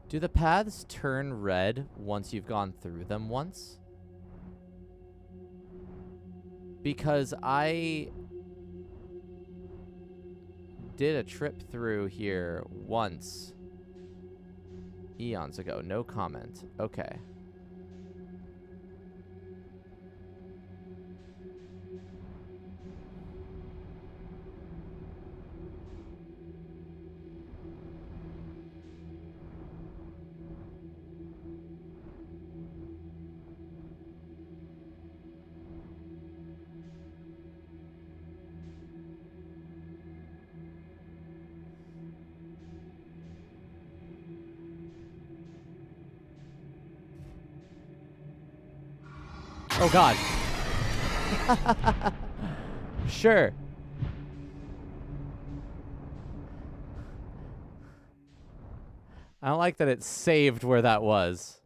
Do the paths turn red once you've gone through them once? Because I did a trip through here once eons ago. No comment. Okay. Oh, God. Sure. I don't like that it saved where that was.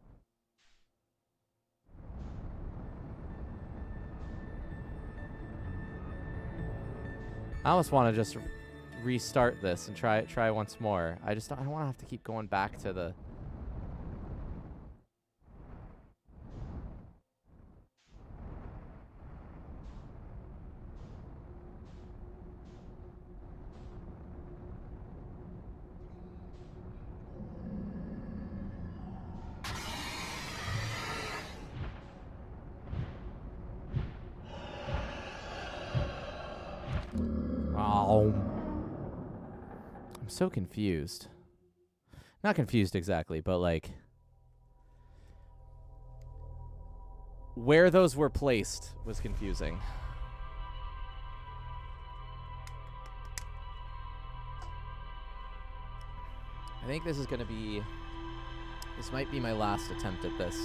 I almost want to just restart this and try once more. I don't want to have to keep going back to the... Oh. I'm so confused. Not confused exactly, but like... where those were placed was confusing. I think this is going to be... this might be my last attempt at this.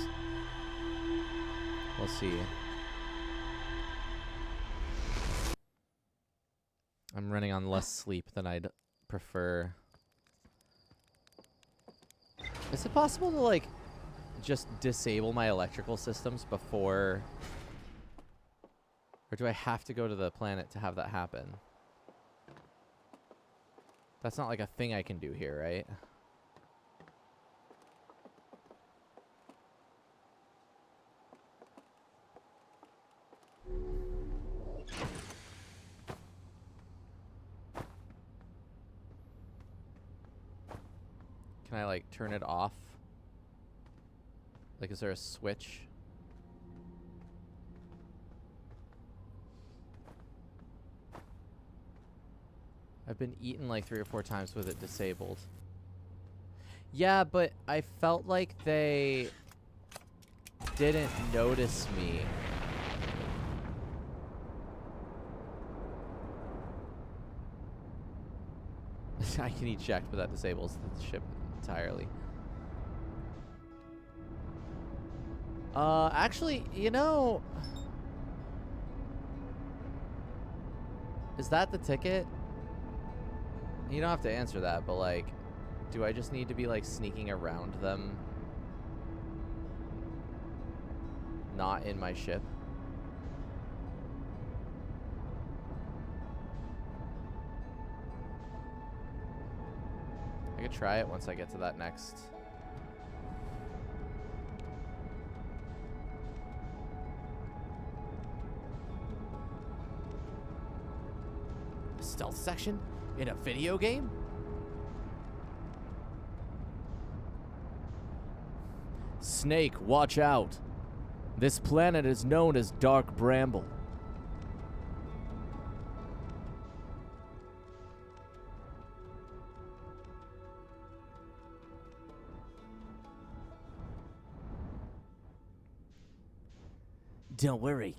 We'll see. I'm running on less sleep than I'd prefer. Is it possible to, like, just disable my electrical systems before... or do I have to go to the planet to have that happen? That's not like a thing I can do here, right? Can I, like, turn it off? Like, is there a switch? I've been eaten like 3 or 4 times with it disabled. Yeah, but I felt like they didn't notice me. I can eject, but that disables the ship entirely. Actually, you know... is that the ticket? You don't have to answer that, but, like, do I just need to be, like, sneaking around them? Not in my ship? I could try it once I get to that next. Stealth section? In a video game? Snake, watch out. This planet is known as Dark Bramble. Don't worry.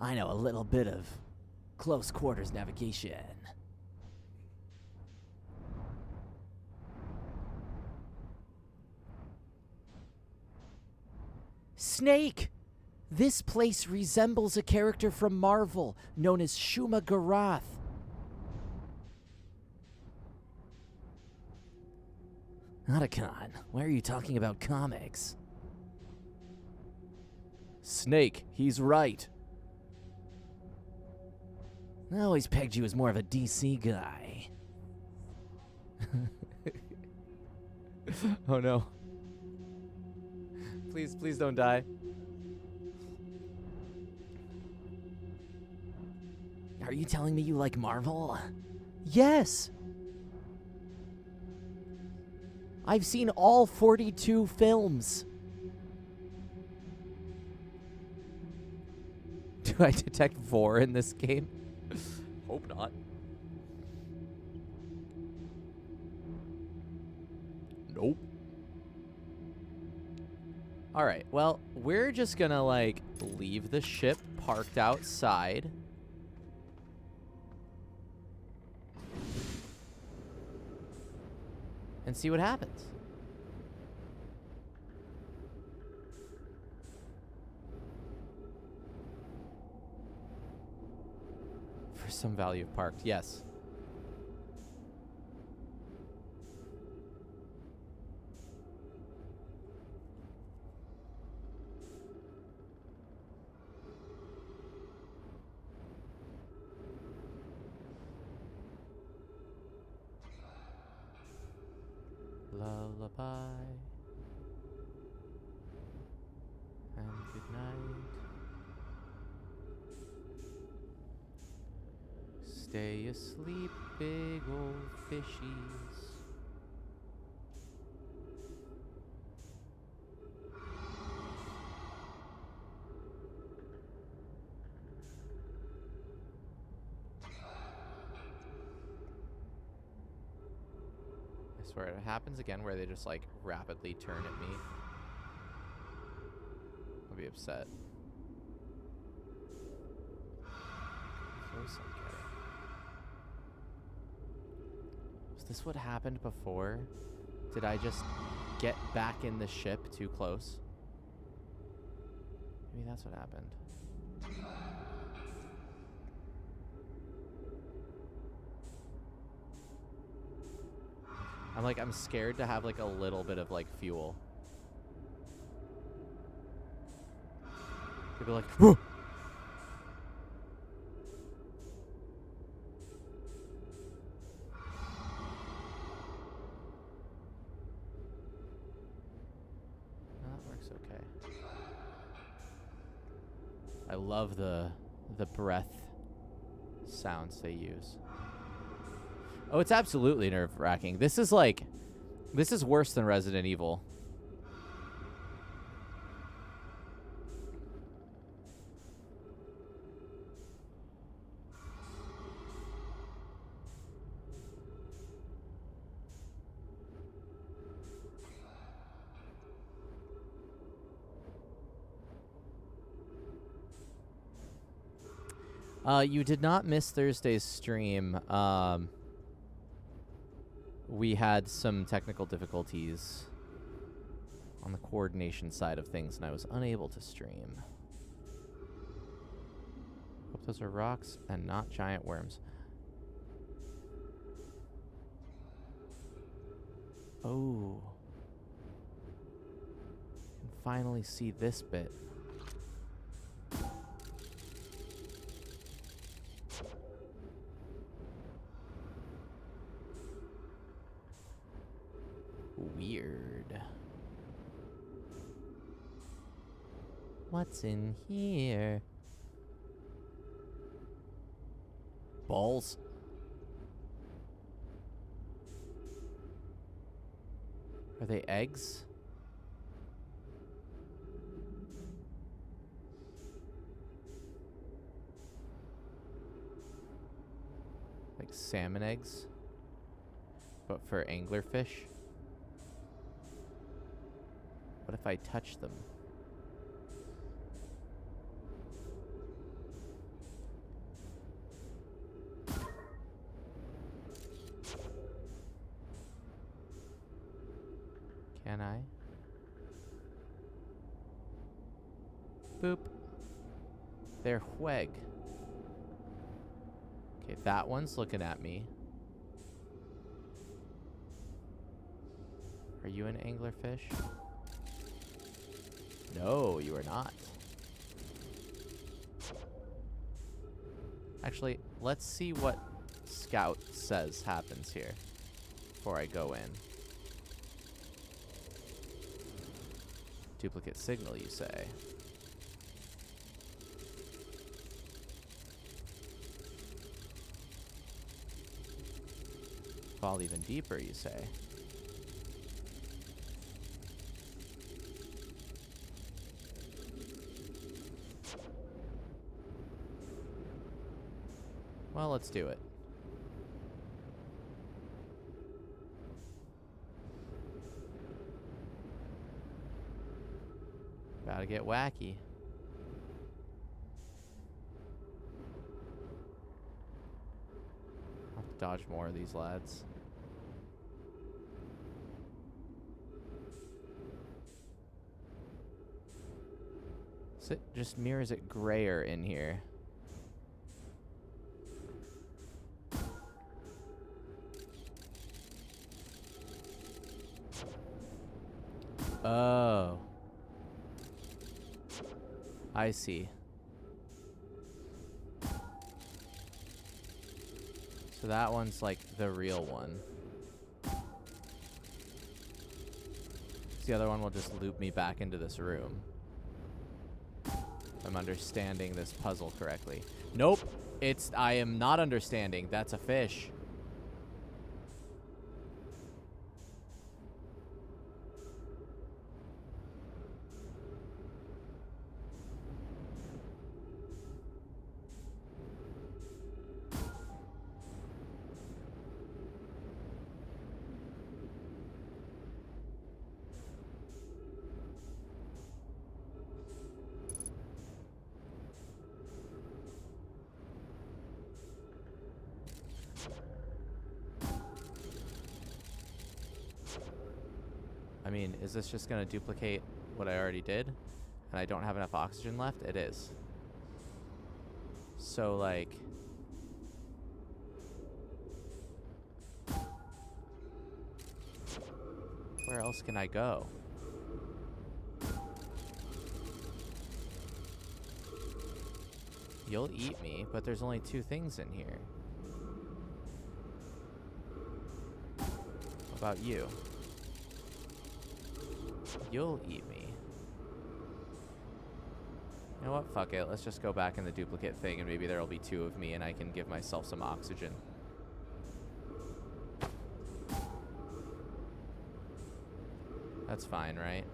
I know a little bit of close quarters navigation. Snake! This place resembles a character from Marvel known as Shuma Garath. Otacon, why are you talking about comics? Snake, he's right. I always pegged you as more of a DC guy. Oh no. Please, please don't die. Are you telling me you like Marvel? Yes. I've seen all 42 films. Do I detect vor in this game? Hope not. Nope. Alright, well, we're just gonna, like, leave the ship parked outside. And see what happens. For some value parked. Yes. Lullaby and good night. Stay asleep, big old fishies. I swear it happens again where they just like rapidly turn at me. I'll be upset. Close, okay. Was this what happened before? Did I just get back in the ship too close? Maybe that's what happened. I'm scared to have like a little bit of like fuel. People are like, whoa! That works okay. I love the breath sounds they use. Oh, it's absolutely nerve-wracking. This is worse than Resident Evil. You did not miss Thursday's stream. We had some technical difficulties on the coordination side of things, and I was unable to stream. Hope those are rocks and not giant worms. Oh. Can finally see this bit. Weird. What's in here? Balls. Are they eggs? Like salmon eggs? But for anglerfish? What if I touch them? Can I? Boop. They're Hweg. Okay, that one's looking at me. Are you an anglerfish? No, you are not. Actually, let's see what Scout says happens here before I go in. Duplicate signal, you say? Fall even deeper, you say? Well, let's do it. About to get wacky. I'll have to dodge more of these lads. So it just mirrors it grayer in here. Oh. I see. So that one's like the real one. So the other one will just loop me back into this room. If I'm understanding this puzzle correctly. Nope. I am not understanding. That's a fish. I mean, is this just going to duplicate what I already did? And I don't have enough oxygen left? It is. So, like... where else can I go? You'll eat me, but there's only 2 things in here. What about you? You'll eat me. You know what? Fuck it. Let's just go back in the duplicate thing and maybe there'll be 2 of me and I can give myself some oxygen. That's fine, right?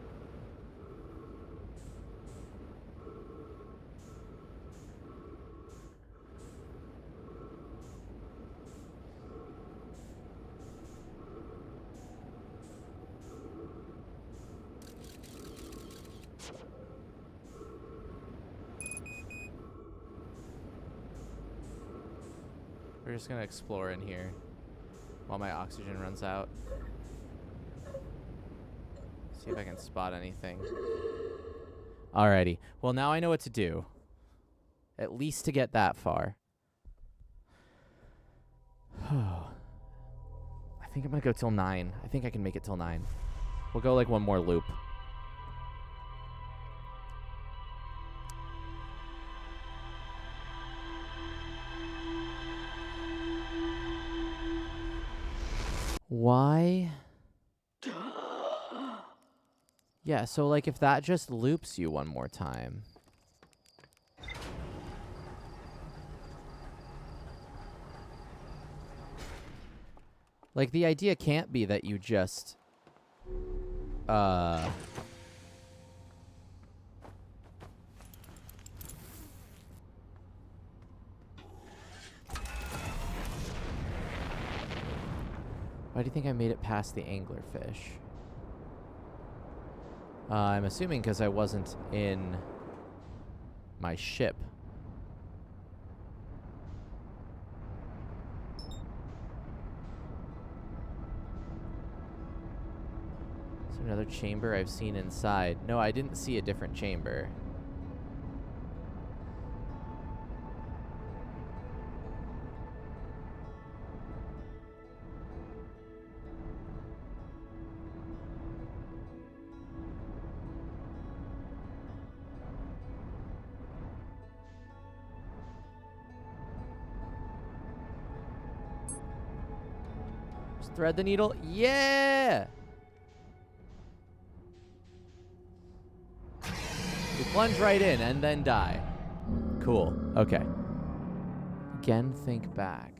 We're just gonna explore in here while my oxygen runs out. See if I can spot anything. Alrighty. Well, now I know what to do. At least to get that far. I think I'm gonna go till 9. I think I can make it till 9. We'll go like one more loop. Why? Yeah, so like if that just loops you one more time. Like the idea can't be that you just why do you think I made it past the anglerfish? I'm assuming because I wasn't in my ship. Is there another chamber I've seen inside? No, I didn't see a different chamber. Thread the needle. Yeah! You plunge right in and then die. Cool. Okay. Again, think back.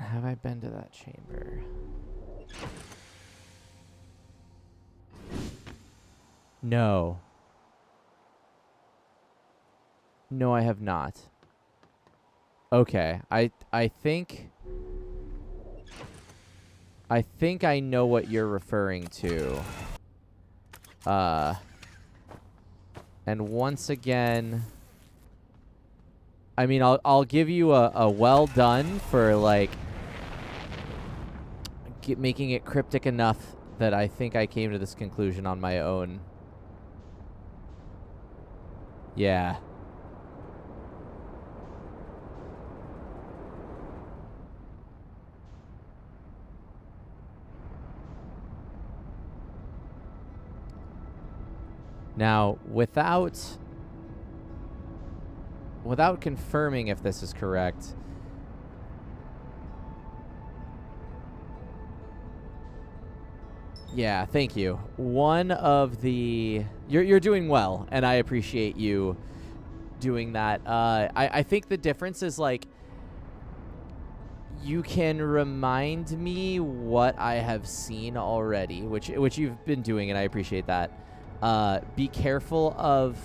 Have I been to that chamber? No. No, I have not. Okay. I think I know what you're referring to. And once again, I mean, I'll give you a well done for like making it cryptic enough that I think I came to this conclusion on my own. Yeah. Now, without confirming if this is correct, yeah, thank you. One of the you're doing well, and I appreciate you doing that. I think the difference is like you can remind me what I have seen already, which you've been doing, and I appreciate that. Be careful of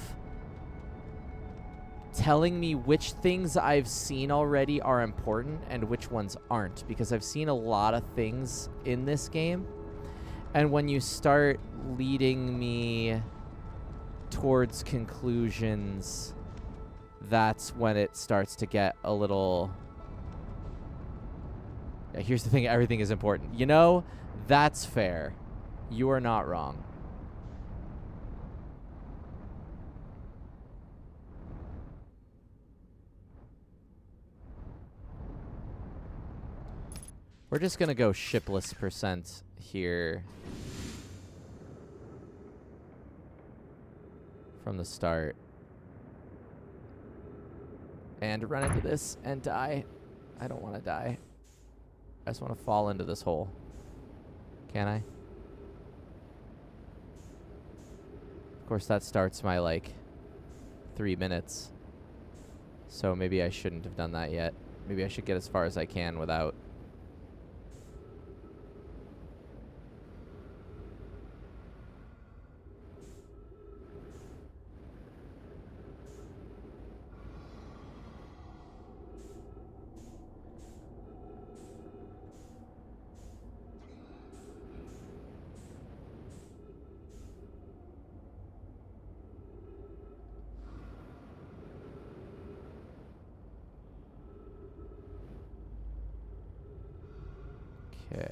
telling me which things I've seen already are important and which ones aren't, because I've seen a lot of things in this game. And when you start leading me towards conclusions, that's when it starts to get a little... Yeah, here's the thing, everything is important. You know, that's fair. You are not wrong. We're just going to go shipless % here from the start. And run into this and die. I don't want to die. I just want to fall into this hole. Can I? Of course, that starts my, like, 3 minutes. So maybe I shouldn't have done that yet. Maybe I should get as far as I can without... Okay.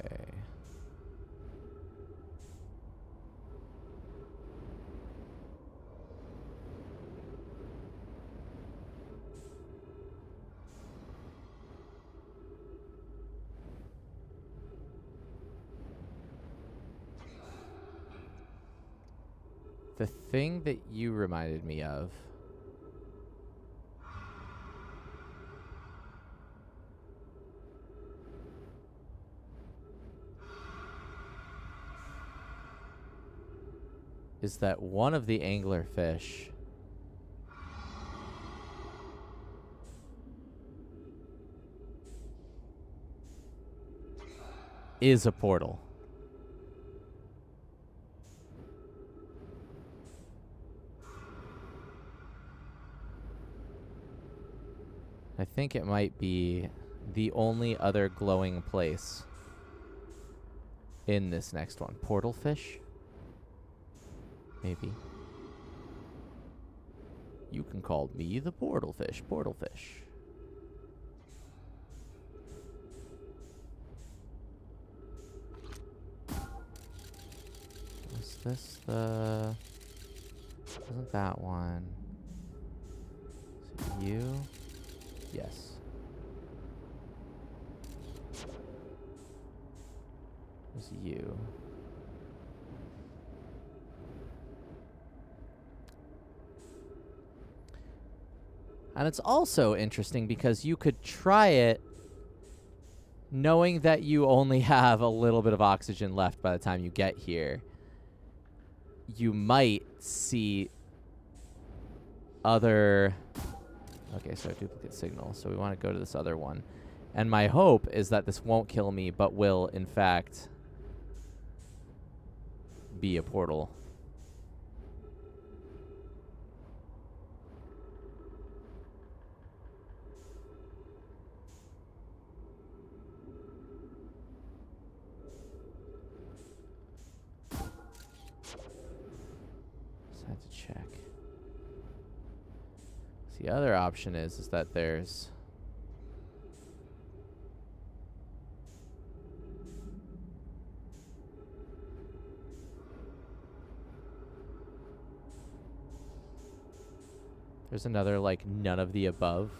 The thing that you reminded me of is that one of the anglerfish is a portal. I think it might be the only other glowing place in this next one. Portal fish? Maybe. You can call me the portal fish. Portal fish. Is this the... Wasn't that one? Is it you? Yes. It was you. And it's also interesting because you could try it knowing that you only have a little bit of oxygen left by the time you get here. You might see other... Okay, so duplicate signal. So we want to go to this other one. And my hope is that this won't kill me, but will, in fact, be a portal. The other option is that there's... There's another, like, none of the above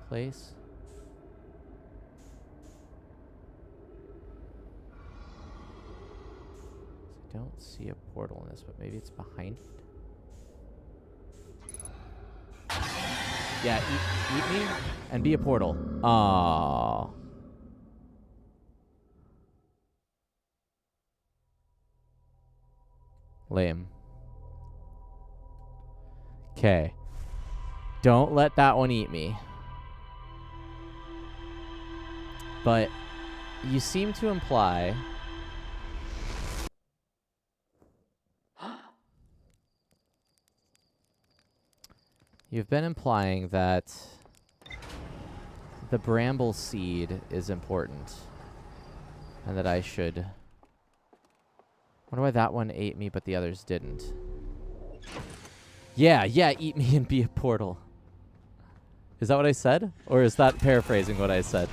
place. I don't see a portal in this, but maybe it's behind it. Yeah, eat me and be a portal. Aww. Lame. Okay. Don't let that one eat me. But you seem to imply... You've been implying that the bramble seed is important. And that I should... I wonder why that one ate me but the others didn't. Yeah, eat me and be a portal. Is that what I said? Or is that paraphrasing what I said?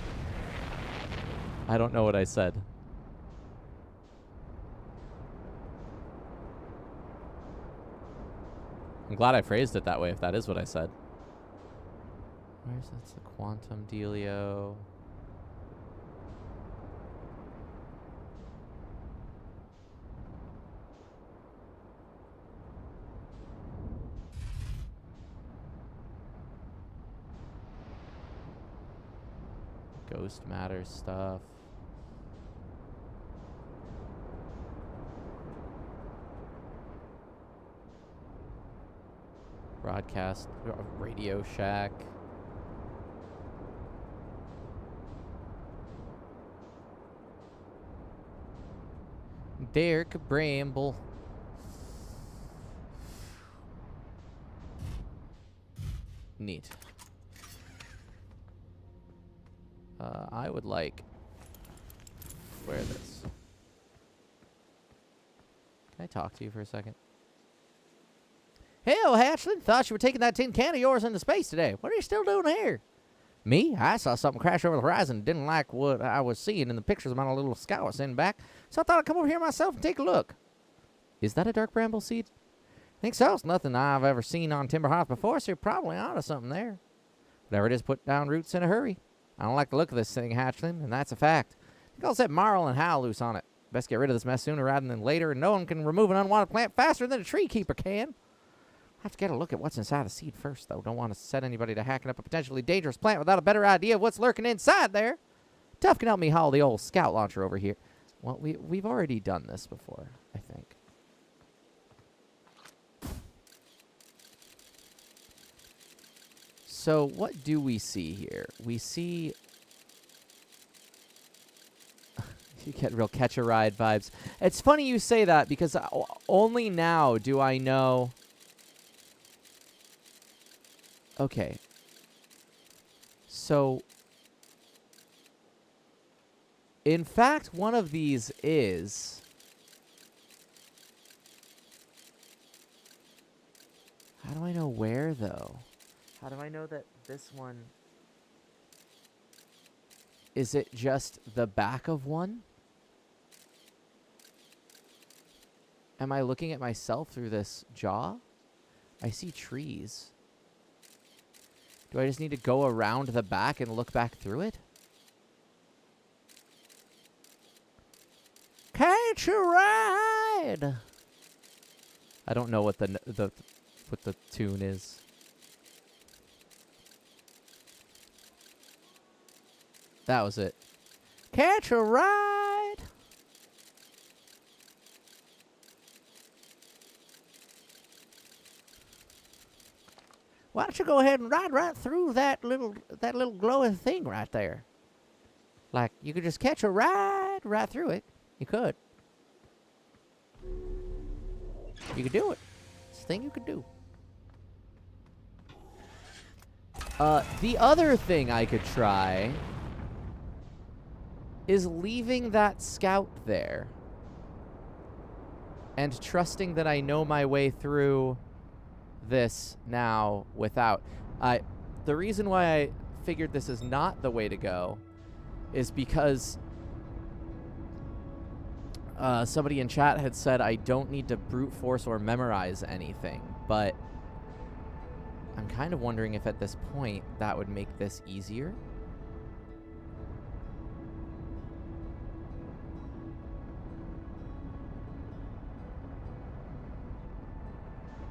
I don't know what I said. I'm glad I phrased it that way if that is what I said. Where's that's the quantum dealio? Ghost matter stuff. Broadcast, Radio Shack. Derek Bramble. Neat. I would like wear this. Can I talk to you for a second? Hell, Hatchling, thought you were taking that tin can of yours into space today. What are you still doing here? Me? I saw something crash over the horizon and didn't like what I was seeing in the pictures of my little scout I was sending back, so I thought I'd come over here myself and take a look. Is that a dark bramble seed? Think so. It's nothing I've ever seen on Timber Hearth before, so you're probably onto something there. Whatever it is, put down roots in a hurry. I don't like the look of this thing, Hatchling, and that's a fact. I think I'll set Marl and Hal loose on it. Best get rid of this mess sooner rather than later, and no one can remove an unwanted plant faster than a tree keeper can. I have to get a look at what's inside the seed first, though. Don't want to set anybody to hacking up a potentially dangerous plant without a better idea of what's lurking inside there. Tuff can help me haul the old scout launcher over here. Well, we've already done this before, I think. So what do we see here? We see... You get real catch-a-ride vibes. It's funny you say that because only now do I know... Okay. So... In fact, one of these is... How do I know where, though? How do I know that this one... Is it just the back of one? Am I looking at myself through this jaw? I see trees. Do I just need to go around the back and look back through it? Catch a ride! I don't know what the tune is. That was it. Catch a ride! Why don't you go ahead and ride right through that little glowing thing right there? Like, you could just catch a ride right through it. You could. You could do it. It's a thing you could do. The other thing I could try is leaving that scout there and trusting that I know my way through this now without. The reason why I figured this is not the way to go is because somebody in chat had said I don't need to brute force or memorize anything, but I'm kind of wondering if at this point that would make this easier.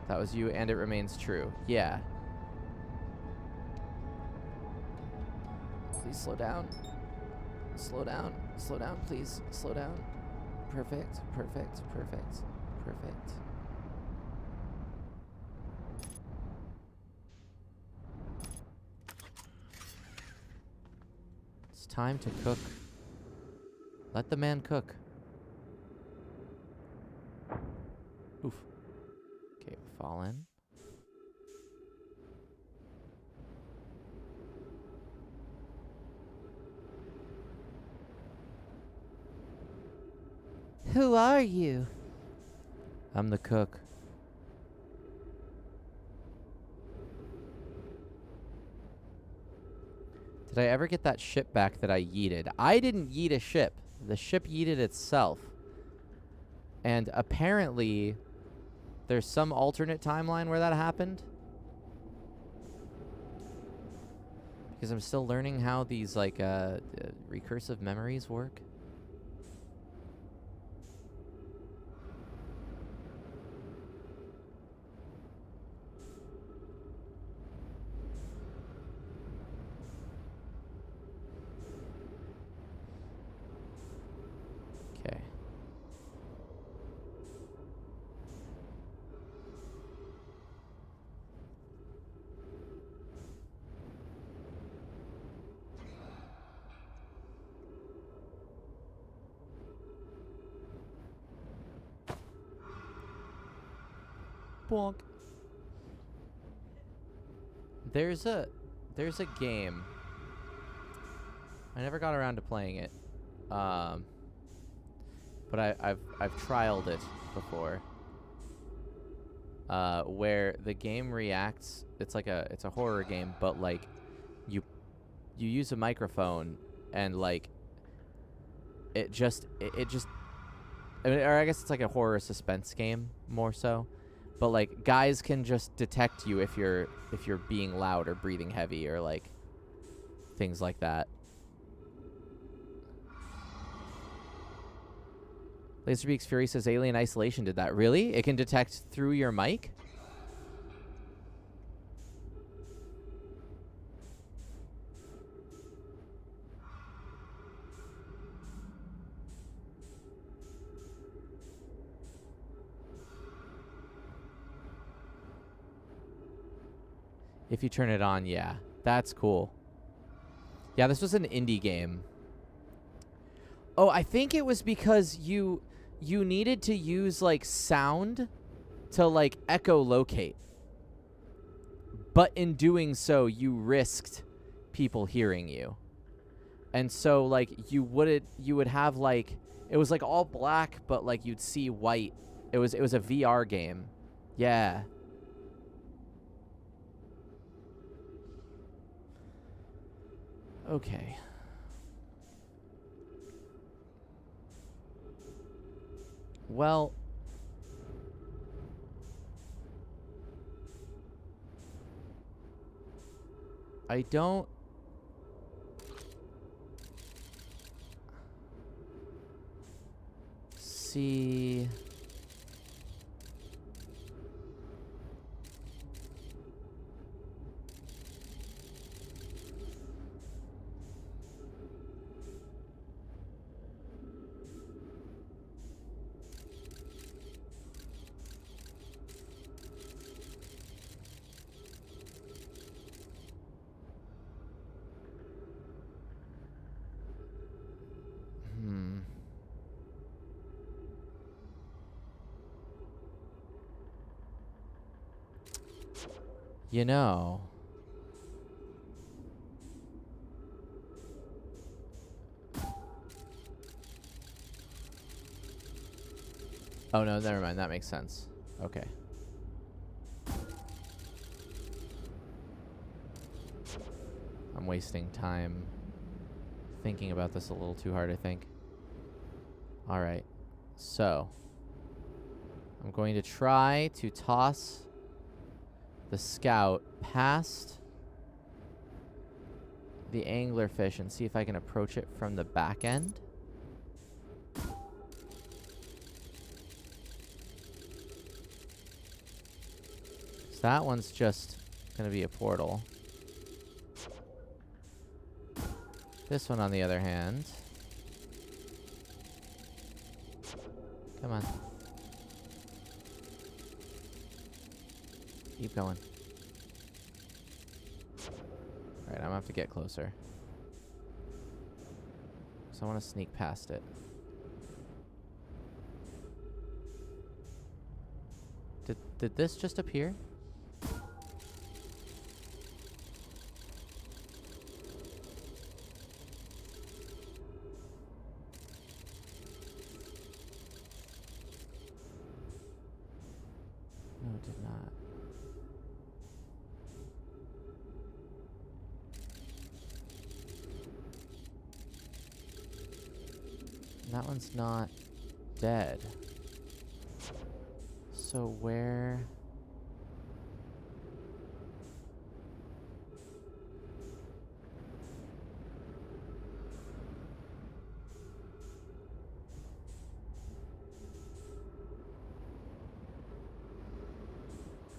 That was you, and it remains true. Yeah. Please slow down. Slow down. Slow down, please. Slow down. Perfect. Perfect. Perfect. Perfect. It's time to cook. Let the man cook. Oof. Okay, fall in. Who are you? I'm the cook. Did I ever get that ship back that I yeeted? I didn't yeet a ship. The ship yeeted itself. And apparently, there's some alternate timeline where that happened. Because I'm still learning how these, like, recursive memories work. Okay. Bonk. There's a game. I never got around to playing it. But I've trialed it before. Where the game reacts, it's a horror game, but like you use a microphone and like it just I mean, or I guess it's like a horror suspense game more so. But like guys can just detect you if you're being loud or breathing heavy or like things like that. Laserbeak's Fury says Alien Isolation did that. Really? It can detect through your mic? If you turn it on, yeah. That's cool. Yeah, this was an indie game. Oh, I think it was because you needed to use like sound to like echolocate. But in doing so, you risked people hearing you. And so like you would have like it was like all black but like you'd see white. It was a VR game. Yeah. Okay. Well, I don't see you know. Oh no, never mind. That makes sense. Okay. wasting time thinking about this a little too hard, I think. Alright. So, I'm going to try to toss the scout past the anglerfish and see if I can approach it from the back end. So that one's just going to be a portal. This one, on the other hand... Come on. Keep going. Alright, I'm gonna have to get closer. So I want to sneak past it. Did this just appear? No, it did not. That one's not dead. So where...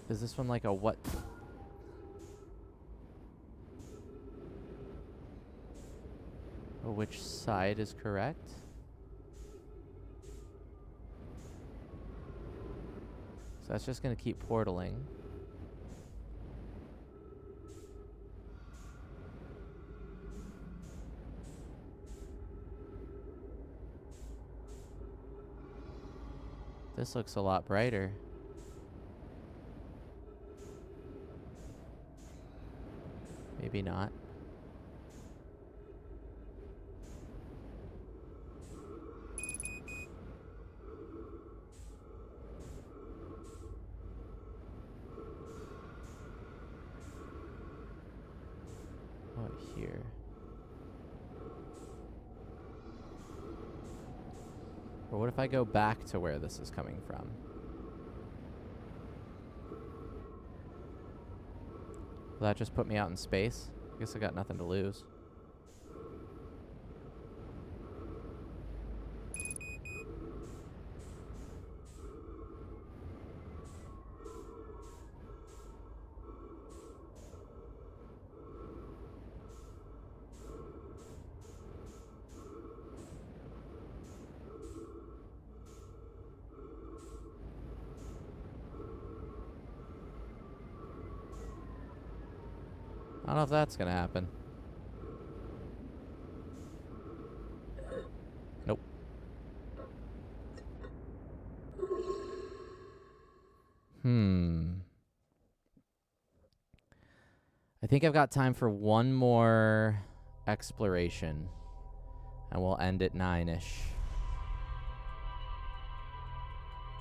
Is this one like a what? Or which side is correct? So that's just going to keep portaling. This looks a lot brighter. Maybe not. What here? Or what if I go back to where this is coming from? Will that just put me out in space? I guess I got nothing to lose. I don't know if that's gonna happen. Nope. I think I've got time for one more exploration. And we'll end at 9-ish.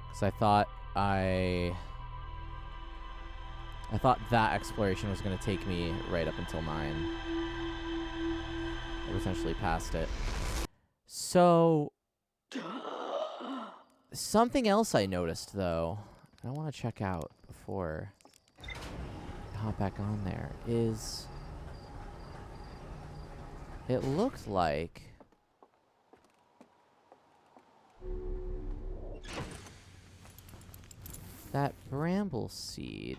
Because I thought that exploration was going to take me right up until 9. Or essentially past it. So, something else I noticed, though, I want to check out before I hop back on there, is it looked like that bramble seed.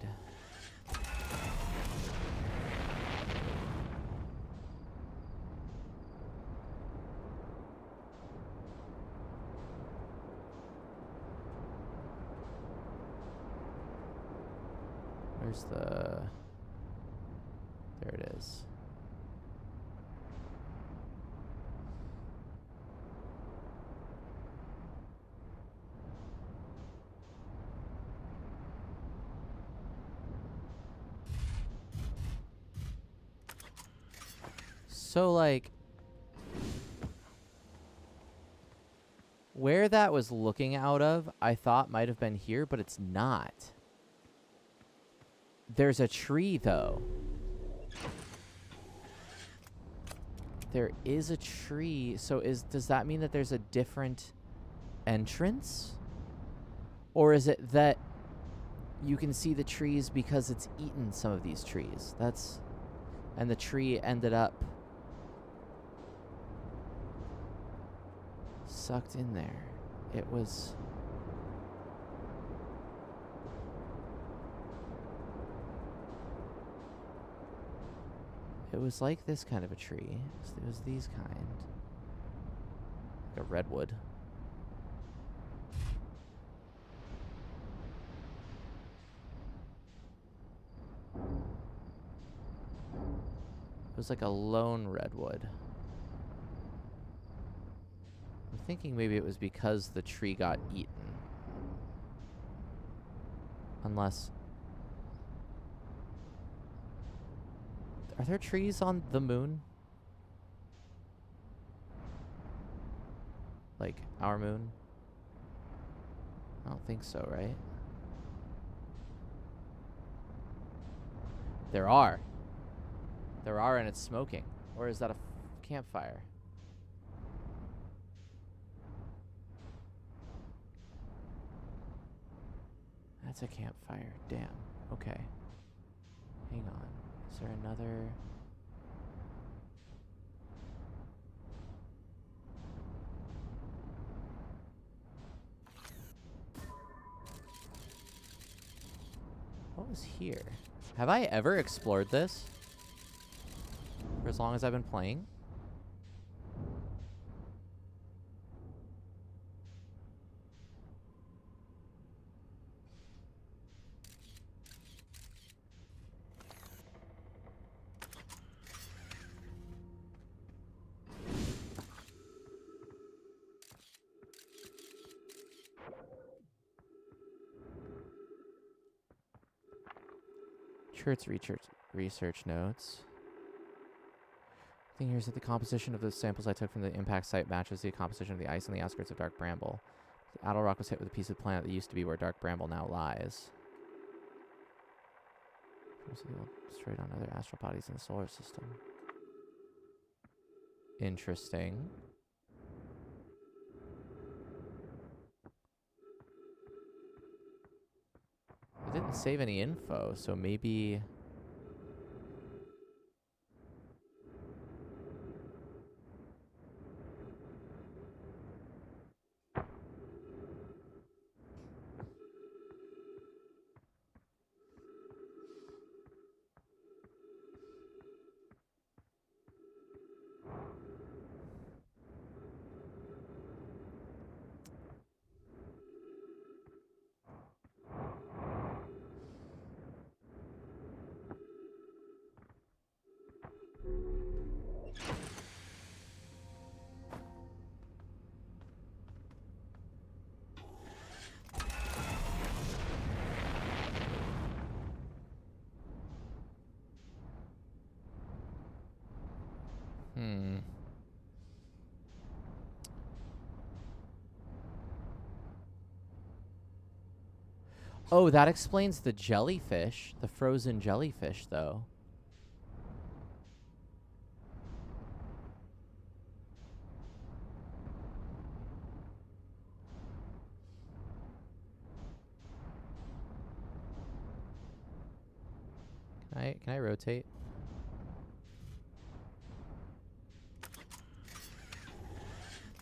Where's the... There it is. So, like, where that was looking out of, I thought might have been here, but it's not. There's a tree, though. There is a tree. So does that mean that there's a different entrance? Or is it that you can see the trees because it's eaten some of these trees? And the tree ended up sucked in there. It was like this kind of a tree. It was these kind. Like a redwood. It was like a lone redwood. I'm thinking maybe it was because the tree got eaten. Unless... Are there trees on the moon? Like our moon? I don't think so, right? There are. There are, and it's smoking. Or is that a campfire? That's a campfire. Damn. Okay. Hang on. Is there another... What was here? Have I ever explored this? For as long as I've been playing? Sure, it's research notes. The thing here is that the composition of the samples I took from the impact site matches the composition of the ice on the outskirts of Dark Bramble. The Adel Rock was hit with a piece of planet that used to be where Dark Bramble now lies. Destroyed on other astral bodies in the solar system. Interesting. It didn't save any info, so maybe... Oh, that explains the jellyfish. The frozen jellyfish, though. Can I rotate?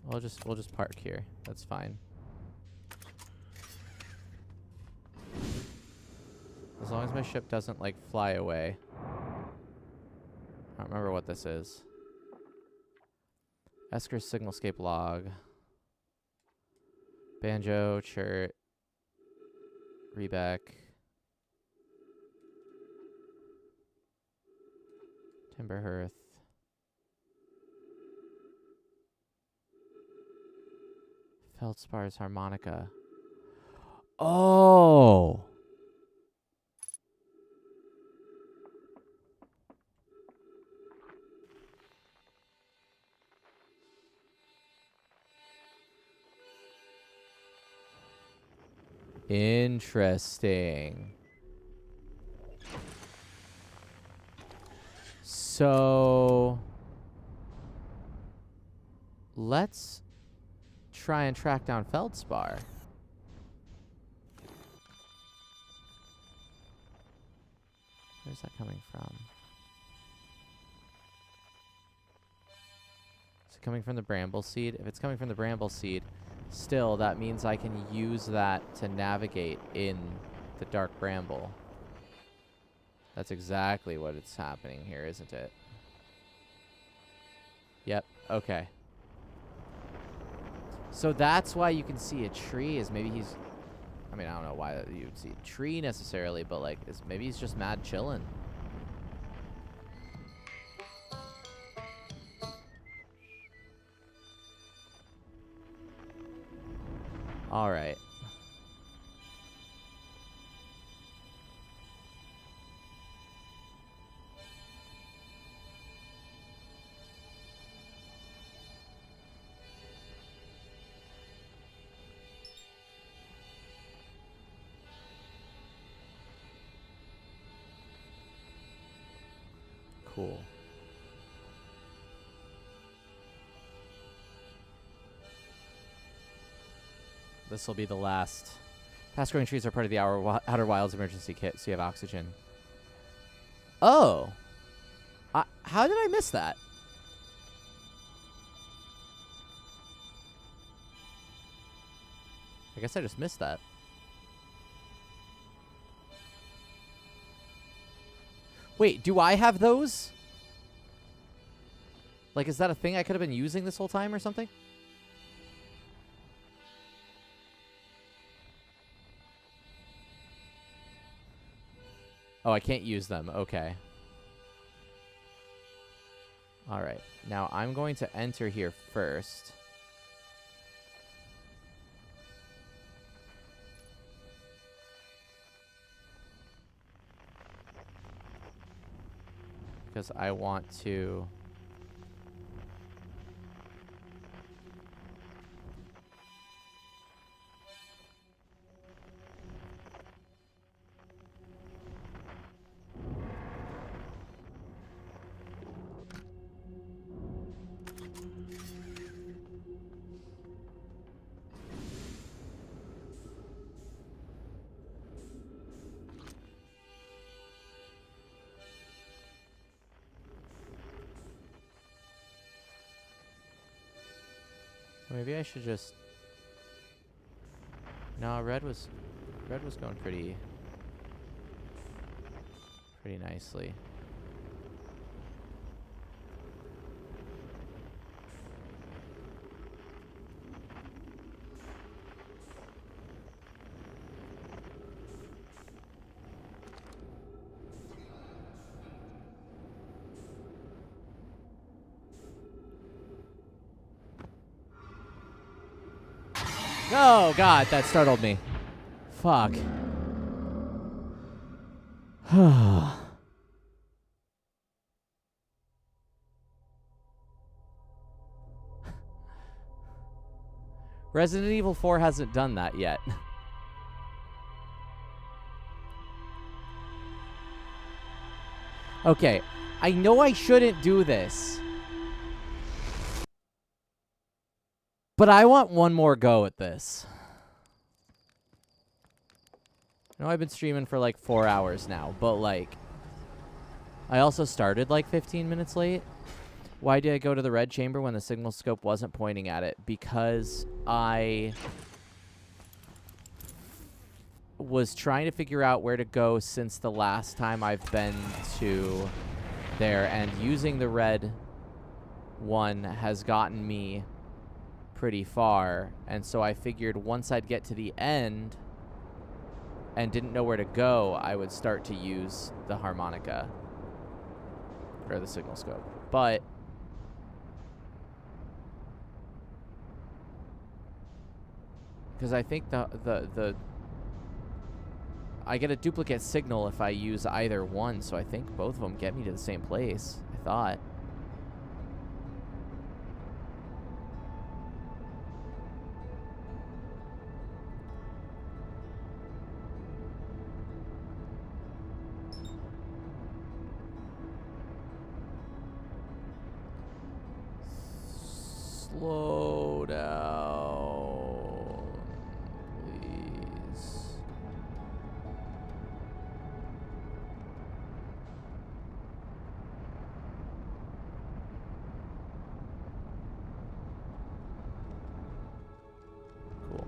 We'll just park here. That's fine. As long as my ship doesn't, like, fly away. I don't remember what this is. Esker's signalscape log. Banjo, Chert. Rebeck. Timberhearth. Feldspar's harmonica. Oh! Interesting. So let's try and track down Feldspar. Where's that coming from? Is it coming from the bramble seed? If it's coming from the bramble seed, still, that means I can use that to navigate in the dark bramble. That's exactly what is happening here, isn't it? Yep, okay. So that's why you can see a tree, is maybe he's... I mean, I don't know why you'd see a tree necessarily, but, like, maybe he's just mad chillin'. All right. Cool. This will be the last. Fast-growing trees are part of the Outer Wilds emergency kit, so you have oxygen. Oh! How did I miss that? I guess I just missed that. Wait, do I have those? Like, is that a thing I could have been using this whole time or something? Oh, I can't use them. Okay. All right. Now, I'm going to enter here first. Because I want to... Maybe I should just... No, red was going pretty nicely. Oh, God, that startled me. Fuck. Resident Evil 4 hasn't done that yet. Okay, I know I shouldn't do this. But I want one more go at this. I know I've been streaming for like 4 hours now, but like... I also started like 15 minutes late. Why did I go to the red chamber when the signal scope wasn't pointing at it? Because I was trying to figure out where to go since the last time I've been to there, and using the red one has gotten me pretty far, and so I figured once I'd get to the end and didn't know where to go, I would start to use the harmonica or the signal scope. But because I think the I get a duplicate signal if I use either one, so I think both of them get me to the same place, I thought. Slow down, please. Cool.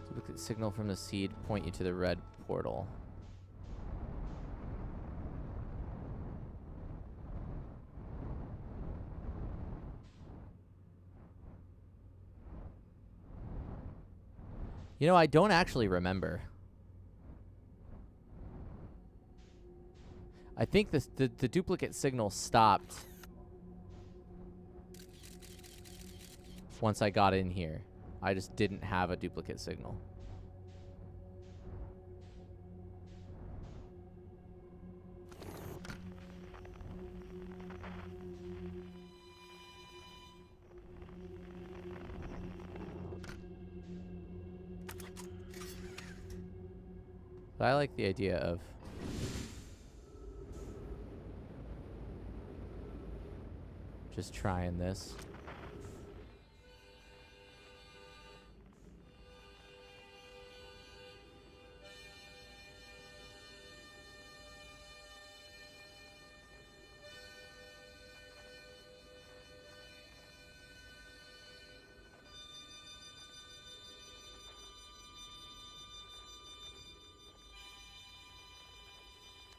Duplicate signal from the seed point you to the red portal. You know, I don't actually remember. I think the duplicate signal stopped once I got in here. I just didn't have a duplicate signal. But I like the idea of just trying this.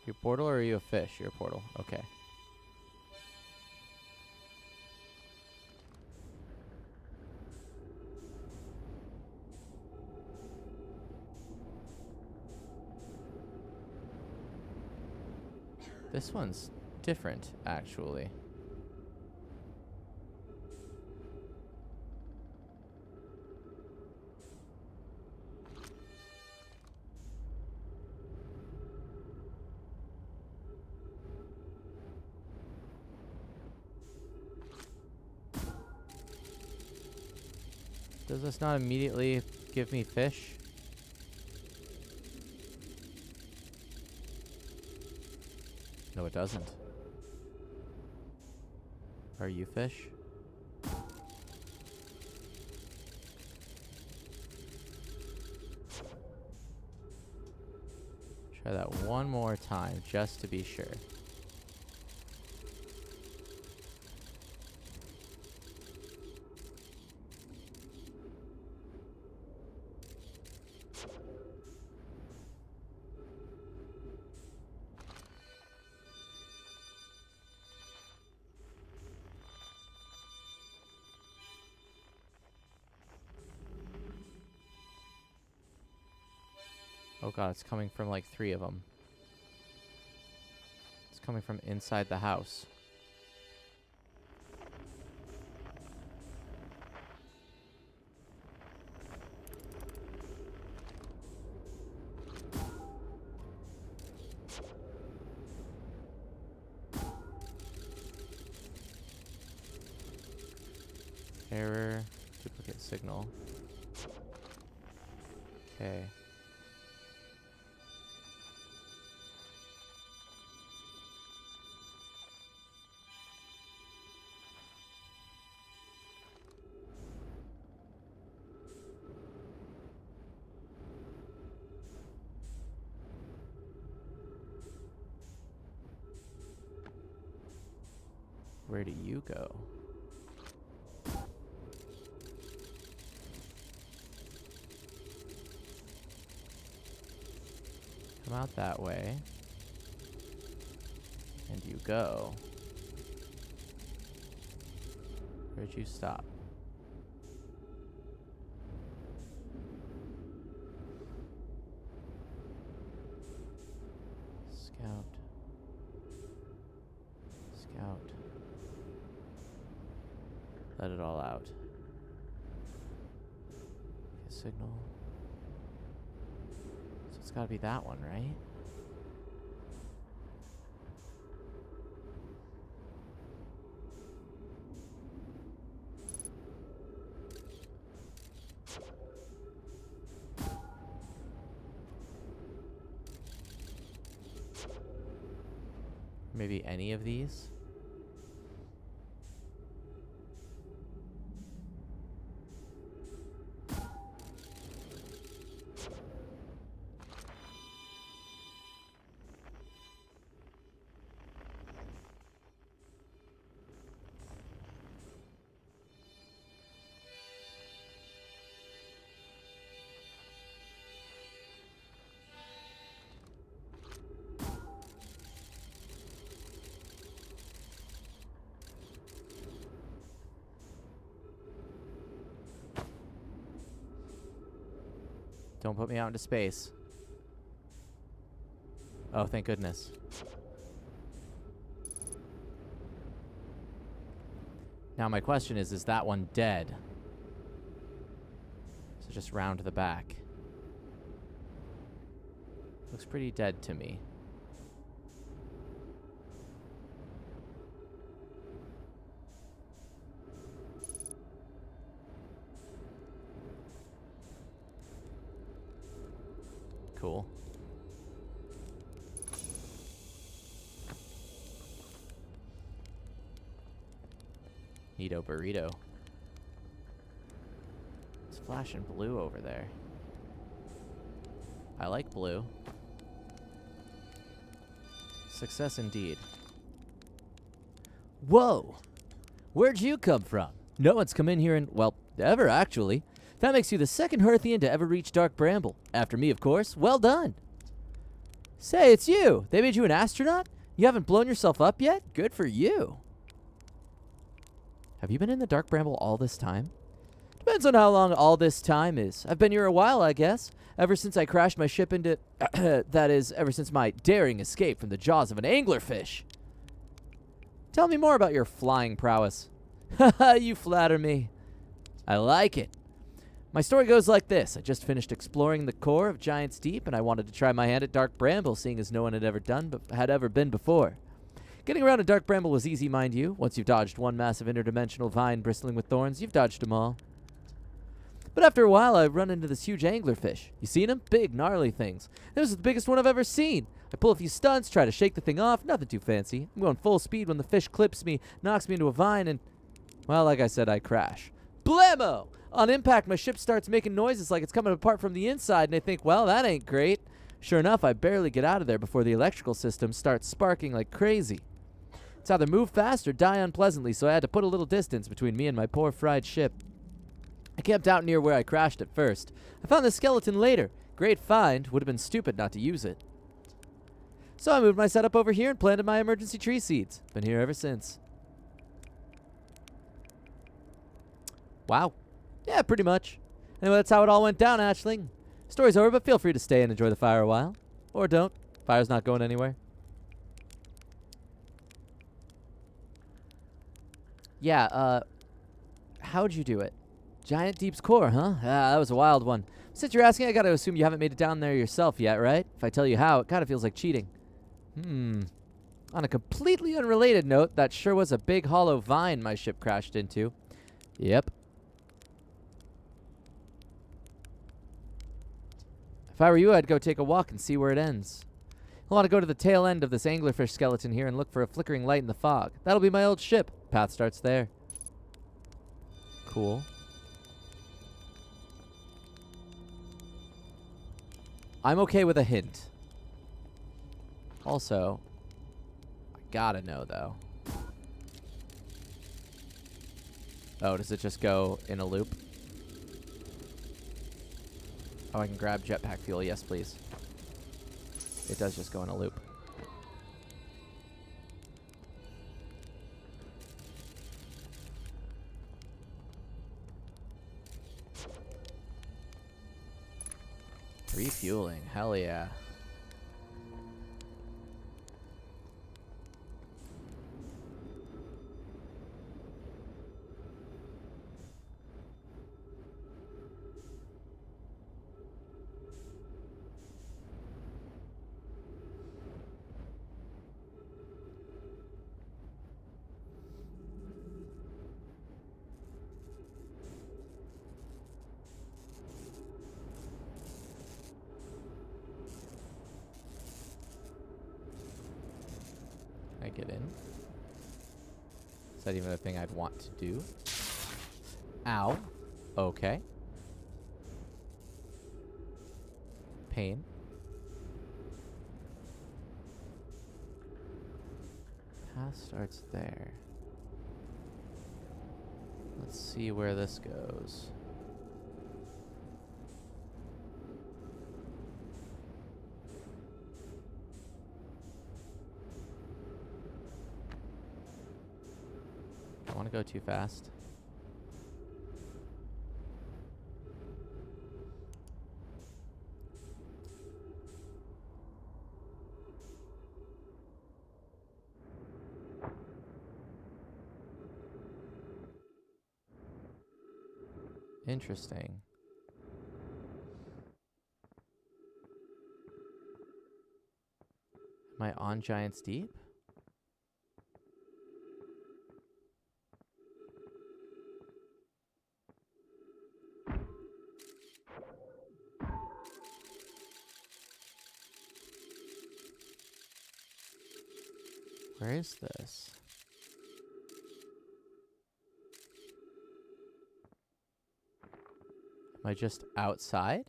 Your portal, or are you a fish? You're a portal. Okay. This one's different, actually. Does this not immediately give me fish? No, it doesn't. Are you fish? Try that one more time, just to be sure. Oh god, it's coming from like 3 of them. It's coming from inside the house. Error, duplicate signal. Okay. Where do you go? Come out that way. And you go. Where'd you stop? Scout. Scout. Let it all out. Okay, signal. So it's gotta be that one, right? Maybe any of these? Don't put me out into space. Oh, thank goodness. Now my question is that one dead? So just round to the back. Looks pretty dead to me. Cool. Neato burrito. It's flashing blue over there. I like blue. Success indeed. Whoa! Where'd you come from? No one's come in here in, well, ever actually. That makes you the second Hearthian to ever reach Dark Bramble. After me, of course. Well done. Say, it's you. They made you an astronaut? You haven't blown yourself up yet? Good for you. Have you been in the Dark Bramble all this time? Depends on how long all this time is. I've been here a while, I guess. Ever since I crashed my ship into... that is, ever since my daring escape from the jaws of an anglerfish. Tell me more about your flying prowess. Haha, you flatter me. I like it. My story goes like this. I just finished exploring the core of Giant's Deep, and I wanted to try my hand at Dark Bramble, seeing as no one had ever been before. Getting around a Dark Bramble was easy, mind you. Once you've dodged one massive interdimensional vine bristling with thorns, you've dodged them all. But after a while, I run into this huge anglerfish. You seen him? Big, gnarly things. This is the biggest one I've ever seen. I pull a few stunts, try to shake the thing off. Nothing too fancy. I'm going full speed when the fish clips me, knocks me into a vine, and, well, like I said, I crash. Blammo! On impact, my ship starts making noises like it's coming apart from the inside, and I think, well, that ain't great. Sure enough, I barely get out of there before the electrical system starts sparking like crazy. It's either move fast or die unpleasantly, so I had to put a little distance between me and my poor fried ship. I camped out near where I crashed at first. I found the skeleton later. Great find. Would have been stupid not to use it. So I moved my setup over here and planted my emergency tree seeds. Been here ever since. Wow. Yeah, pretty much. Anyway, that's how it all went down, Ashling. Story's over, but feel free to stay and enjoy the fire a while. Or don't. Fire's not going anywhere. Yeah, how'd you do it? Giant Deep's core, huh? Ah, that was a wild one. Since you're asking, I gotta assume you haven't made it down there yourself yet, right? If I tell you how, it kind of feels like cheating. On a completely unrelated note, that sure was a big hollow vine my ship crashed into. Yep. If I were you, I'd go take a walk and see where it ends. I want to go to the tail end of this anglerfish skeleton here and look for a flickering light in the fog. That'll be my old ship. Path starts there. Cool. I'm okay with a hint. Also, I gotta know, though. Oh, does it just go in a loop? Oh, I can grab jetpack fuel. Yes, please. It does just go in a loop. Refueling. Hell yeah. Can I get in? Is that even a thing I'd want to do? Ow. Okay. Pain. Path starts there. Let's see where this goes. I want to go too fast. Interesting. Am I on Giant's Deep? Where is this? Am I just outside?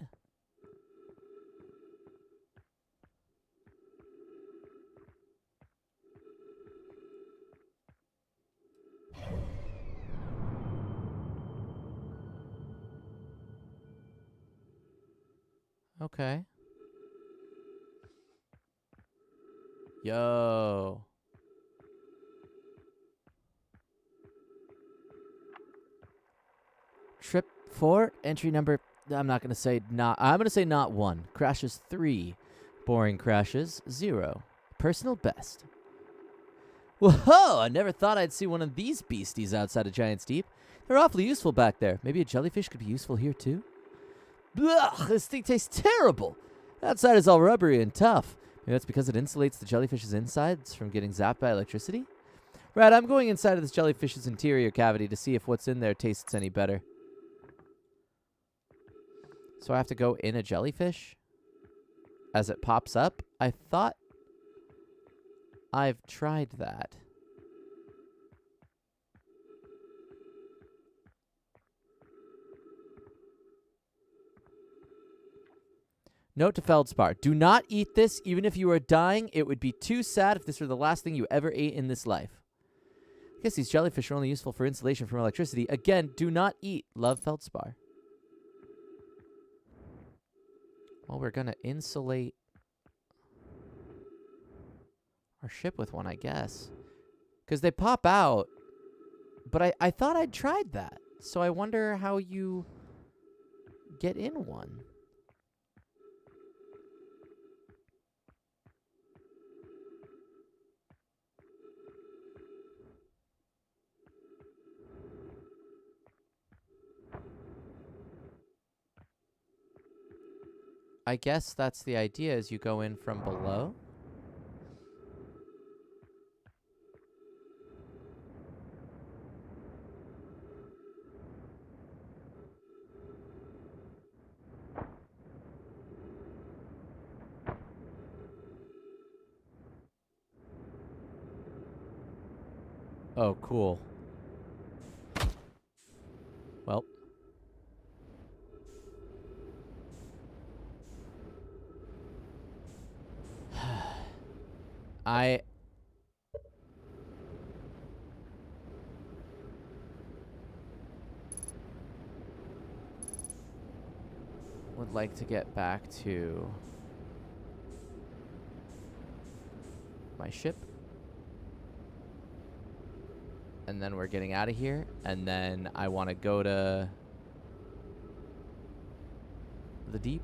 Okay. Yo. Trip 4, entry number, I'm not going to say not, I'm going to say not 1. Crashes 3. Boring crashes 0. Personal best. Whoa, I never thought I'd see one of these beasties outside of Giant's Deep. They're awfully useful back there. Maybe a jellyfish could be useful here too? Ugh, this thing tastes terrible. Outside is all rubbery and tough. Maybe that's because it insulates the jellyfish's insides from getting zapped by electricity? Right, I'm going inside of this jellyfish's interior cavity to see if what's in there tastes any better. So I have to go in a jellyfish as it pops up? I thought I've tried that. Note to Feldspar. Do not eat this even if you are dying. It would be too sad if this were the last thing you ever ate in this life. I guess these jellyfish are only useful for insulation from electricity. Again, do not eat. Love, Feldspar. Well, we're going to insulate our ship with one, I guess. Because they pop out. But I thought I'd tried that. So I wonder how you get in one. I guess that's the idea, is you go in from below. Oh, cool. Well. I would like to get back to my ship. And then we're getting out of here. And then I want to go to the deep.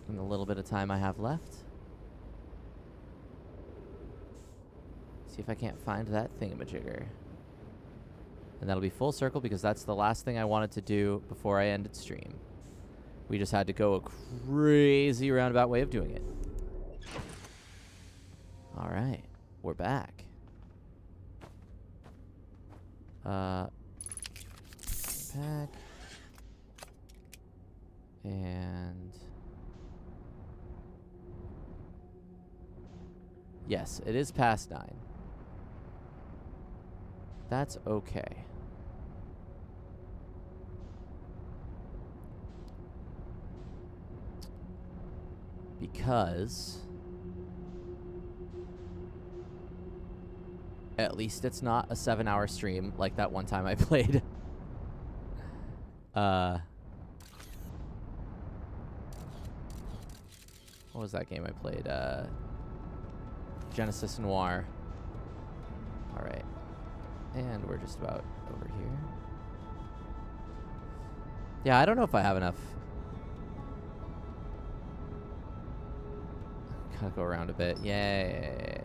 In the little bit of time I have left. See if I can't find that thingamajigger. And that'll be full circle because that's the last thing I wanted to do before I ended stream. We just had to go a crazy roundabout way of doing it. All right, we're back. Pack. And yes, it is past 9. That's okay. Because at least it's not a 7-hour stream like that one time I played. What was that game I played? Genesis Noir. All right. And we're just about over here. Yeah, I don't know if I have enough. Gotta go around a bit. Yeah.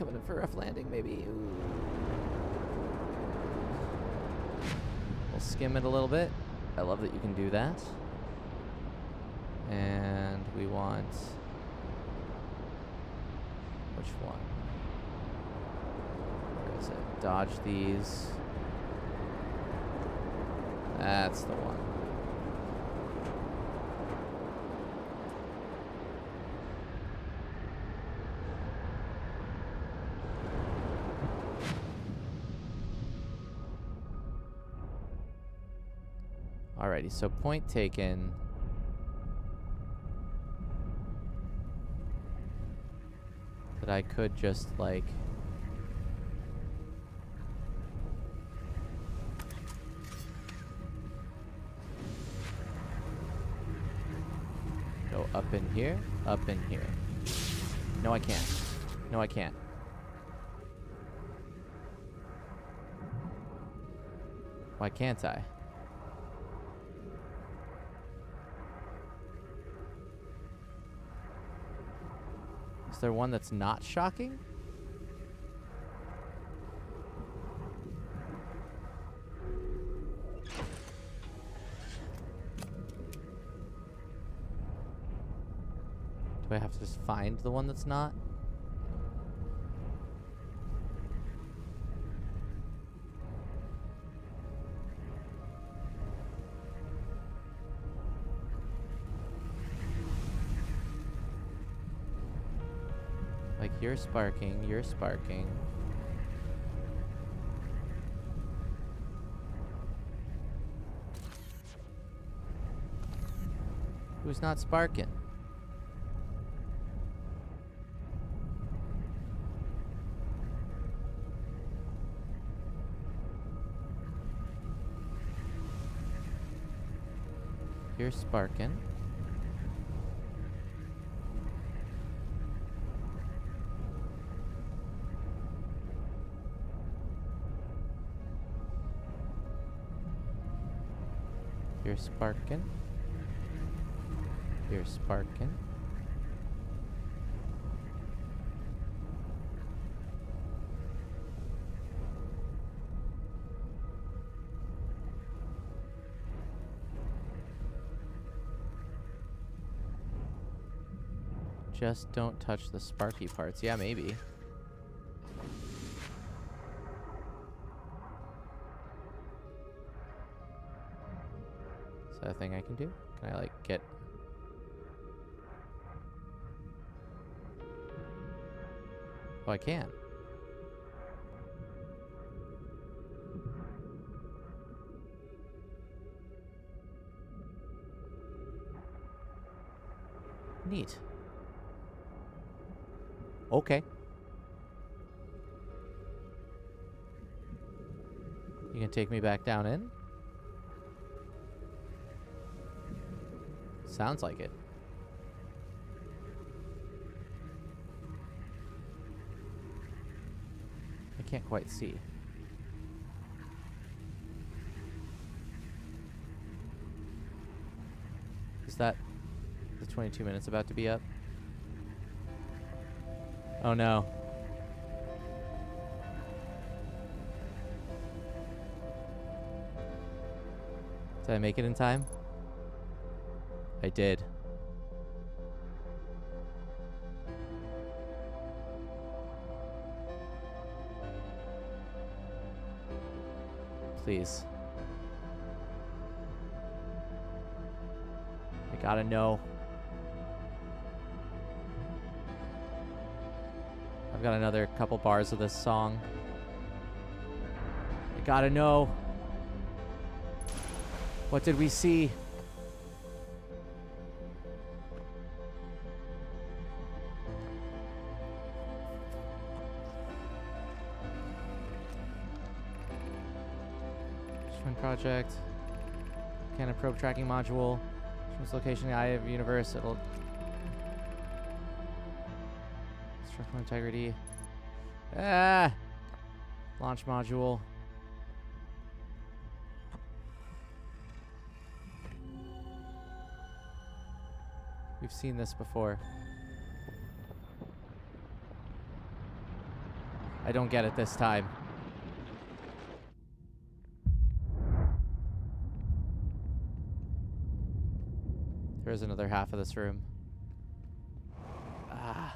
coming in for a rough landing, maybe. Ooh. We'll skim it a little bit. I love that you can do that. And we want... which one? Where is it? Dodge these. That's the one. Alrighty, so point taken. That I could just, like... go up in here, up in here. No, I can't. No, I can't. Why can't I? Is there one that's not shocking? Do I have to just find the one that's not? Like, you're sparking, you're sparking. Who's not sparking? You're sparking. You're sparking. You're sparking. Just don't touch the sparky parts. Yeah, maybe. Is that a thing I can do? Can I, like, get... Oh, I can. Neat. Okay. You can take me back down in? Sounds like it. I can't quite see. Is that the 22 minutes about to be up? Oh no. Did I make it in time? I did. Please. I gotta know. I've got another couple bars of this song. I gotta know. What did we see? Project. Canon probe tracking module. From its location in the eye of the universe, it'll... Structural integrity. Ah! Launch module. We've seen this before. I don't get it this time. There's another half of this room. Ah.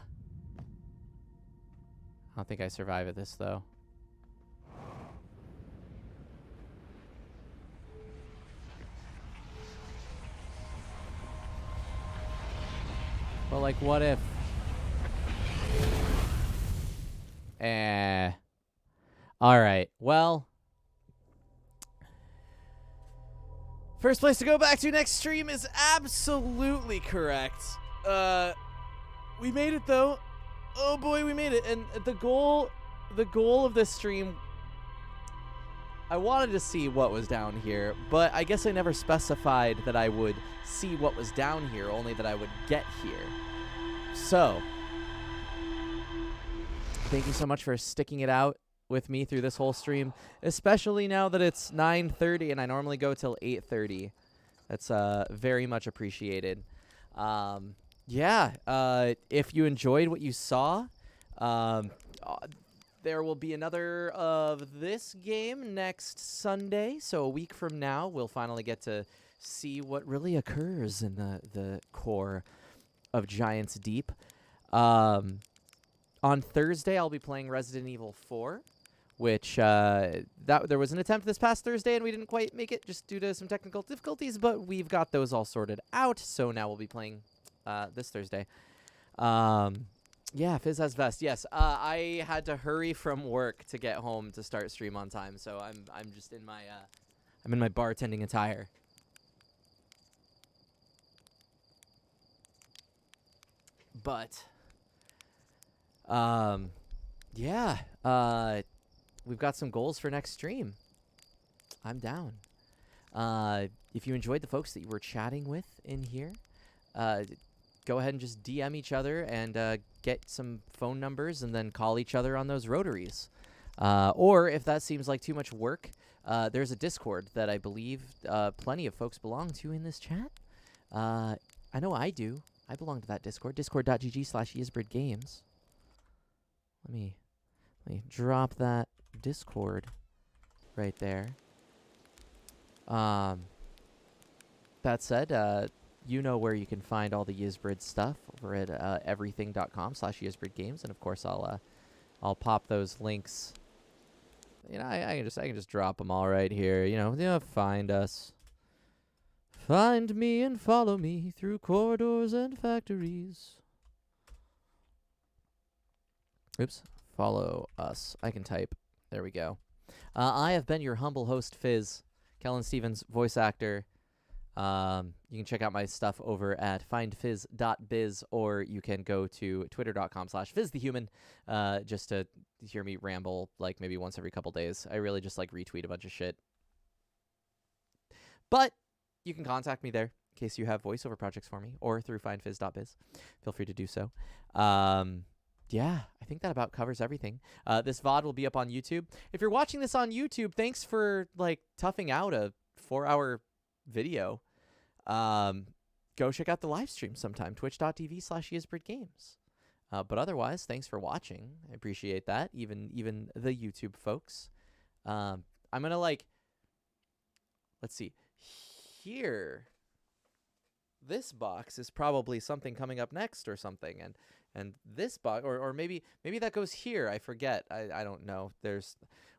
I don't think I survive at this, though. But, like, what if... Alright, well... First place to go back to next stream is absolutely correct. We made it, though. Oh, boy, we made it. And the goal of this stream... I wanted to see what was down here, but I guess I never specified that I would see what was down here, only that I would get here. So, thank you so much for sticking it out with me through this whole stream, especially now that it's 9:30 and I normally go till 8:30. That's very much appreciated. If you enjoyed what you saw, there will be another of this game next Sunday. So a week from now, we'll finally get to see what really occurs in the core of Giants Deep. On Thursday, I'll be playing Resident Evil 4, which there was an attempt this past Thursday, and we didn't quite make it just due to some technical difficulties, but we've got those all sorted out, so now we'll be playing this Thursday. Yeah, Fizz has vest. Yes, I had to hurry from work to get home to start stream on time, so I'm just in my I'm in my bartending attire. But we've got some goals for next stream. I'm down. If you enjoyed the folks that you were chatting with in here, go ahead and just DM each other and get some phone numbers and then call each other on those rotaries. Or if that seems like too much work, there's a Discord that I believe plenty of folks belong to in this chat. I know I do. I belong to that Discord, discord.gg/yizbridgames. Let me drop that Discord right there. That said, you know where you can find all the Yizbrid stuff over at everything.com/yizbridgames, and of course I'll pop those links. You know, I can just drop them all right here. You know, find us. Find me and follow me through corridors and factories. Oops. Follow us. I can type. There we go. I have been your humble host, Fizz, Kellen Stevens, voice actor. You can check out my stuff over at findfizz.biz, or you can go to twitter.com/fizzthehuman just to hear me ramble like maybe once every couple days. I really just like retweet a bunch of shit. But you can contact me there in case you have voiceover projects for me, or through findfizz.biz. Feel free to do so. Yeah, I think that about covers everything. This VOD will be up on YouTube. If you're watching this on YouTube, thanks for like toughing out a 4-hour video. Go check out the live stream sometime, twitch.tv/yizbridgames. But otherwise, thanks for watching. I appreciate that. Even the YouTube folks. I'm gonna let's see. Here, this box is probably something coming up next or something, and this box, or maybe that goes here. I forget. I don't know.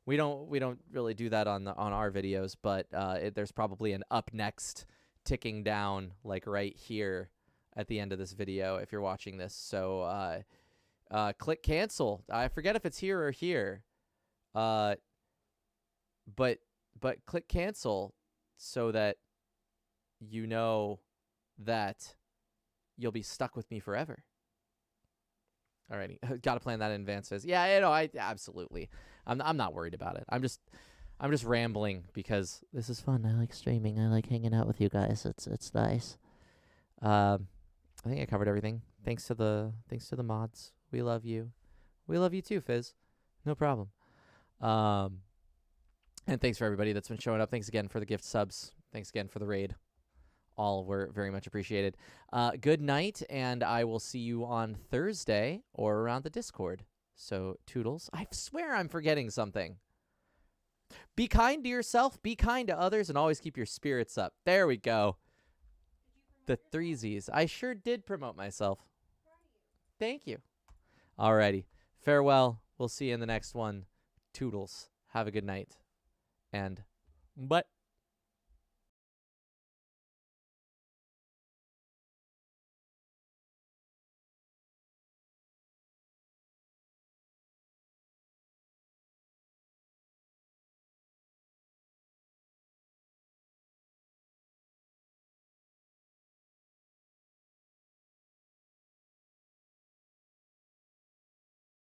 We don't really do that on our videos, but there's probably an up next ticking down like right here at the end of this video if you're watching this. So click cancel. I forget if it's here or here. But click cancel so that you know that you'll be stuck with me forever. Alrighty, gotta plan that in advance. Yeah, you know, I absolutely. I'm not worried about it. I'm just rambling because this is fun. I like streaming. I like hanging out with you guys. It's nice. I think I covered everything. Thanks to the mods. We love you. We love you too, Fizz. No problem. And thanks for everybody that's been showing up. Thanks again for the gift subs. Thanks again for the raid. All were very much appreciated. Good night, and I will see you on Thursday or around the Discord. So, Toodles, I swear I'm forgetting something. Be kind to yourself, be kind to others, and always keep your spirits up. There we go. The 3 Z's. I sure did promote myself. Thank you. Alrighty. Farewell. We'll see you in the next one. Toodles. Have a good night. And bye.